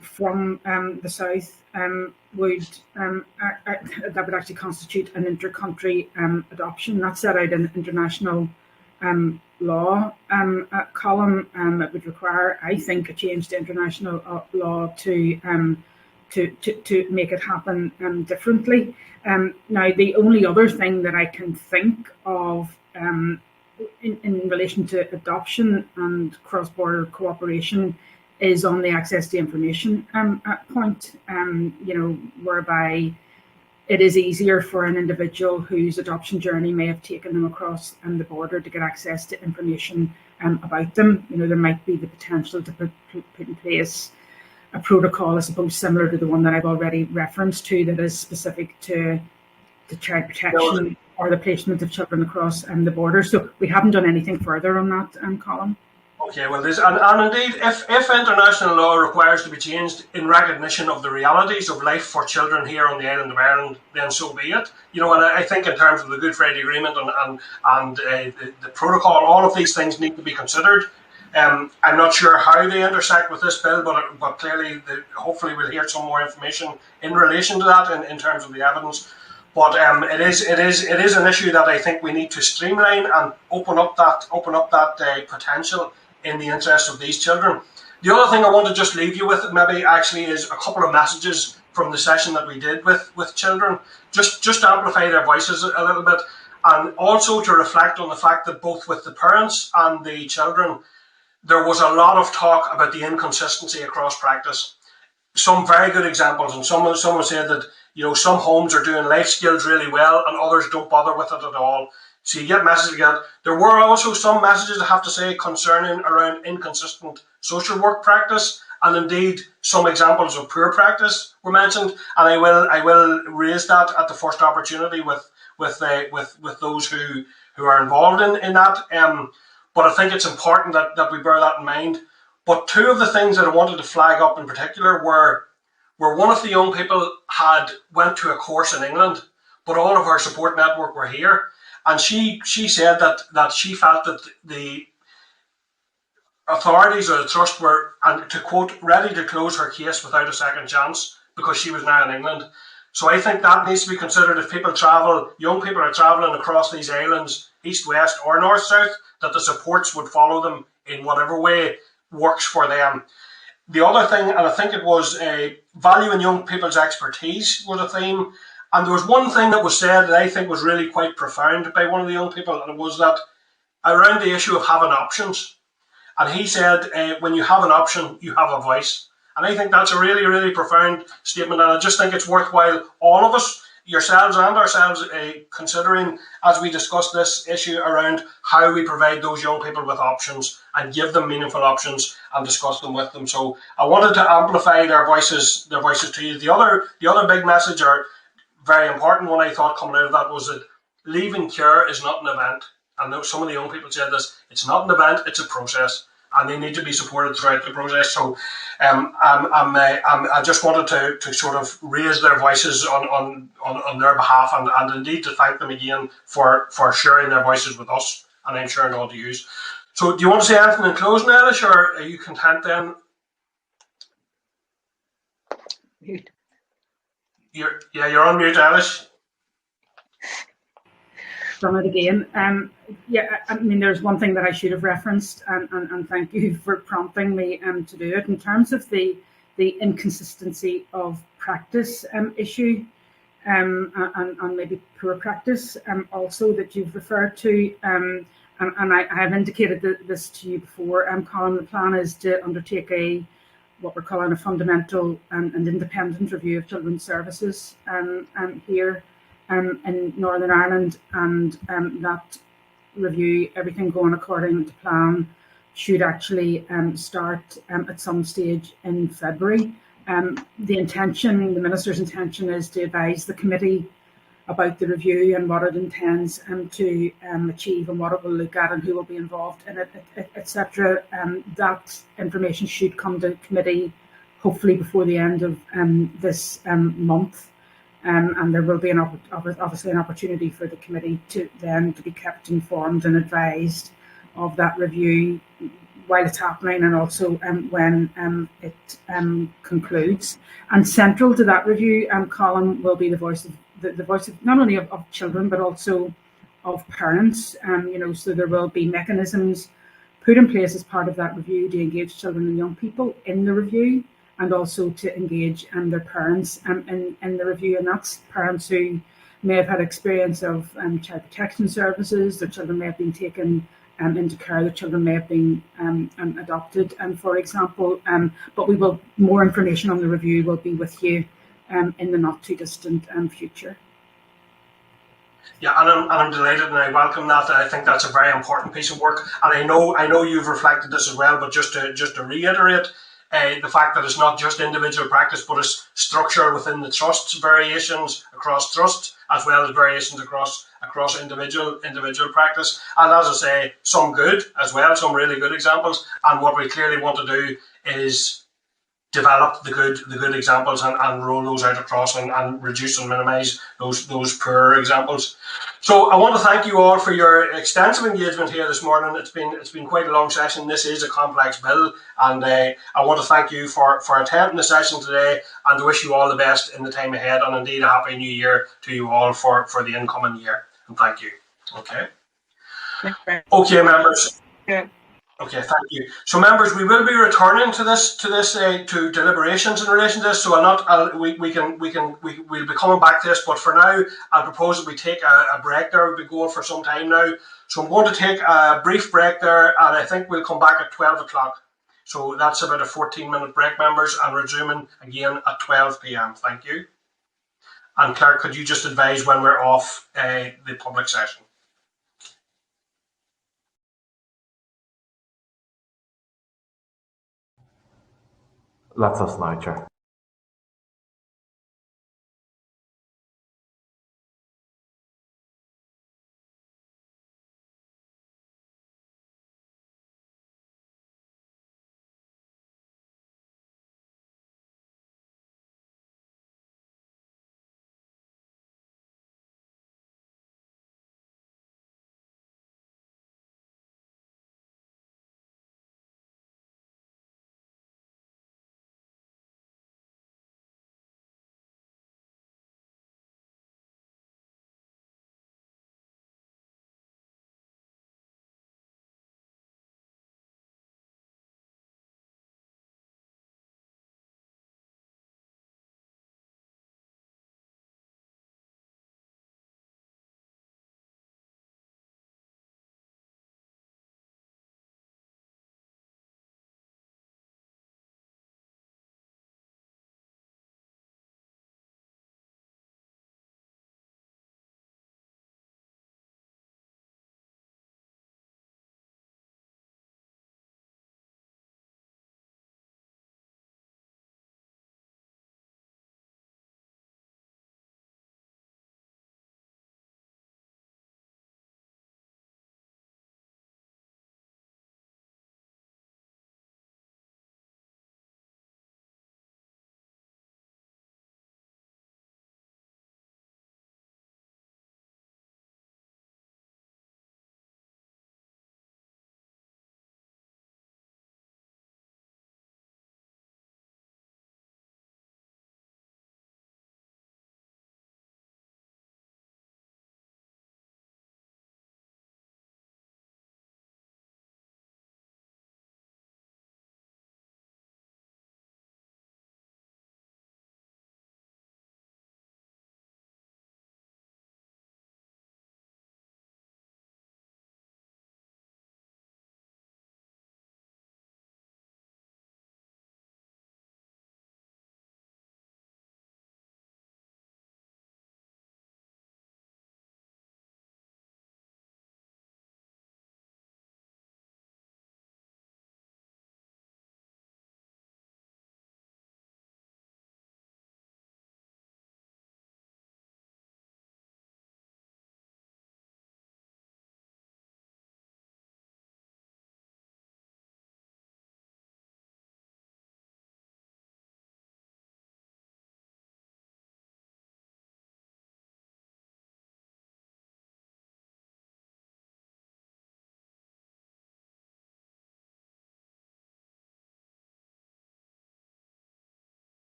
from the south would that would actually constitute an inter-country adoption. That's set out in international law. Column it would require, I think, a change to international law to make it happen differently. Now, the only other thing that I can think of in relation to adoption and cross-border cooperation is on the access to information point, whereby it is easier for an individual whose adoption journey may have taken them across the border to get access to information about them. There might be the potential to put in place a protocol, I suppose, similar to the one that I've already referenced to, that is specific to child protection or the placement of children across the border. So we haven't done anything further on that, Colin. Okay, well, and indeed, if international law requires to be changed in recognition of the realities of life for children here on the island of Ireland, then so be it. And I think in terms of the Good Friday Agreement and the protocol, all of these things need to be considered. I'm not sure how they intersect with this bill, but clearly, hopefully, we'll hear some more information in relation to that in terms of the evidence. But it is an issue that I think we need to streamline and open up that potential in the interest of these children. The other thing I want to just leave you with maybe actually is a couple of messages from the session that we did with children, just to amplify their voices a little bit, and also to reflect on the fact that both with the parents and the children, there was a lot of talk about the inconsistency across practice. Some very good examples, and someone said that some homes are doing life skills really well and others don't bother with it at all. So you get messages again. There were also some messages, I have to say, concerning around inconsistent social work practice, and indeed some examples of poor practice were mentioned. And I will raise that at the first opportunity with those who are involved in that. But I think it's important that we bear that in mind. But two of the things that I wanted to flag up in particular were one of the young people went to a course in England, but all of her support network were here. And she said that she felt that the authorities or the trust were, and to quote, ready to close her case without a second chance because she was now in England. So I think that needs to be considered if people travel, young people are travelling across these islands, east, west or north, south, that the supports would follow them in whatever way works for them. The other thing, and I think it was value in young people's expertise was a theme. And there was one thing that was said that I think was really quite profound by one of the young people, and it was that around the issue of having options. And he said, when you have an option, you have a voice. And I think that's a really, really profound statement. And I just think it's worthwhile, all of us, yourselves and ourselves, considering as we discuss this issue around how we provide those young people with options and give them meaningful options and discuss them with them. So I wanted to amplify their voices to you. The other big message, or very important one I thought coming out of that, was that leaving care is not an event. And some of the young people said this, it's not an event, it's a process. And they need to be supported throughout the process. So I just wanted to sort of raise their voices on their behalf and indeed to thank them again for sharing their voices with us, and I'm sharing all to you. So do you want to say anything in closing, Elish, or are you content then? Mute. You're on mute, Elish. Done it again. I mean, there's one thing that I should have referenced, and thank you for prompting me to do it. In terms of the inconsistency of practice issue, and maybe poor practice, also that you've referred to, and I have indicated this to you before, Colin. The plan is to undertake what we're calling a fundamental and independent review of children's services here in Northern Ireland, and that review, everything going according to plan, should actually start at some stage in February. The Minister's intention is to advise the committee about the review and what it intends to achieve and what it will look at and who will be involved in it, etc. That information should come to committee hopefully before the end of this month. and there will be obviously an opportunity for the committee to be kept informed and advised of that review while it's happening, and also when it concludes. And central to that review, Colin, will be the voice of not only of children but also of parents. So there will be mechanisms put in place as part of that review to engage children and young people in the review, and also to engage their parents in the review. And that's parents who may have had experience of child protection services, their children may have been taken into care, their children may have been adopted, for example. But more information on the review will be with you in the not too distant future. Yeah, and I'm delighted, and I welcome that. I think that's a very important piece of work. And I know you've reflected this as well, but just to reiterate, the fact that it's not just individual practice, but it's structure within the trusts, variations across trusts, as well as variations across individual practice. And as I say, some good as well, some really good examples. And what we clearly want to do is develop the good examples and roll those out across and reduce and minimise those poor examples. So I want to thank you all for your extensive engagement here this morning. It's been quite a long session. This is a complex bill, and I want to thank you for attending the session today, and to wish you all the best in the time ahead, and indeed a happy new year to you all for the incoming year. And thank you. Okay. Okay, members. Yeah. Okay, thank you. So, members, we will be returning to deliberations in relation to this. So, we'll be coming back to this. But for now, I propose that we take a break there. We've been going for some time now, so I'm going to take a brief break there, and I think we'll come back at 12 o'clock. So that's about a 14-minute break, members, and resuming again at 12 p.m. Thank you. And Claire, could you just advise when we're off the public session? That's us now, Chair.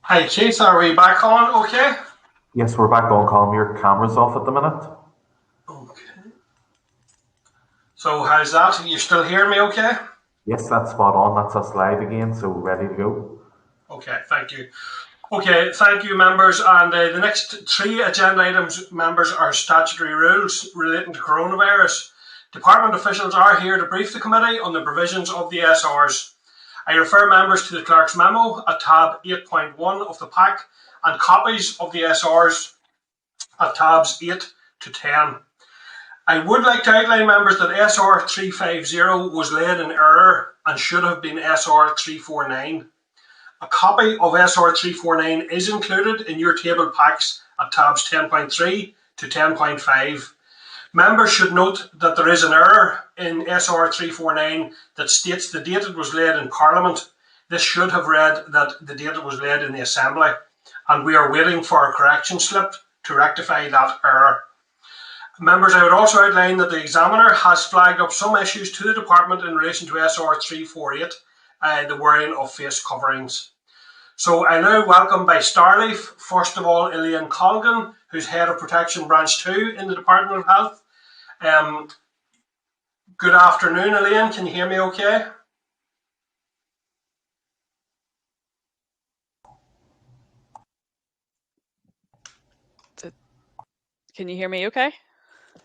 Hi, Keith. Are we back on? Okay. Yes, we're back on, Colm. Your camera's off at the minute. Okay. So how's that? You still hear me okay? Yes, that's spot on. That's us live again, so ready to go. Okay, thank you. Okay, thank you, members. And the next 3 agenda items, members, are statutory rules relating to coronavirus. Department officials are here to brief the committee on the provisions of the SRs. I refer members to the clerk's memo at tab 8.1 of the pack and copies of the SRs at tabs 8 to 10. I would like to outline, members, that SR 350 was laid in error and should have been SR 349. A copy of SR 349 is included in your table packs at tabs 10.3 to 10.5. Members should note that there is an error in SR 349 that states the date it was laid in Parliament. This should have read that the date it was laid in the Assembly, and we are waiting for a correction slip to rectify that error. Members, I would also outline that the examiner has flagged up some issues to the department in relation to SR 348, the wearing of face coverings. So I now welcome by Starleaf, first of all, Elaine Colgan, who's Head of Protection Branch 2 in the Department of Health. Good afternoon, Elaine. Can you hear me okay? Can you hear me okay?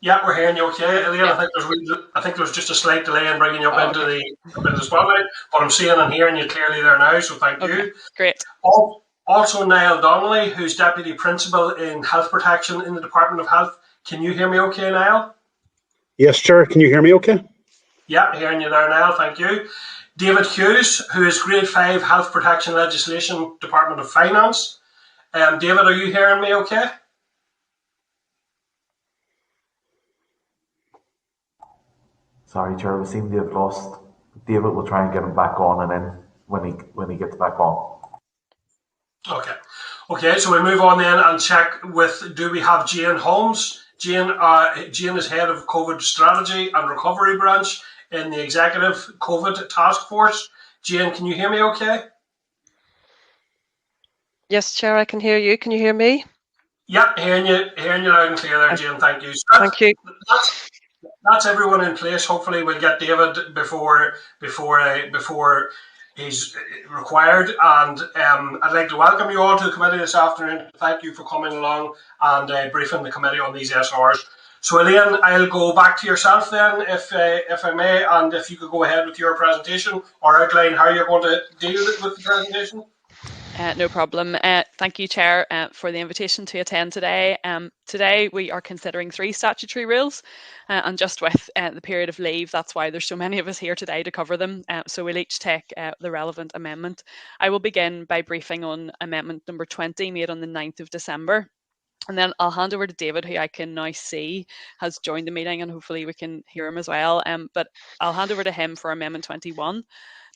Yeah, we're hearing you okay, Elaine. Yeah. I think there's just a slight delay in bringing you up into the spotlight, but I'm seeing and hearing you clearly there now, so thank you. Great. Also, Niall Donnelly, who's Deputy Principal in Health Protection in the Department of Health. Can you hear me okay, Niall? Yes, Chair. Can you hear me okay? Yeah, hearing you there, Niall. Thank you. David Hughes, who is Grade 5 Health Protection Legislation, Department of Finance. David, are you hearing me okay? Sorry, Chair, we seem to have lost David. We'll try and get him back on and in when he gets back on. Okay, so we move on then and check with, do we have Jane Holmes? Jane is Head of COVID Strategy and Recovery Branch in the Executive COVID Task Force. Jane, can you hear me okay? Yes, Chair, I can hear you. Can you hear me? Yeah, hearing you loud and clear there, Jane. Thank you. So thank you. That's everyone in place. Hopefully we'll get David before he's required. And I'd like to welcome you all to the committee this afternoon. Thank you for coming along and briefing the committee on these SRs. So Elaine, I'll go back to yourself then, if I may, and if you could go ahead with your presentation or outline how you're going to deal with the presentation. No problem. Thank you, Chair, for the invitation to attend today. Today we are considering 3 statutory rules, and just with the period of leave, that's why there's so many of us here today to cover them. So we'll each take the relevant amendment. I will begin by briefing on amendment number 20 made on the 9th of December. And then I'll hand over to David, who I can now see has joined the meeting, and hopefully we can hear him as well. But I'll hand over to him for amendment 21.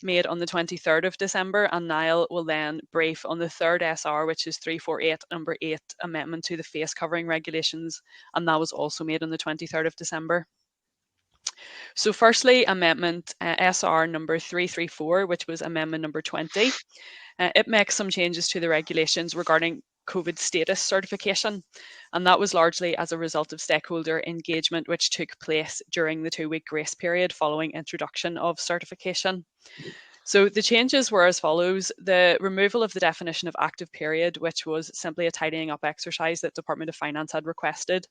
Made on the 23rd of December, and Niall will then brief on the 3rd SR, which is 348, number 8 amendment to the face covering regulations, and that was also made on the 23rd of December. So firstly, amendment SR number 334, which was amendment number 20. It makes some changes to the regulations regarding COVID status certification, and that was largely as a result of stakeholder engagement which took place during the 2-week grace period following introduction of certification. So the changes were as follows: the removal of the definition of active period, which was simply a tidying up exercise that Department of Finance had requested.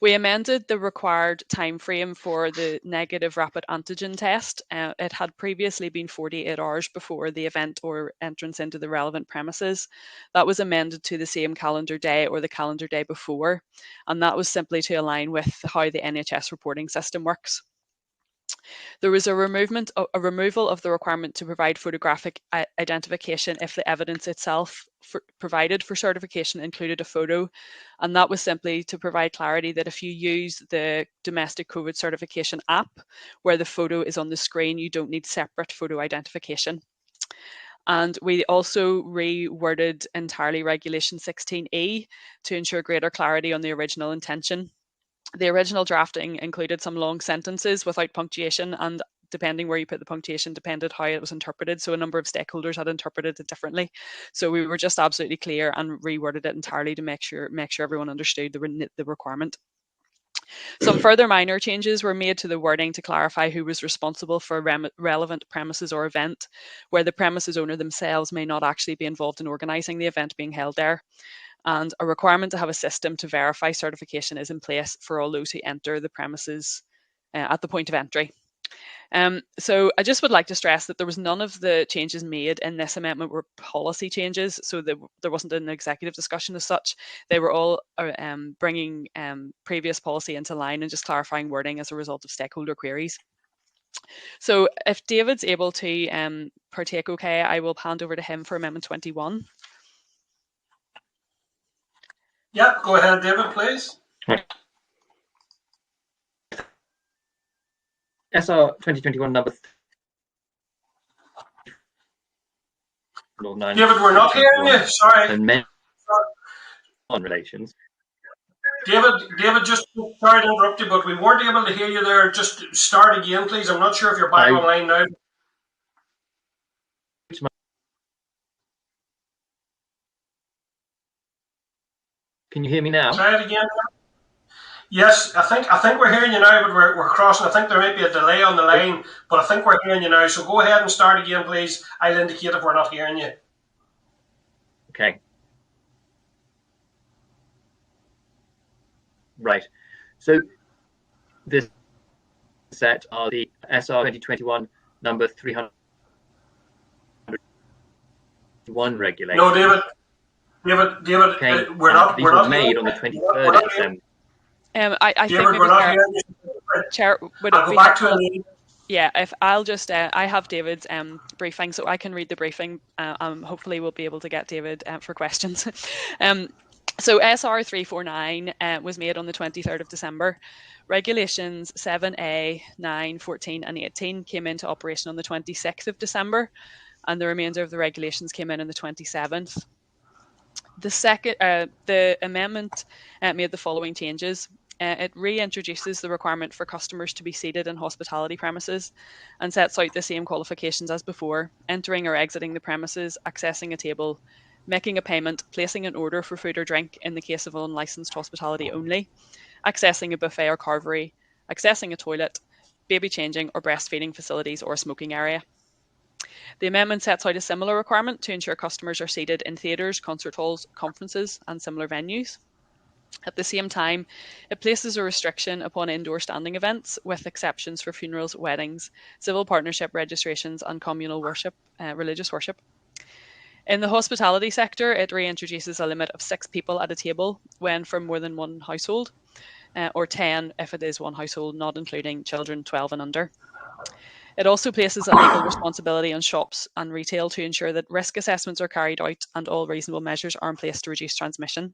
We amended the required time frame for the negative rapid antigen test. It had previously been 48 hours before the event or entrance into the relevant premises. That was amended to the same calendar day or the calendar day before, and that was simply to align with how the NHS reporting system works. There was a removal of the requirement to provide photographic identification if the evidence itself provided for certification included a photo, and that was simply to provide clarity that if you use the domestic COVID certification app where the photo is on the screen, you don't need separate photo identification. And we also reworded entirely Regulation 16E to ensure greater clarity on the original intention. The original drafting included some long sentences without punctuation, and depending where you put the punctuation, depended how it was interpreted. So a number of stakeholders had interpreted it differently. So we were just absolutely clear and reworded it entirely to make sure everyone understood the requirement. Some further minor changes were made to the wording to clarify who was responsible for relevant premises or event, where the premises owner themselves may not actually be involved in organising the event being held there. And a requirement to have a system to verify certification is in place for all those who enter the premises at the point of entry. So I just would like to stress that there was none of the changes made in this amendment were policy changes, so there wasn't an executive discussion as such. They were all bringing previous policy into line and just clarifying wording as a result of stakeholder queries. So if David's able to partake okay, I will hand over to him for Amendment 21. Yeah, go ahead, David, please. SR 2021 number. David, we're not hearing you. Sorry. And on relations. David, just sorry to interrupt you, but we weren't able to hear you there. Just start again, please. I'm not sure if you're back online now. Can you hear me now? Try it again. Yes, I think we're hearing you now, but we're crossing. I think there might be a delay on the line, but I think we're hearing you now. So go ahead and start again, please. I'll indicate if we're not hearing you. Okay. Right. So this set are the SR 2021 number 301 regulations. No, David, okay. We're not made on the 23rd of December. I David, think we're not maybe Chair, would it be helpful? Yeah, if I'll just, I have David's briefing, so I can read the briefing. Hopefully, we'll be able to get David for questions. So SR 349 was made on the 23rd of December. Regulations 7A, 9, 14, and 18 came into operation on the 26th of December, and the remainder of the regulations came in on the 27th. The amendment made the following changes. It reintroduces the requirement for customers to be seated in hospitality premises and sets out the same qualifications as before: entering or exiting the premises, accessing a table, making a payment, placing an order for food or drink in the case of unlicensed hospitality only, accessing a buffet or carvery, accessing a toilet, baby changing or breastfeeding facilities, or a smoking area. The amendment sets out a similar requirement to ensure customers are seated in theatres, concert halls, conferences, and similar venues. At the same time, it places a restriction upon indoor standing events, with exceptions for funerals, weddings, civil partnership registrations, and communal worship, religious worship. In the hospitality sector, it reintroduces a limit of 6 people at a table when from more than one household, or 10 if it is one household, not including children 12 and under. It also places a legal responsibility on shops and retail to ensure that risk assessments are carried out and all reasonable measures are in place to reduce transmission.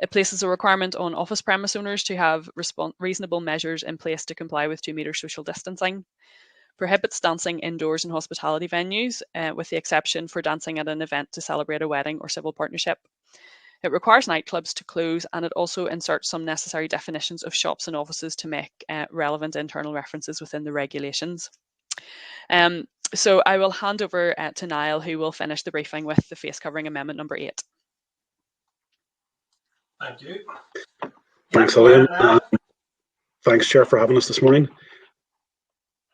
It places a requirement on office premise owners to have reasonable measures in place to comply with 2 metre social distancing. Prohibits dancing indoors in hospitality venues, with the exception for dancing at an event to celebrate a wedding or civil partnership. It requires nightclubs to close, and it also inserts some necessary definitions of shops and offices to make relevant internal references within the regulations. So I will hand over to Niall, who will finish the briefing with the face covering amendment number 8. Thank you. Thanks, Elaine. Thanks, Chair, for having us this morning.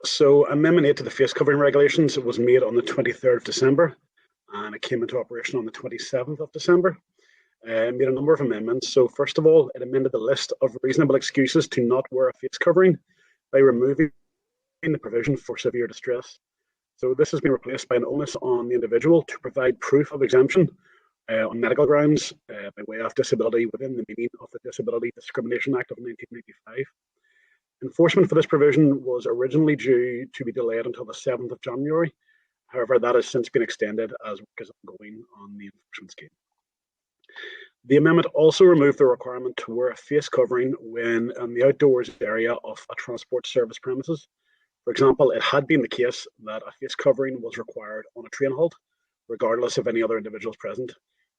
So Amendment 8 to the face covering regulations was made on the 23rd of December, and it came into operation on the 27th of December. It made a number of amendments. So first of all, it amended the list of reasonable excuses to not wear a face covering by removing the provision for severe distress. So this has been replaced by an onus on the individual to provide proof of exemption on medical grounds by way of disability within the meaning of the Disability Discrimination Act of 1995. Enforcement for this provision was originally due to be delayed until the 7th of January. However, that has since been extended as work is ongoing on the enforcement scheme. The amendment also removed the requirement to wear a face covering when in the outdoors area of a transport service premises. For example, it had been the case that a face covering was required on a train halt, regardless of any other individuals present.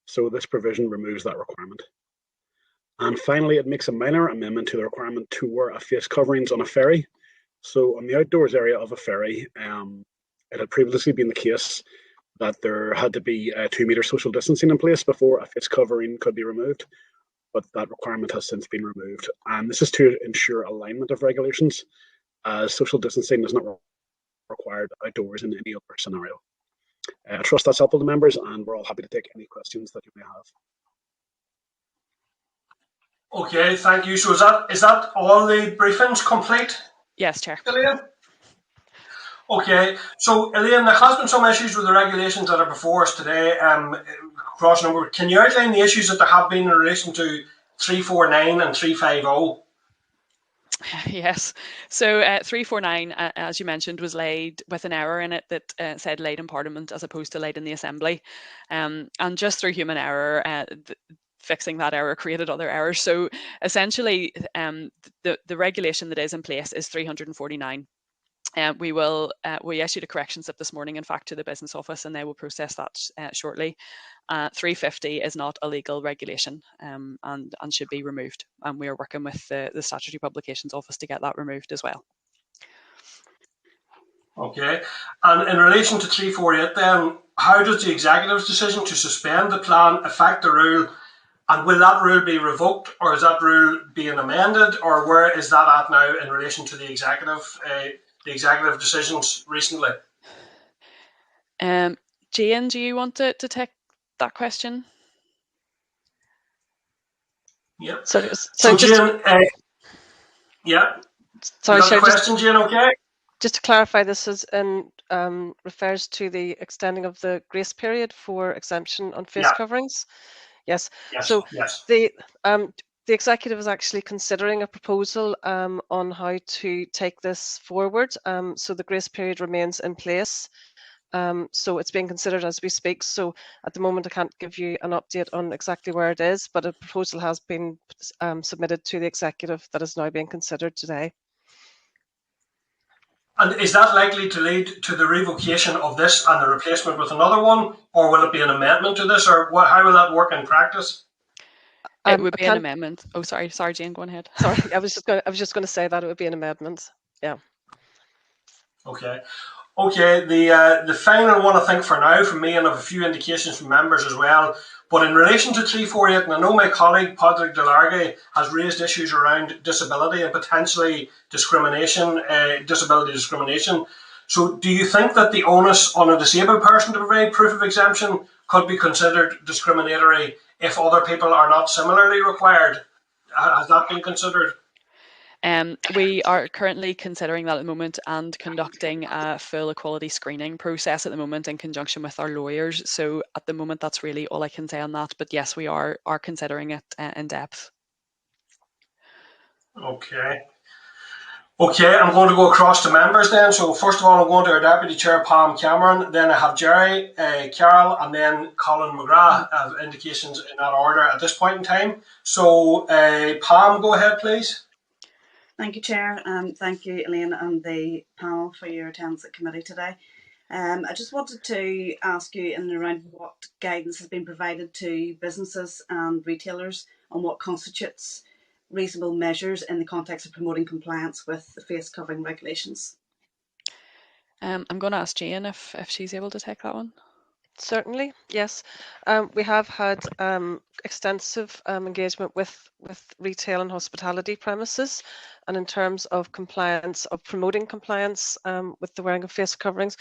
So this provision removes that requirement. And finally, it makes a minor amendment to the requirement to wear a face coverings on a ferry So on the outdoors area of a ferry, it had previously been the case that there had to be 2 metre social distancing in place before a face covering could be removed, but that requirement has since been removed. And this is to ensure alignment of regulations, as social distancing is not required outdoors in any other scenario. I trust that's helpful to members, and we're all happy to take any questions that you may have. Okay, thank you. So is that all the briefings complete? Yes, Chair. Elaine? Okay, so Elaine, there has been some issues with the regulations that are before us today. Cross number, can you outline the issues that there have been in relation to 349 and 350? Yes. So 349, as you mentioned, was laid with an error in it that said laid in Parliament as opposed to laid in the Assembly. And just through human error, fixing that error created other errors. So essentially, the regulation that is in place is 349. We issued a correction slip this morning, in fact, to the Business Office, and they will process that shortly. 350 is not a legal regulation and should be removed. And we are working with the Statutory Publications Office to get that removed as well. Okay, and in relation to 348 then, how does the Executive's decision to suspend the plan affect the rule? And will that rule be revoked, or is that rule being amended, or where is that at now in relation to the executive decisions recently? Jane, do you want to take that question? Yeah. So Jane, yeah. Sorry, Chair, question, Jane, okay? Just to clarify, this is refers to the extending of the grace period for exemption on face coverings. Yes. So the Executive is actually considering a proposal on how to take this forward. So the grace period remains in place. So it's being considered as we speak. So at the moment, I can't give you an update on exactly where it is, but a proposal has been submitted to the Executive that is now being considered today. And is that likely to lead to the revocation of this and the replacement with another one, or will it be an amendment to this, or how will that work in practice? It would be an amendment. Oh, sorry, Jane, go ahead. Sorry, I was just going to say that it would be an amendment. Yeah. Okay. Okay, the final one, I think, for now, from me, and I have a few indications from members as well. But in relation to 348, and I know my colleague, Padraig Delargy, has raised issues around disability and potentially discrimination, disability discrimination. So do you think that the onus on a disabled person to provide proof of exemption could be considered discriminatory if other people are not similarly required? Has that been considered? We are currently considering that at the moment and conducting a full equality screening process at the moment in conjunction with our lawyers. So at the moment, that's really all I can say on that. But yes, we are considering it in depth. Okay. Okay, I'm going to go across to members then. So first of all, I'm going to our Deputy Chair, Pam Cameron. Then I have Jerry, Carol, and then Colin McGrath have indications in that order at this point in time. So Pam, go ahead, please. Thank you, Chair. Thank you, Elaine, and the panel for your attendance at committee today. I just wanted to ask you in and around what guidance has been provided to businesses and retailers on what constitutes reasonable measures in the context of promoting compliance with the face covering regulations. I'm going to ask Jane if she's able to take that one. Certainly, yes. We have had extensive engagement with retail and hospitality premises, and in terms of compliance, of promoting compliance with the wearing of face coverings,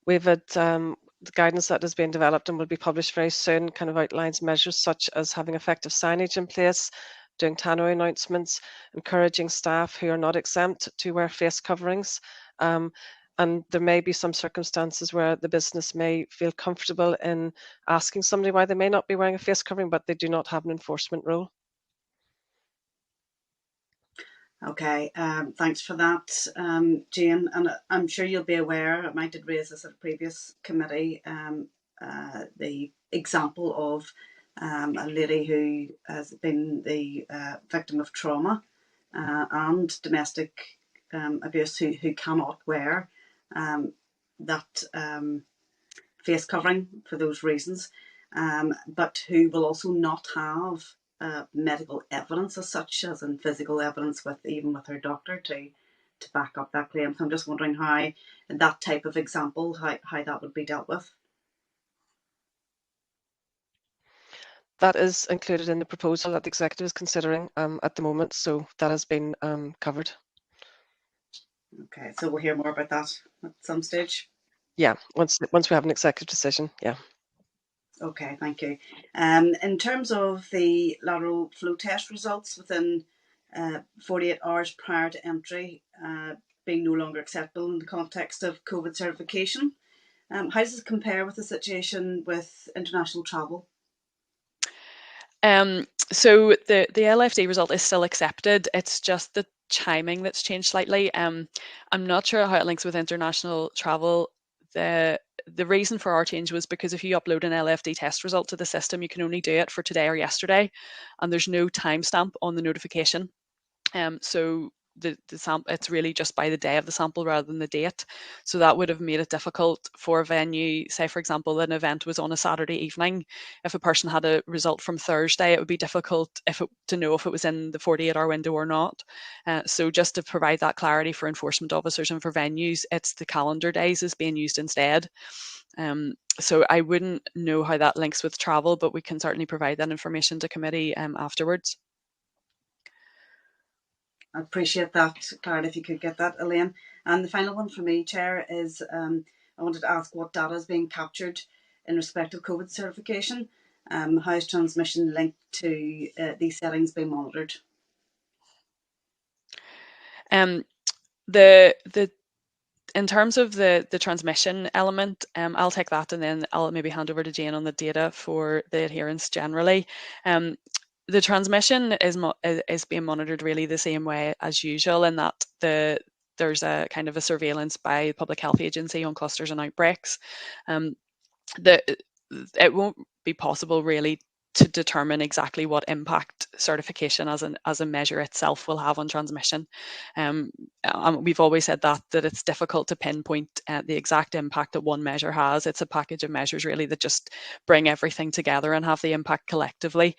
we've had the guidance that has been developed and will be published very soon kind of outlines measures such as having effective signage in place, doing tannoy announcements, encouraging staff who are not exempt to wear face coverings. And there may be some circumstances where the business may feel comfortable in asking somebody why they may not be wearing a face covering, but they do not have an enforcement role. Okay, thanks for that, Jane. And I'm sure you'll be aware, I might have raised this at a previous committee, the example of a lady who has been the victim of trauma and domestic abuse who cannot wear that face covering for those reasons, but who will also not have medical evidence as such, as in physical evidence even with her doctor to to back up that claim. So I'm just wondering how, in that type of example, how that would be dealt with. That is included in the proposal that the executive is considering at the moment, so that has been covered. Okay, so we'll hear more about that at some stage. Yeah, once we have an executive decision, yeah. Okay, thank you. In terms of the lateral flow test results within 48 hours prior to entry being no longer acceptable in the context of COVID certification, how does this compare with the situation with international travel? So the LFD result is still accepted. It's just the timing that's changed slightly. I'm not sure how it links with international travel. The reason for our change was because if you upload an LFD test result to the system, you can only do it for today or yesterday, and there's no timestamp on the notification. So the sample, it's really just by the day of the sample rather than the date. So that would have made it difficult for a venue. Say, for example, an event was on a Saturday evening. If a person had a result from Thursday, it would be difficult to know if it was in the 48-hour window or not. So just to provide that clarity for enforcement officers and for venues, it's the calendar days is being used instead. So I wouldn't know how that links with travel, but we can certainly provide that information to committee afterwards. I appreciate that, Clarence, if you could get that, Elaine. And the final one for me, Chair, is I wanted to ask what data is being captured in respect of COVID certification. How is transmission linked to these settings being monitored? In terms of the transmission element, I'll take that and then I'll maybe hand over to Jane on the data for the adherence generally. The transmission is being monitored really the same way as usual, in that there's a kind of a surveillance by the Public Health Agency on clusters and outbreaks. It won't be possible really to determine exactly what impact certification as a measure itself will have on transmission. We've always said that it's difficult to pinpoint the exact impact that one measure has. It's a package of measures really that just bring everything together and have the impact collectively.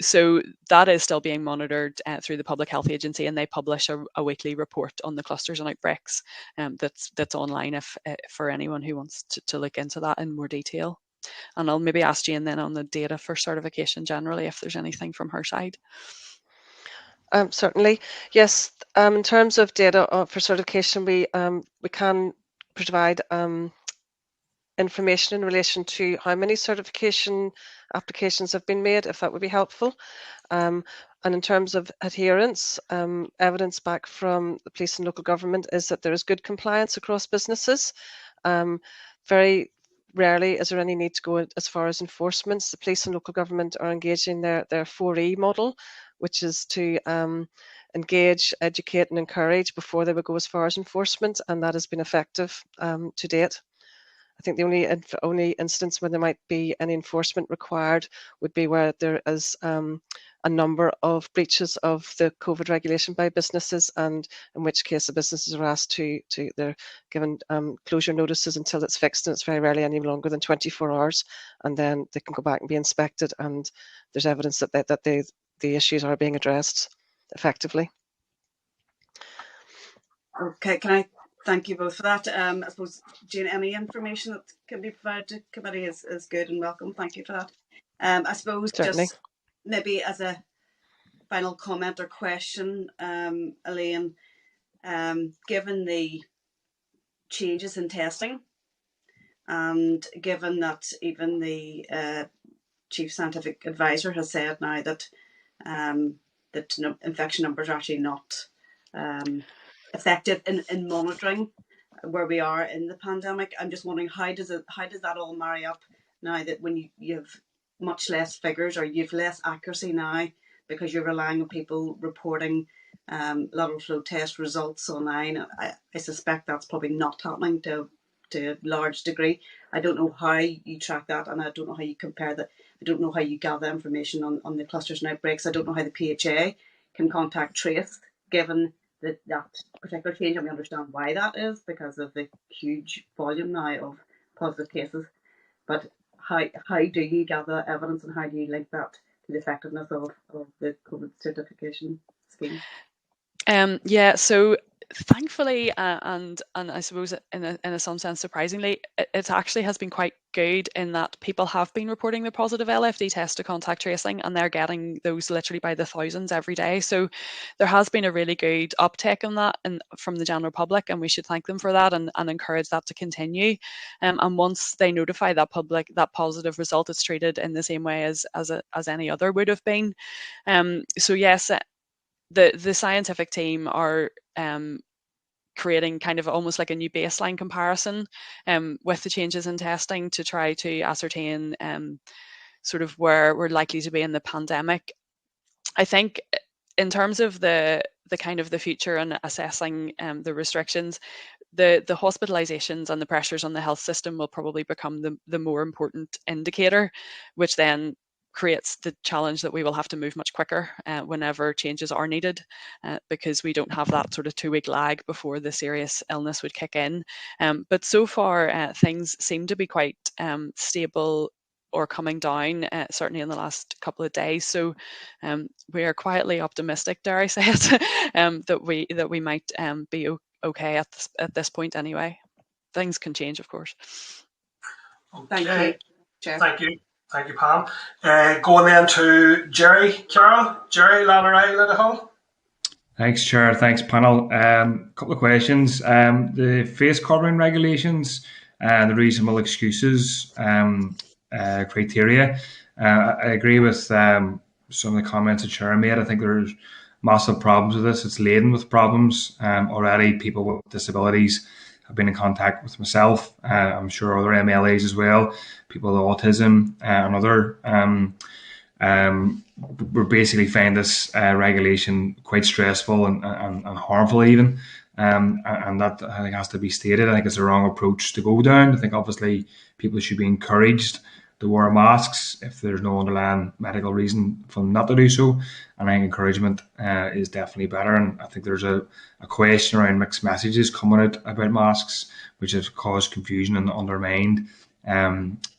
So that is still being monitored through the Public Health Agency, and they publish a weekly report on the clusters and outbreaks that's online for anyone who wants to look into that in more detail. And I'll maybe ask Jane then on the data for certification generally, if there's anything from her side. Certainly, yes. In terms of data for certification, we can provide information in relation to how many certification applications have been made, if that would be helpful. And in terms of adherence, evidence back from the police and local government is that there is good compliance across businesses. Very rarely is there any need to go as far as enforcements. The police and local government are engaging their 4E model, which is to engage, educate and encourage before they would go as far as enforcement, and that has been effective to date. I think the only instance where there might be any enforcement required would be where there is a number of breaches of the COVID regulation by businesses, and in which case the businesses are asked they're given closure notices until it's fixed, and it's very rarely any longer than 24 hours, and then they can go back and be inspected, and there's evidence that the issues are being addressed effectively. Okay, can I thank you both for that? I suppose, Jane, any information that can be provided to committee is good and welcome. Thank you for that. I suppose Certainly. Just maybe as a final comment or question, Elaine, given the changes in testing and given that even the Chief Scientific Advisor has said now that infection numbers are actually not effective in monitoring where we are in the pandemic. I'm just wondering how does that all marry up now that when you have much less figures or you've less accuracy now because you're relying on people reporting lateral flow test results online. I suspect that's probably not happening to a large degree. I don't know how you track that, and I don't know how you compare that. I don't know how you gather information on the clusters and outbreaks. I don't know how the PHA can contact trace given that particular change, and we understand why that is because of the huge volume now of positive cases. But how do you gather evidence, and how do you link that to the effectiveness of the COVID certification scheme? Yeah, so thankfully, and I suppose in some sense surprisingly, it actually has been quite good in that people have been reporting the positive LFD test to contact tracing, and they're getting those literally by the thousands every day. So there has been a really good uptake on that from the general public, and we should thank them for that and encourage that to continue. And once they notify that public that positive result, it's treated in the same way as any other would have been. So yes, the scientific team are creating kind of almost like a new baseline comparison with the changes in testing to try to ascertain sort of where we're likely to be in the pandemic. I think in terms of the kind of the future and assessing the restrictions, the hospitalizations and the pressures on the health system will probably become the more important indicator, which then creates the challenge that we will have to move much quicker whenever changes are needed, because we don't have that sort of 2-week lag before the serious illness would kick in. But so far, things seem to be quite stable or coming down, certainly in the last couple of days. So we are quietly optimistic, dare I say it, that we might be okay at this point anyway. Things can change, of course. Okay. Thank you, Chair. Thank you, Pam. Going then to Jerry Carroll. Jerry Lanneray, Liddahall. Thanks, Chair. Thanks, panel. Couple of questions. The face covering regulations and the reasonable excuses criteria. I agree with some of the comments the Chair made. I think there's massive problems with this. It's laden with problems. Already people with disabilities have been in contact with myself. I'm sure other MLAs as well, people with autism and other. We basically find this regulation quite stressful and harmful even. And that I think has to be stated. I think it's the wrong approach to go down. I think obviously people should be encouraged to wear masks if there's no underlying medical reason for them not to do so. And I think encouragement is definitely better. And I think there's a question around mixed messages coming out about masks, which has caused confusion and undermined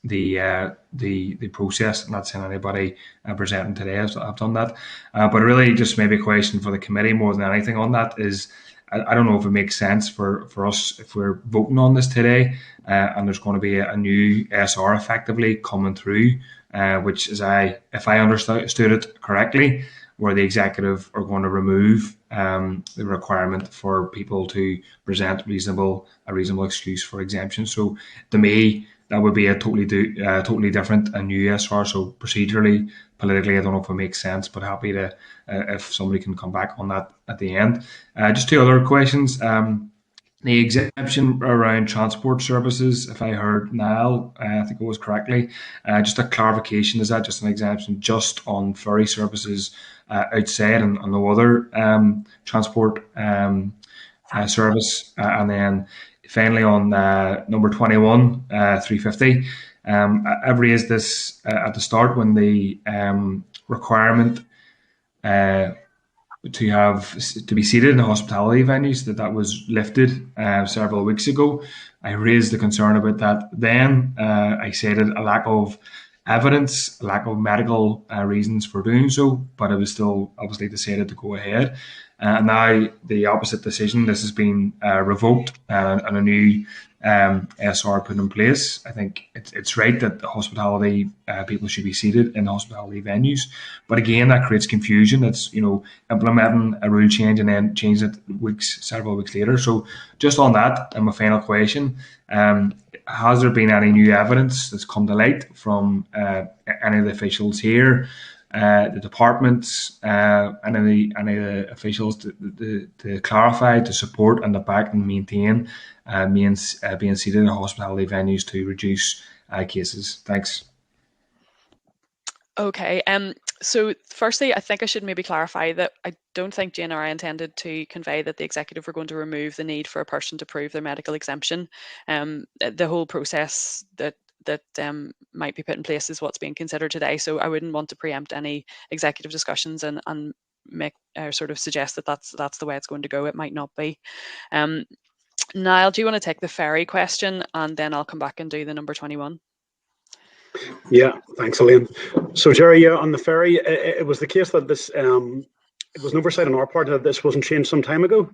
the process. I'm not saying anybody presenting today has done that, but really just maybe a question for the committee more than anything on that is, I don't know if it makes sense for us if we're voting on this today and there's going to be a new SR effectively coming through, which is if I understood it correctly, where the executive are going to remove the requirement for people to present a reasonable excuse for exemption. So to me, that would be a totally different and new SR. So procedurally, politically, I don't know if it makes sense, but happy to if somebody can come back on that at the end. Just two other questions. The exemption around transport services, if I heard Niall, I think it was correctly, just a clarification, is that just an exemption just on ferry services outside and no other transport service? And then finally on number 21, 350, I've raised this at the start when the requirement to be seated in hospitality venues that was lifted several weeks ago. I raised the concern about that then. I cited a lack of evidence, a lack of medical reasons for doing so, but it was still obviously decided to go ahead. And now the opposite decision, this has been revoked and a new SR put in place. I think it's right that the hospitality people should be seated in hospitality venues, but again that creates confusion. It's implementing a rule change and then changing it several weeks later. So just on that, and my final question: has there been any new evidence that's come to light from any of the officials here, the departments, any of the officials to clarify, to support and to back and maintain being seated in hospitality venues to reduce cases? Thanks. Okay. So firstly, I think I should maybe clarify that I don't think Jane or I intended to convey that the executive were going to remove the need for a person to prove their medical exemption. The whole process that might be put in place is what's being considered today. So I wouldn't want to preempt any executive discussions and make sort of suggest that that's the way it's going to go. It might not be. Niall, do you want to take the ferry question, and then I'll come back and do the number 21? Yeah, thanks, Elaine. So, Jerry, on the ferry, it was the case that this, it was an oversight on our part that this wasn't changed some time ago.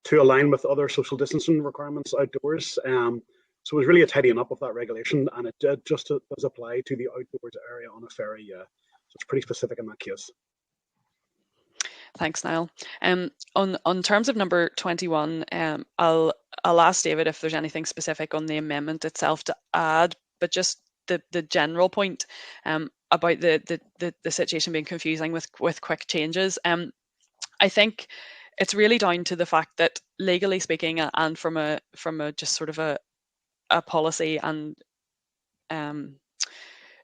to align with other social distancing requirements outdoors. So it was really a tidying up of that regulation, and it just does apply to the outdoors area on a ferry. So it's pretty specific in that case. Thanks, Niall. On terms of number 21, I'll ask David if there's anything specific on the amendment itself to add, but just the general point about the situation being confusing with quick changes. I think it's really down to the fact that, legally speaking, and from a just sort of a policy and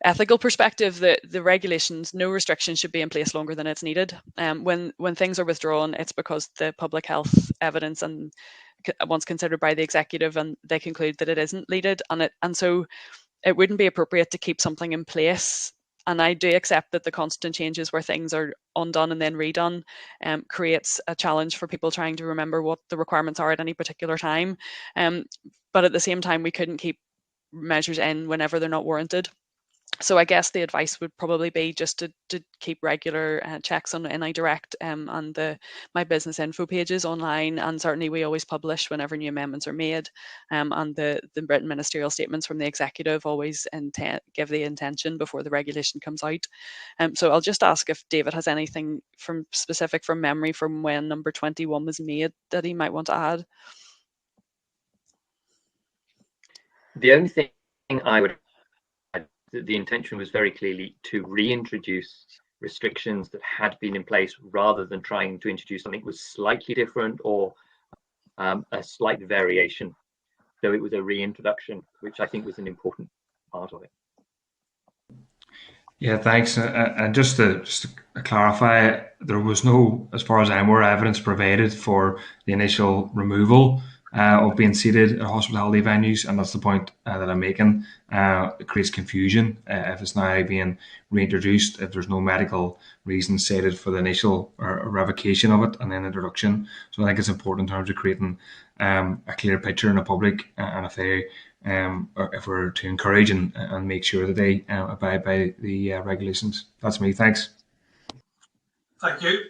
ethical perspective, that the regulations, no restrictions should be in place longer than it's needed. When things are withdrawn, it's because the public health evidence and once considered by the executive, and they conclude that it isn't needed, and so it wouldn't be appropriate to keep something in place. And I do accept that the constant changes where things are undone and then redone creates a challenge for people trying to remember what the requirements are at any particular time. But at the same time, we couldn't keep measures in whenever they're not warranted. So I guess the advice would probably be just to keep regular checks on NI Direct and the My Business Info pages online, and certainly we always publish whenever new amendments are made, and the written ministerial statements from the executive always give the intention before the regulation comes out. So I'll just ask if David has anything specific from memory from when number 21 was made that he might want to add. The only thing I would add, the intention was very clearly to reintroduce restrictions that had been in place, rather than trying to introduce something that was slightly different or a slight variation. So it was a reintroduction, which I think was an important part of it. Yeah, thanks. And just to clarify, there was no, as far as I'm aware, evidence provided for the initial removal of being seated at hospitality venues, and that's the point that I'm making. It creates confusion if it's now being reintroduced, if there's no medical reason stated for the initial or revocation of it and then introduction. So I think it's important in terms of creating a clear picture in the public, and if we're to encourage and make sure that they abide by the regulations. That's me. Thanks. Thank you.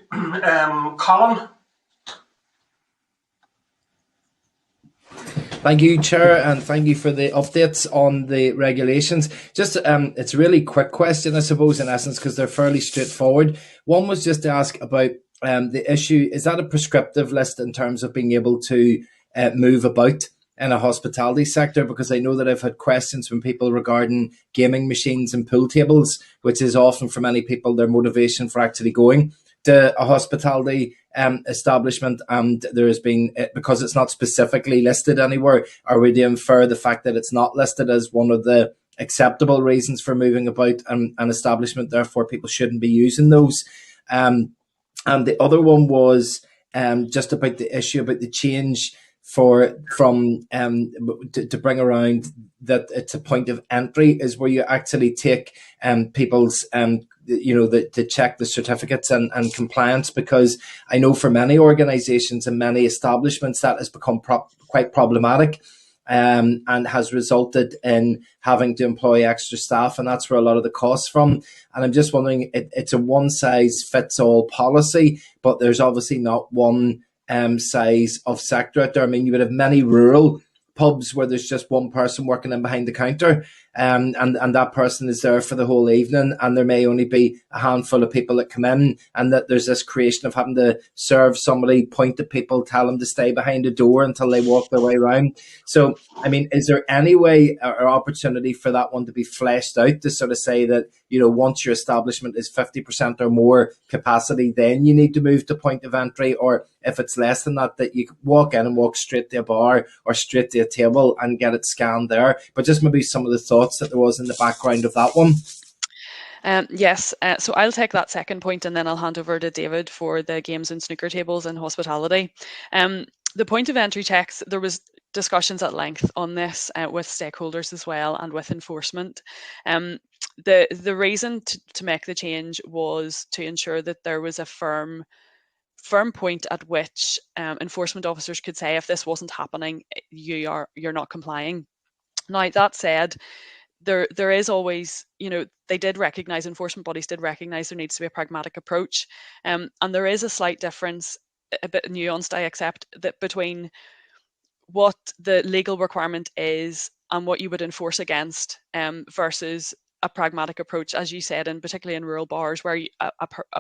Colin? Thank you, Chair, and thank you for the updates on the regulations. Just, it's a really quick question, I suppose, in essence, because they're fairly straightforward. One was just to ask about the issue, is that a prescriptive list in terms of being able to move about in a hospitality sector? Because I know that I've had questions from people regarding gaming machines and pool tables, which is often for many people their motivation for actually going to a hospitality establishment, and there has been, because it's not specifically listed anywhere, are we to infer the fact that it's not listed as one of the acceptable reasons for moving about an establishment, therefore people shouldn't be using those? And the other one was just about the issue about the change to bring around that it's a point of entry is where you actually take people's to check the certificates and compliance, because I know for many organisations and many establishments that has become quite problematic, and has resulted in having to employ extra staff, and that's where a lot of the costs from. And I'm just wondering, it's a one size fits all policy, but there's obviously not one size of sector out there. I mean, you would have many rural pubs where there's just one person working in behind the counter, and that person is there for the whole evening, and there may only be a handful of people that come in, and that there's this creation of having to serve somebody, point at people, tell them to stay behind a door until they walk their way around. So, I mean, is there any way or opportunity for that one to be fleshed out to sort of say that, once your establishment is 50% or more capacity, then you need to move to point of entry, or if it's less than that, that you walk in and walk straight to a bar or straight to a table and get it scanned there? But just maybe some of the thoughts that there was in the background of that one. Yes, so I'll take that second point, and then I'll hand over to David for the games and snooker tables and hospitality. The point of entry checks, there was discussions at length on this with stakeholders as well, and with enforcement. The reason to make the change was to ensure that there was a firm point at which enforcement officers could say, if this wasn't happening, you're not complying. Now, that said, there is always, they did recognise, enforcement bodies did recognise there needs to be a pragmatic approach, and there is a slight difference a bit nuanced, I accept, that between what the legal requirement is and what you would enforce against, versus a pragmatic approach, as you said, and particularly in rural bars where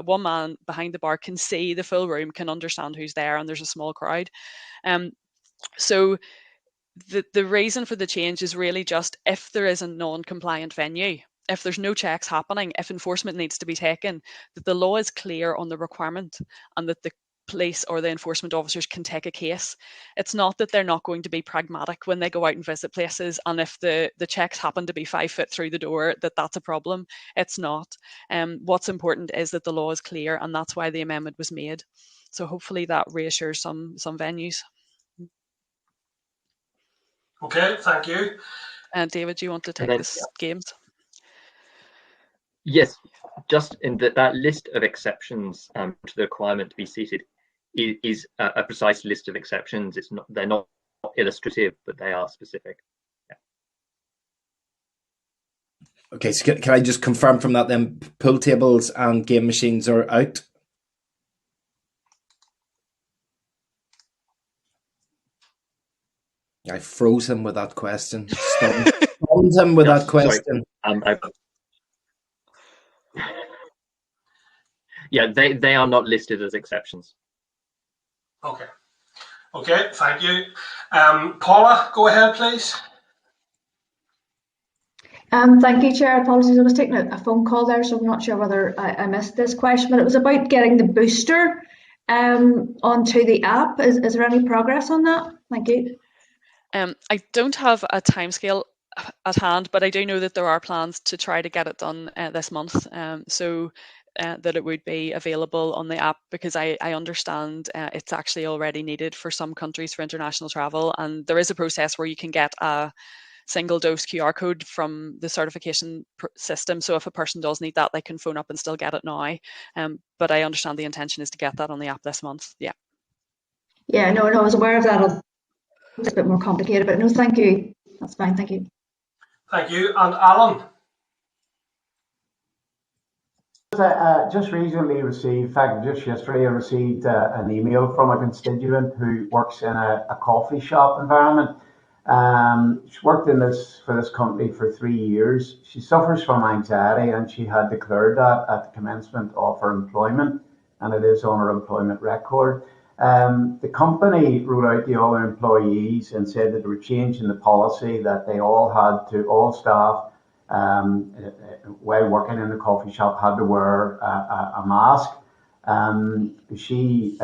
one man behind the bar can see the full room, can understand who's there, and there's a small crowd. So the reason for the change is really just if there is a non-compliant venue, if there's no checks happening, if enforcement needs to be taken, that the law is clear on the requirement and that the police or the enforcement officers can take a case. It's not that they're not going to be pragmatic when they go out and visit places, and if the checks happen to be 5 foot through the door, that's a problem. It's not. What's important is that the law is clear, and that's why the amendment was made. So hopefully that reassures some venues. Okay, thank you. David, do you want to take this games? Yes, just in that list of exceptions to the requirement to be seated is a precise list of exceptions. They're not illustrative, but they are specific. Yeah. Okay, so can I just confirm from that then, pool tables and game machines are out? I froze him with that question. Stunned him with that question. Yeah, they are not listed as exceptions. Okay, thank you. Paula, go ahead, please. Thank you, Chair. Apologies, I was taking a phone call there, so I'm not sure whether I missed this question, but it was about getting the booster onto the app. Is there any progress on that? Thank you. I don't have a timescale at hand, but I do know that there are plans to try to get it done this month, so that it would be available on the app, because I understand it's actually already needed for some countries for international travel, and there is a process where you can get a single dose QR code from the certification system. So if a person does need that, they can phone up and still get it now. But I understand the intention is to get that on the app this month. Yeah. Yeah, no, I was aware of that. It's a bit more complicated, but no, thank you. That's fine, thank you. Thank you. And Alan? Just recently received, in fact, just yesterday, I received an email from a constituent who works in a coffee shop environment. She's worked for this company for 3 years. She suffers from anxiety, and she had declared that at the commencement of her employment, and it is on her employment record. The company wrote out to all their employees and said that they were changing the policy that they all staff, while working in the coffee shop, had to wear a mask. She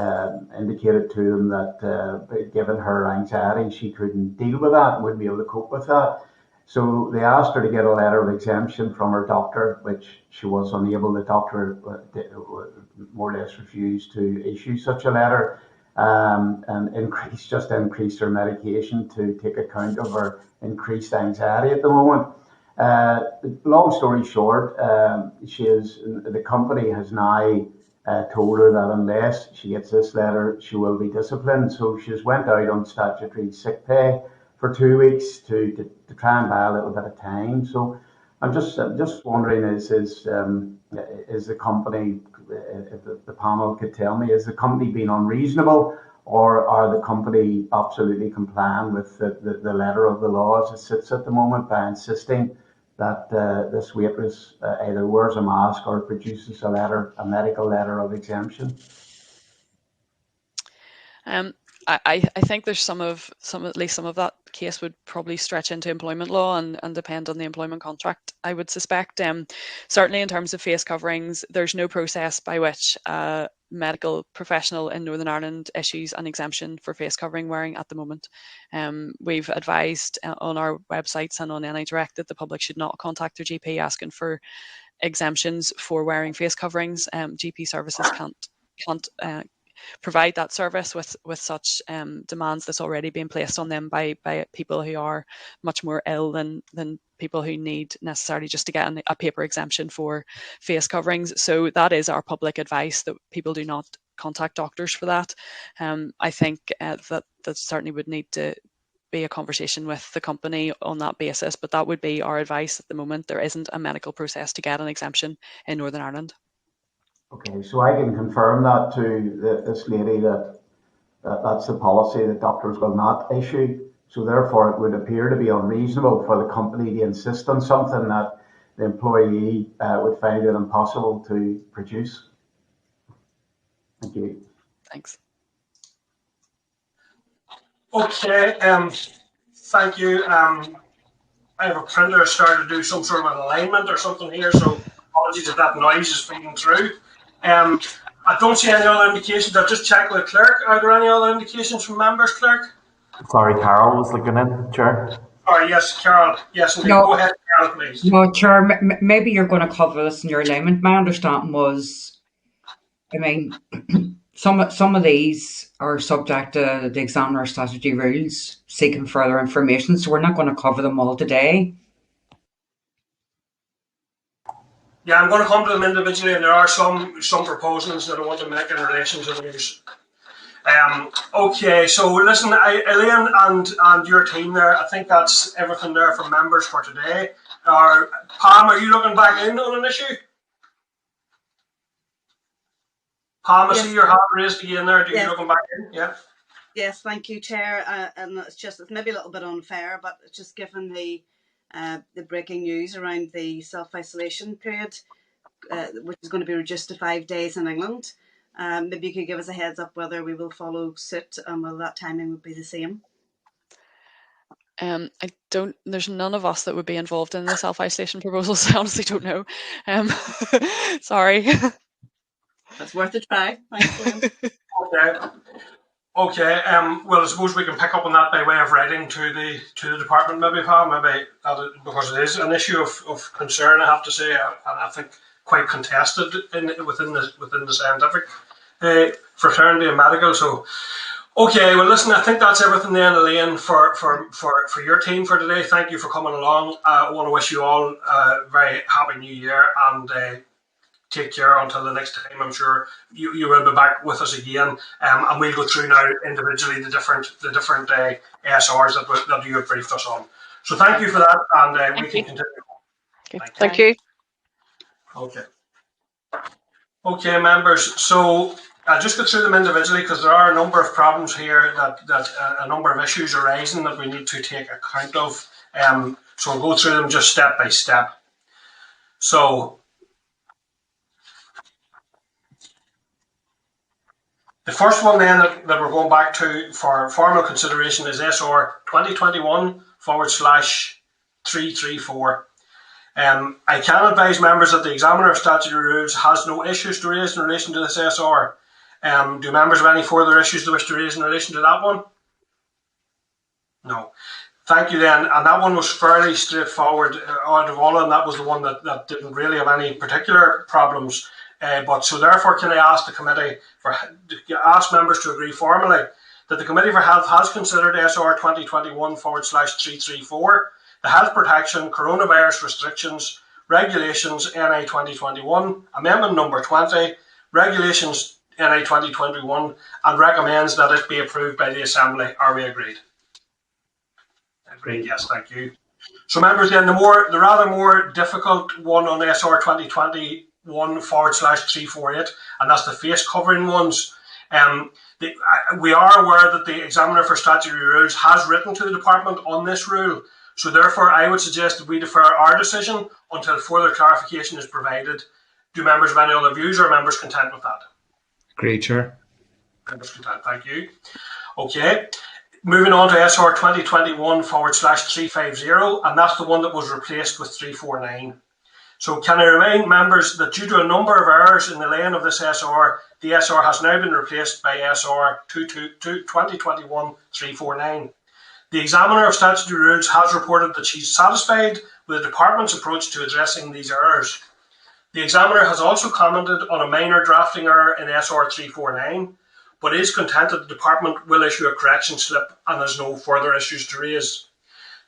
indicated to them that given her anxiety, she couldn't deal with that, wouldn't be able to cope with that. So they asked her to get a letter of exemption from her doctor, which she was unable. The doctor more or less refused to issue such a letter, and increased her medication to take account of her increased anxiety at the moment. Long story short, the company has now told her that unless she gets this letter, she will be disciplined. So she's went out on statutory sick pay for 2 weeks to try and buy a little bit of time. So I'm just wondering, is the company, if the panel could tell me, is the company being unreasonable, or are the company absolutely complying with the letter of the law as it sits at the moment by insisting that this waitress either wears a mask or produces a medical letter of exemption? I think there's at least some of that case would probably stretch into employment law and depend on the employment contract, I would suspect. Certainly in terms of face coverings, there's no process by which a medical professional in Northern Ireland issues an exemption for face covering wearing at the moment. We've advised on our websites and on NI Direct that the public should not contact their GP asking for exemptions for wearing face coverings. GP services can't provide that service with such demands that's already been placed on them by people who are much more ill than people who need necessarily just to get a paper exemption for face coverings. So that is our public advice, that people do not contact doctors for that. I think that certainly would need to be a conversation with the company on that basis, but that would be our advice at the moment. There isn't a medical process to get an exemption in Northern Ireland. Okay, so I can confirm that to this lady, that That's the policy that doctors will not issue. So therefore, it would appear to be unreasonable for the company to insist on something that the employee would find it impossible to produce. Thank you. Thanks. Okay, thank you. I have a printer started to do some sort of an alignment or something here, so apologies if that noise is feeding through. I don't see any other indications. I'll just check with the clerk. Are there any other indications from members, clerk? Sorry, Carol was looking in, Chair. Oh, yes, Carol. Yes, indeed. No, go ahead, Carol, please. No, Chair, maybe you're going to cover this in your alignment. My understanding was, I mean, some of these are subject to the examiner statutory rules seeking further information, so we're not going to cover them all today. Yeah, I'm going to come to them individually, and there are some proposals that I want to make in relation to those. Okay, so listen, Elaine and your team there, I think that's everything there from members for today. Pam, are you looking back in on an issue? Pam, I see your hand raised again there. Are you looking back in? Yeah. Yes, thank you, Chair. And it's maybe a little bit unfair, but it's just given the breaking news around the self-isolation period, which is going to be reduced to 5 days in England. Maybe you could give us a heads up whether we will follow suit and whether that timing would be the same. There's none of us that would be involved in the self-isolation proposal, so I honestly don't know. Sorry. That's worth a try. Thanks, Okay. Well, I suppose we can pick up on that by way of writing to the department, maybe, Pam, because it is an issue of concern, I have to say, and I think quite contested within the scientific fraternity and medical. So, okay. Well, listen, I think that's everything then, Elaine, for your team for today. Thank you for coming along. I want to wish you all a very happy New Year, and take care until the next time. I'm sure you will be back with us again, and we'll go through now individually the different ASRs that you have briefed us on. So thank you for that, and we can continue. Okay. Thank you. Okay, members. So I'll just go through them individually because there are a number of problems here that a number of issues arising that we need to take account of. So we'll go through them just step by step. So the first one then that we're going back to for formal consideration is SR 2021/334. I can advise members that the Examiner of Statutory Rules has no issues to raise in relation to this SR. Do members have any further issues they wish to raise in relation to that one? No. Thank you then. And that one was fairly straightforward out of all, and that was the one that didn't really have any particular problems. But so therefore, can I ask the committee ask members to agree formally that the Committee for Health has considered SR 2021/334, the Health Protection Coronavirus Restrictions Regulations NI 2021, Amendment Number 20, Regulations NI 2021, and recommends that it be approved by the Assembly. Are we agreed? Agreed. Yes. Thank you. So, members, then the rather more difficult one on SR 2021/348, and that's the face covering ones. We are aware that the Examiner for Statutory Rules has written to the department on this rule, so therefore I would suggest that we defer our decision until further clarification is provided. Do members have any other views, or are members content with that? Great, Chair. Members content. Thank you. Okay. Moving on to SR 2021/350, and that's the one that was replaced with 349. So can I remind members that due to a number of errors in the laying of this SR, the SR has now been replaced by SR 2021/349. The Examiner of Statutory Rules has reported that she's satisfied with the department's approach to addressing these errors. The Examiner has also commented on a minor drafting error in SR 349, but is content that the department will issue a correction slip and has no further issues to raise.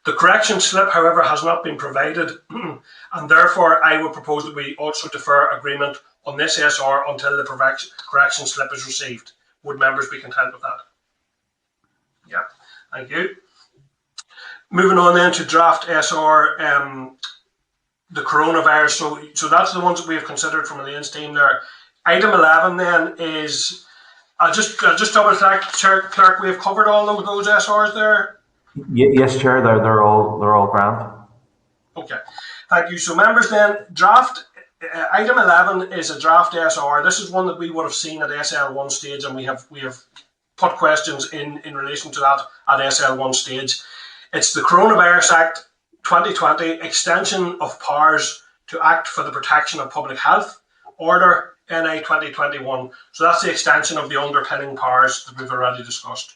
The correction slip, however, has not been provided, and therefore I would propose that we also defer agreement on this SR until the correction slip is received. Would members be content with that? Yeah, thank you. Moving on then to draft SR, the coronavirus. So that's the ones that we have considered from Elaine's team there. Item 11 then is I'll just double check, Clerk. We have covered all of those SRs there. Yes, Chair. They're all grand. Okay, thank you. So, members, then draft item 11 is a draft SR. This is one that we would have seen at SL1 stage, and we have put questions in relation to that at SL1 stage. It's the Coronavirus Act 2020 extension of powers to act for the protection of public health order NI 2021. So that's the extension of the underpinning powers that we've already discussed.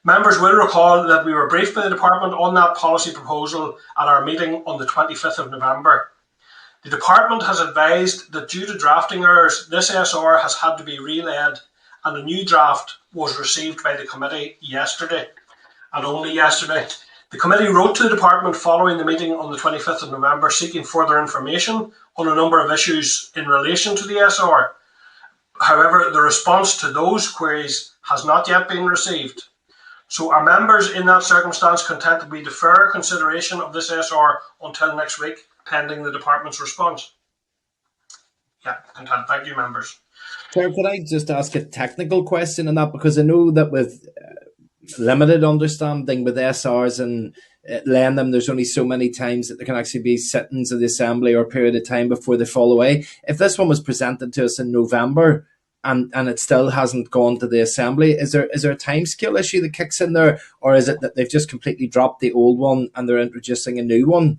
Members will recall that we were briefed by the Department on that policy proposal at our meeting on the 25th of November. The Department has advised that due to drafting errors, this SR has had to be relayed, and a new draft was received by the committee yesterday, and only yesterday. The committee wrote to the Department following the meeting on the 25th of November seeking further information on a number of issues in relation to the SR. However, the response to those queries has not yet been received. So are members in that circumstance content that we defer consideration of this SR until next week, pending the Department's response? Yeah, content. Thank you, members. Chair, could I just ask a technical question on that? Because I know that with limited understanding with SRs and laying them, there's only so many times that there can actually be sittings of the Assembly or a period of time before they fall away. If this one was presented to us in November and it still hasn't gone to the Assembly, is there a timescale issue that kicks in there, or is it that they've just completely dropped the old one and they're introducing a new one?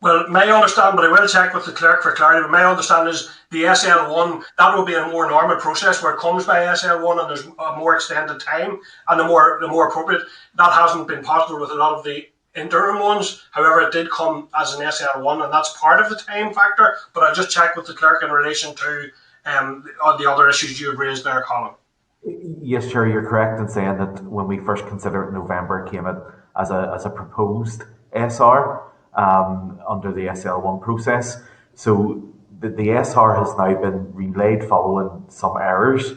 Well, my understanding, but I will check with the clerk for clarity, but my understanding is the SL1, that will be a more normal process where it comes by SL1 and there's a more extended time and the more appropriate. That hasn't been possible with a lot of the interim ones. However, it did come as an SL1 and that's part of the time factor, but I'll just check with the clerk in relation to the other issues you have raised there, Colin. Yes, Chair, you're correct in saying that when we first considered it in November, it came in as a proposed SR. Under the SL1 process. So the SR has now been relayed following some errors.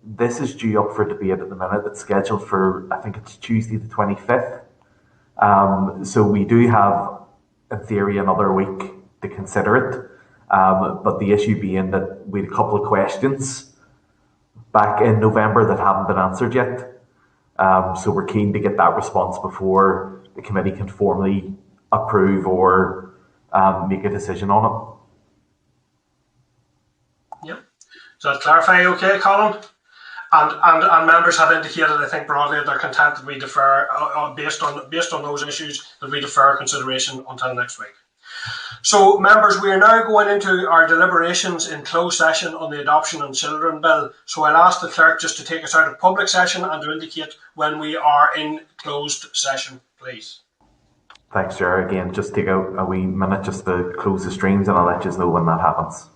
This is due up for debate at the minute. It's scheduled for, I think it's Tuesday the 25th. So we do have, in theory, another week to consider it. But the issue being that we had a couple of questions back in November that haven't been answered yet. So we're keen to get that response before the committee can formally approve or make a decision on it. Yep. Does that clarify okay, Colin? And members have indicated, I think, broadly that they're content that we defer, based on those issues, that we defer consideration until next week. So, members, we are now going into our deliberations in closed session on the Adoption and Children Bill. So I'll ask the clerk just to take us out of public session and to indicate when we are in closed session, please. Thanks, Chair. Again, just take a wee minute just to close the streams and I'll let you know when that happens.